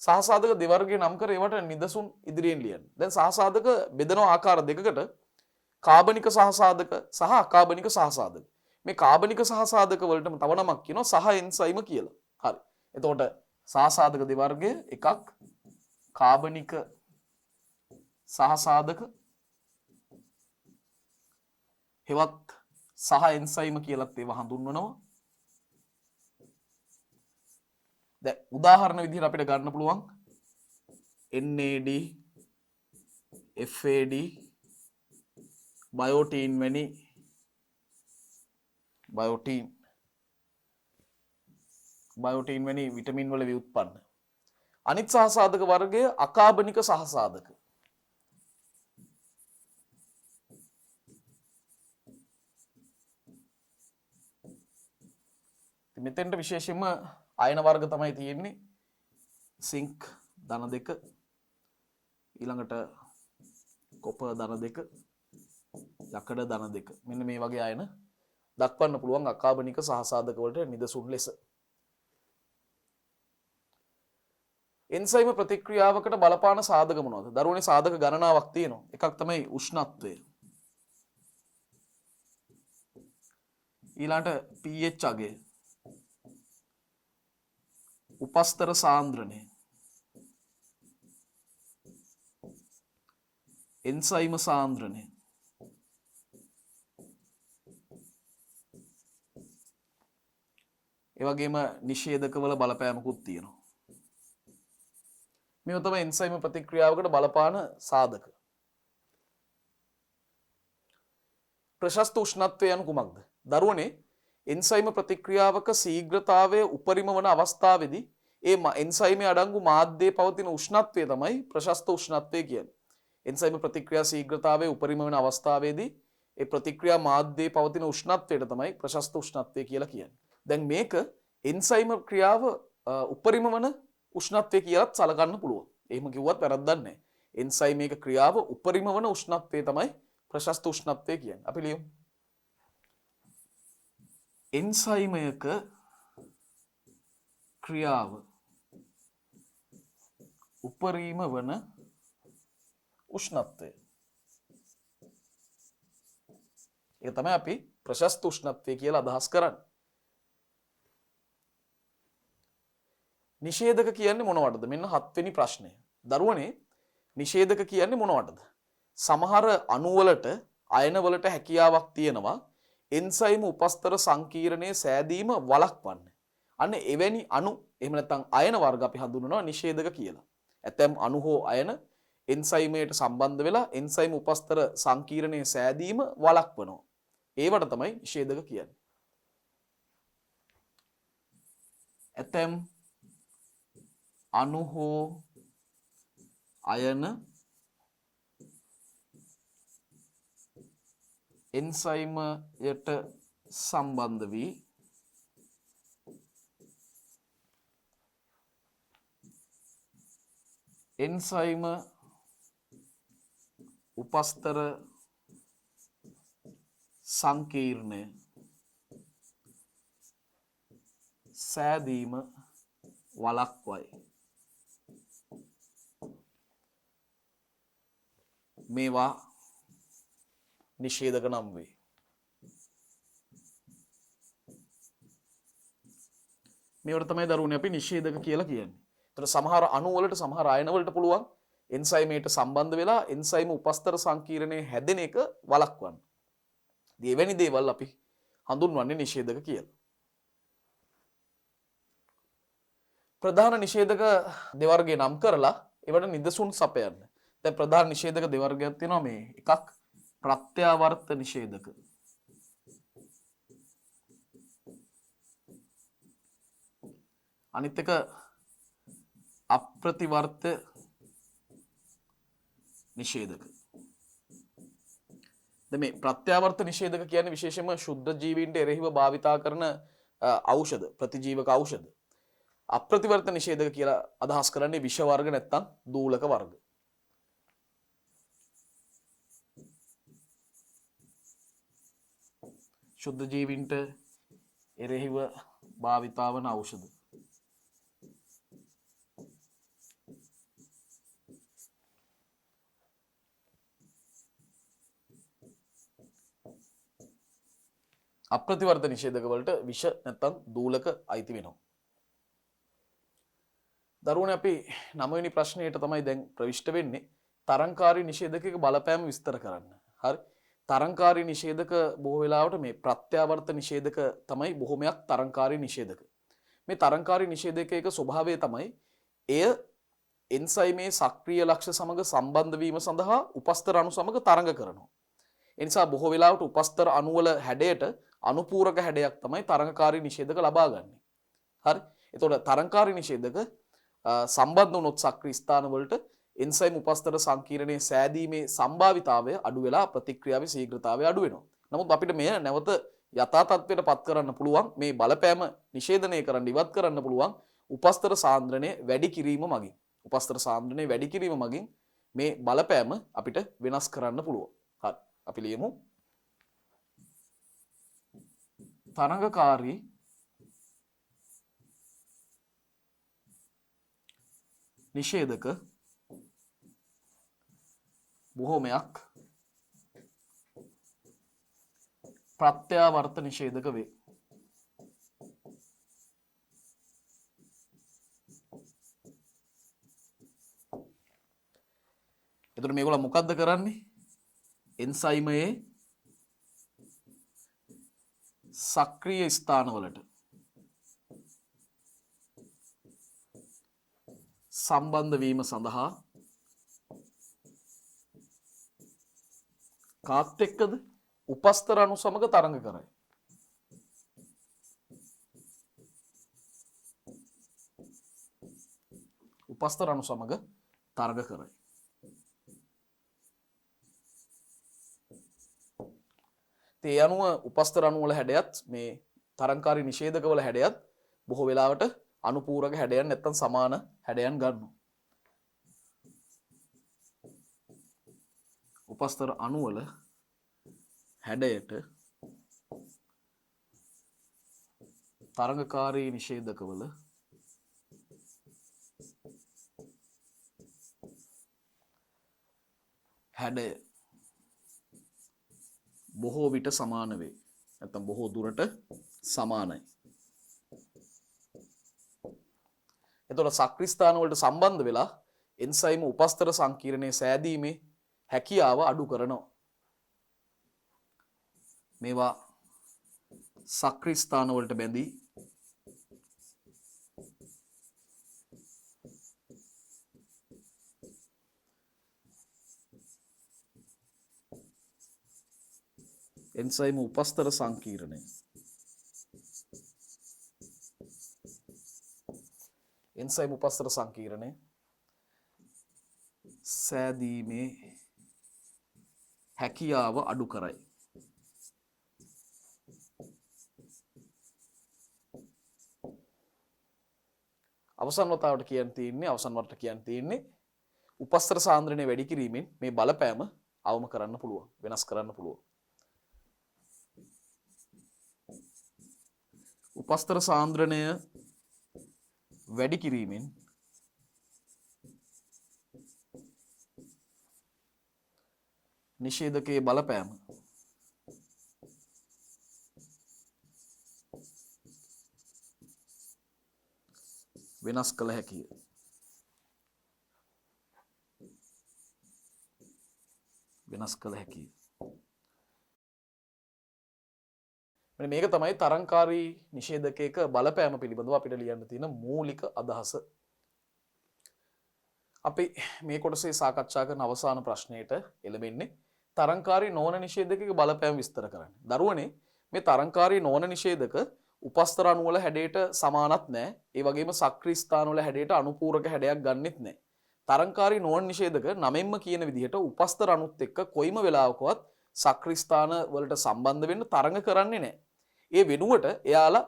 සහසාධක දෙවර්ගයේ නම් කර ඒවට නිදසුන් ඉදිරියෙන් ලියන්න. දැන් සහසාධක බෙදෙනවා ආකාර දෙකකට. කාබනික සහසාධක සහ අකාබනික සහසාධක. මේ කාබනික සහසාධක වලටම තව නමක් කියනවා සහ එන්සයිම කියලා. හරි. එතකොට සහසාධක දෙවර්ගය එකක් කාබනික සහසාධක හෙවත් සහ එන්සයිම කියලත් ඒවා හඳුන්වනවා. දැන් උදාහරණ විදිහට අපිට ගන්න පුළුවන් NAD FAD බයෝටින් වැනි බයෝටින් වැනි විටමින් වල ව්‍යුත්පන්න. අනිත් සහසාධක වර්ගය අකාබනික සහසාධක. මෙතෙන්ට විශේෂයෙන්ම අයන වර්ග තමයි තියෙන්නේ. සිංක් ධන 2 ඊළඟට කොපර් ධන 2 යකඩ ධන 2 මෙන්න මේ වගේ අයන දක්වන්න පුළුවන් අකාබනික සහසාධක වලට නිදසුන් ලෙස. එන්සයිම ප්‍රතික්‍රියාවකට බලපාන සාධක මොනවද? දරුවනේ සාධක ගණනාවක් තියෙනවා. එකක් තමයි උෂ්ණත්වය. ඊළඟට pH අගය. උපස්තර සාන්ද්‍රණය. එන්සයිම සාන්ද්‍රණය. ඒ වගේම නිෂේධකවල බලපෑමකුත් තියෙනවා. මේව තමයි එන්සයිම ප්‍රතික්‍රියාවකට බලපාන සාධක. ප්‍රශස්ත උෂ්ණත්වය යනු කුමක්ද? දරුවනේ එන්සයිම ප්‍රතික්‍රියාවක ශීඝ්‍රතාවය උපරිම වන අවස්ථාවේදී ඒ එන්සයිමේ අඩංගු මාධ්‍යයේ පවතින උෂ්ණත්වය තමයි ප්‍රශස්ත උෂ්ණත්වය කියන්නේ. එන්සයිම ප්‍රතික්‍රියා ශීඝ්‍රතාවය උපරිම වන අවස්ථාවේදී ඒ ප්‍රතික්‍රියා මාධ්‍යයේ පවතින උෂ්ණත්වයට තමයි ප්‍රශස්ත උෂ්ණත්වය කියලා කියන්නේ. දැන් මේක එන්සයිම ක්‍රියාව උපරිම වන උෂ්ණත්වය කියලාත් සලකන්න පුළුවන්. එහෙම කිව්වත් වැරද්දක් නැහැ. එන්සයිමේක ක්‍රියාව උපරිම වන උෂ්ණත්වය තමයි ප්‍රශස්ත උෂ්ණත්වය කියන්නේ. අපි ලියමු. එන්සයිමයක ක්‍රියාව උපරිම වන උෂ්ණත්වය. ඒක තමයි අපි ප්‍රශස්ත උෂ්ණත්වය කියලා අදහස් කරන්නේ. නිෂේධක කියන්නේ මොනවටද? මෙන්න 7 වෙනි ප්‍රශ්නය. දරුවනේ නිෂේධක කියන්නේ මොනවටද? සමහර අණු වලට අයන වලට හැකියාවක් තියෙනවා එන්සයිම උපස්තර සංකීර්ණයේ සෑදීම වළක්වන්න. අන්න එවැනි අණු එහෙම නැත්නම් අයන වර්ග අපි හඳුන්වනවා නිෂේධක කියලා. ඇතැම් අණු හෝ අයන එන්සයිමයට සම්බන්ධ වෙලා එන්සයිම උපස්තර සංකීර්ණයේ සෑදීම වළක්වනවා. ඒවට තමයි නිෂේධක කියන්නේ. ඇතැම් අණු හෝ අයන එන්සයිමයට සම්බන්ධ වී එන්සයිම උපස්තර සංකීර්ණය සෑදීම වළක්වයි. මේවා නිෂේධක නම් වේ. මේවට තමයි දරුවනේ අපි නිෂේධක කියලා කියන්නේ. ඒතර සමහර අණු වලට සමහර අයන වලට පුළුවන් එන්සයිමයට සම්බන්ධ වෙලා එන්සයිම උපස්තර සංකීර්ණයේ හැදෙන එක වළක්වන්න. දෙවෙනි දේවල් අපි හඳුන්වන්නේ නිෂේධක කියලා. ප්‍රධාන නිෂේධක දෙවර්ගය නම් කරලා ඒවට නිදසුන් සපයන්න. දැන් ප්‍රධාන නිෂේධක දෙවර්ගයක් තියෙනවා මේ එකක් ප්‍රත්‍යාවර්ත නිෂේධක. අනිත් එක අප්‍රතිවර්ත නිෂේධක. දැන් මේ ප්‍රත්‍යාවර්ත නිෂේධක කියන්නේ විශේෂයෙන්ම ශුද්ධ ජීවීන්ට එරෙහිව භාවිතා කරන ඖෂධ ප්‍රතිජීවක ඖෂධ. අප්‍රතිවර්ත නිෂේධක කියලා අදහස් කරන්නේ විෂ වර්ග නැත්තම් දූලක වර්ග. ශුද්ධ ජීවීන්ට එරෙහිව භාවිතා වන ඖෂධ. අප්‍රතිවර්ත නිෂේධක වලට විෂ නැත්තම් දූලක අයිති වෙනවා. දරුවනේ අපි 9 වෙනි ප්‍රශ්නයට තමයි දැන් ප්‍රවිෂ්ඨ වෙන්නේ. තරංකාරී නිෂේධකයක බලපෑම විස්තර කරන්න. හරි. තරංකාරී නිෂේධක බොහෝ වෙලාවට මේ ප්‍රත්‍යාවර්ත නිෂේධක තමයි බොහොමයක් තරංකාරී නිෂේධක. මේ තරංකාරී නිෂේධකයක ස්වභාවය තමයි එය එන්සයිමේ සක්‍රීය ලක්ෂ සමග සම්බන්ධ වීම සඳහා උපස්තර අණු සමග තරංග කරනවා. ඒ නිසා බොහෝ වෙලාවට උපස්තර අණු වල හැඩයට අනුපූරක හැඩයක් තමයි තරංගකාරී නිෂේධක ලබා ගන්න. හරි. එතකොට තරංකාරී නිෂේධක සම්බන්ධ වුණොත් සක්‍රීය ස්ථාන වලට එන්සයිම් උපස්තර සංකීර්ණයේ සෑදීමේ සම්භාවිතාවය අඩු වෙලා ප්‍රතික්‍රියාවේ ශීඝ්‍රතාවය අඩු වෙනවා. නමුත් අපිට මෙය නැවත යථා තත්ත්වයට පත් කරන්න පුළුවන් මේ බලපෑම නිෂේධනය කරන්න ඉවත් කරන්න පුළුවන් උපස්තර සාන්ද්‍රණය වැඩි කිරීම මගින්. උපස්තර සාන්ද්‍රණය වැඩි කිරීම මගින් මේ බලපෑම අපිට වෙනස් කරන්න පුළුවන්. හරි. අපි ලියමු. තරංගකාරී නිෂේධක බොහෝමයක් ප්‍රත්‍යාවර්ත නිෂේධක වේ. එතකොට මේගොල්ලෝ මොකද්ද කරන්නේ? එන්සයිමයේ සක්‍රීය ස්ථානවලට සම්බන්ධ වීම සඳහා කාත් එක්කද උපස්තර අණු සමග තරංග කරයි. උපස්තර අණු සමග තරංග කරයි. ඒ අණුව උපස්තර අණු වල හැඩයත් මේ තරංකාරී නිෂේධක වල හැඩයත් බොහෝ වෙලාවට අනුපූරක හැඩයන් නැත්තම් සමාන හැඩයන් ගන්නවා. උපස්තර අණු වල හැඩයට තරංගකාරී නිෂේධකවල හැඩය බොහෝ විට සමාන වේ. නැත්තම් බොහෝ දුරට සමානයි. එතකොට සක්‍රීය ස්ථාන වලට සම්බන්ධ වෙලා එන්සයිම උපස්තර සංකීර්ණයේ සෑදීමේ හැකියාව අඩු කරනවා. මේවා සක්‍රීය ස්ථාන වලට බැඳී එන්සයිම උපස්තර සංකීර්ණය එන්සයිම උපස්තර සංකීර්ණය සෑදීමේ හැකියාව අඩු කරයි. අවසන් වතාවට කියන්න තියෙන්නේ උපස්තර සාන්ද්‍රණය වැඩි කිරීමෙන් මේ බලපෑම අවම කරන්න පුළුවන්, වෙනස් කරන්න පුළුවන්. උපස්තර සාන්ද්‍රණය වැඩි කිරීමෙන් නිෂේධකයේ බලපෑම වෙනස් කළ හැකිය. මේක තමයි තරංකාරී නිෂේධකයක බලපෑම පිළිබඳව අපිට ලියන්න තියෙන මූලික අදහස. අපි මේ කොටසේ සාකච්ඡා කරන අවසාන ප්‍රශ්නයට එළඹෙන්නේ තරංකාරී නොවන නිෂේධකයක බලපෑම විස්තර කරන්න. දරුවනේ මේ තරංකාරී නොවන නිෂේධක උපස්තර අණු වල හැඩයට සමානත් නැහැ. ඒ වගේම සක්‍රීය ස්ථාන වල හැඩයට අනුපූරක හැඩයක් ගන්නෙත් නැහැ. තරංකාරී නොවන නිෂේධක නමෙන්ම කියන විදිහට උපස්තර අණුත් එක්ක කොයිම වෙලාවකවත් සක්‍රීය ස්ථාන වලට සම්බන්ධ වෙන්න තරංග කරන්නේ නැහැ. ඒ වෙනුවට එයාලා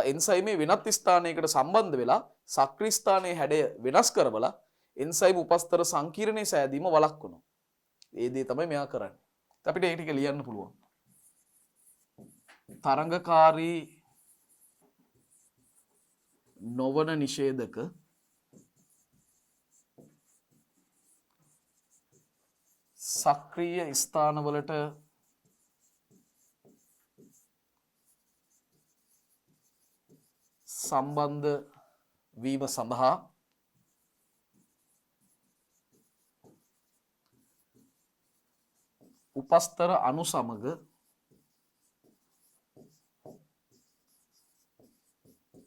එන්සයිමේ වෙනත් ස්ථානයකට සම්බන්ධ වෙලා සක්‍රීය ස්ථානයේ හැඩය වෙනස් කරවලා එන්සයිම් උපස්තර සංකීර්ණයේ සෑදීම වළක්වනවා. ඒ දේ තමයි මෙයා කරන්නේ. අපිට ඒක ටික ලියන්න පුළුවන්. තරංගකාරී නොවන නිෂේධක සක්‍රීය ස්ථානවලට සම්බන්ධ වීම සඳහා උපස්තර අණු සමග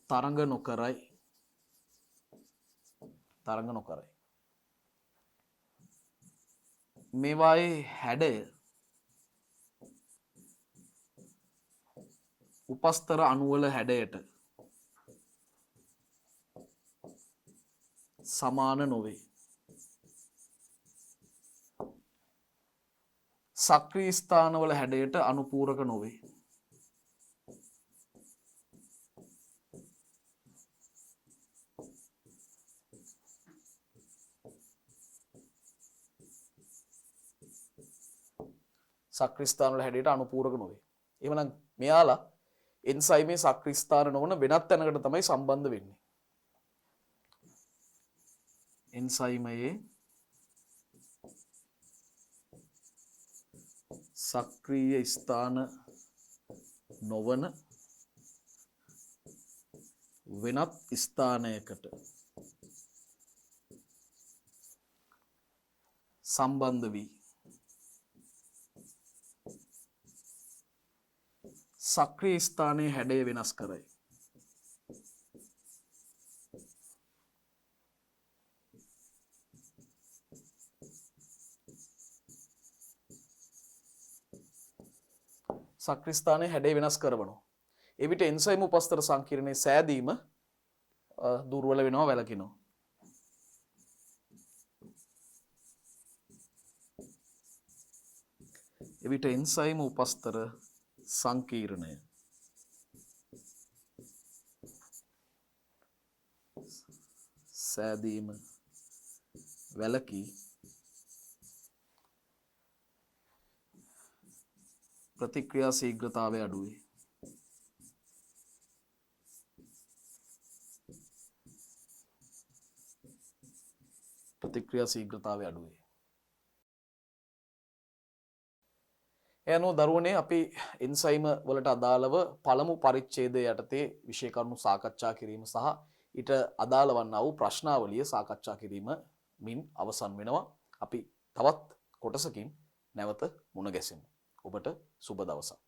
තරඟ නොකරයි. මේවායේ හැඩය උපස්තර අණුවල හැඩයට සමාන නොවේ. සක්‍රීය ස්ථානවල හැඩයට අනුපූරක නොවේ. සක්‍රීය ස්ථාන වල හැඩයට අනුපූරක නොවේ. එහෙමනම් මෙයාලා එන්සයිමේ සක්‍රීය ස්ථාන නොවන වෙනත් තැනකට තමයි සම්බන්ධ වෙන්නේ. එන්සයිමයේ සක්‍රීය ස්ථාන නොවන වෙනත් ස්ථානයකට සම්බන්ධ වී සක්‍රීය ස්ථානයේ හැඩය වෙනස් කරයි. සක්‍රීය ස්ථානයේ හැඩය වෙනස් කරනවා. එවිට එන්සයිම උපස්තර සංකීර්ණයේ සෑදීම දුර්වල වෙනවා, වැළකිනවා. එවිට එන්සයිම උපස්තර සංකීර්ණය සෑදීම වැළකී ප්‍රතික්‍රියා ශීඝ්‍රතාවය අඩු වේ. එයනුව දරුවනේ අපි එන්සයිම වලට අදාළව පළමු පරිච්ඡේදය යටතේ විෂය කරුණු සාකච්ඡා කිරීම සහ ඊට අදාළ වන්නා වූ ප්‍රශ්නාවලිය සාකච්ඡා කිරීම මින් අවසන් වෙනවා. අපි තවත් කොටසකින් නැවත මුණ ගැසෙමු. ඔබට සුබ දවසක්.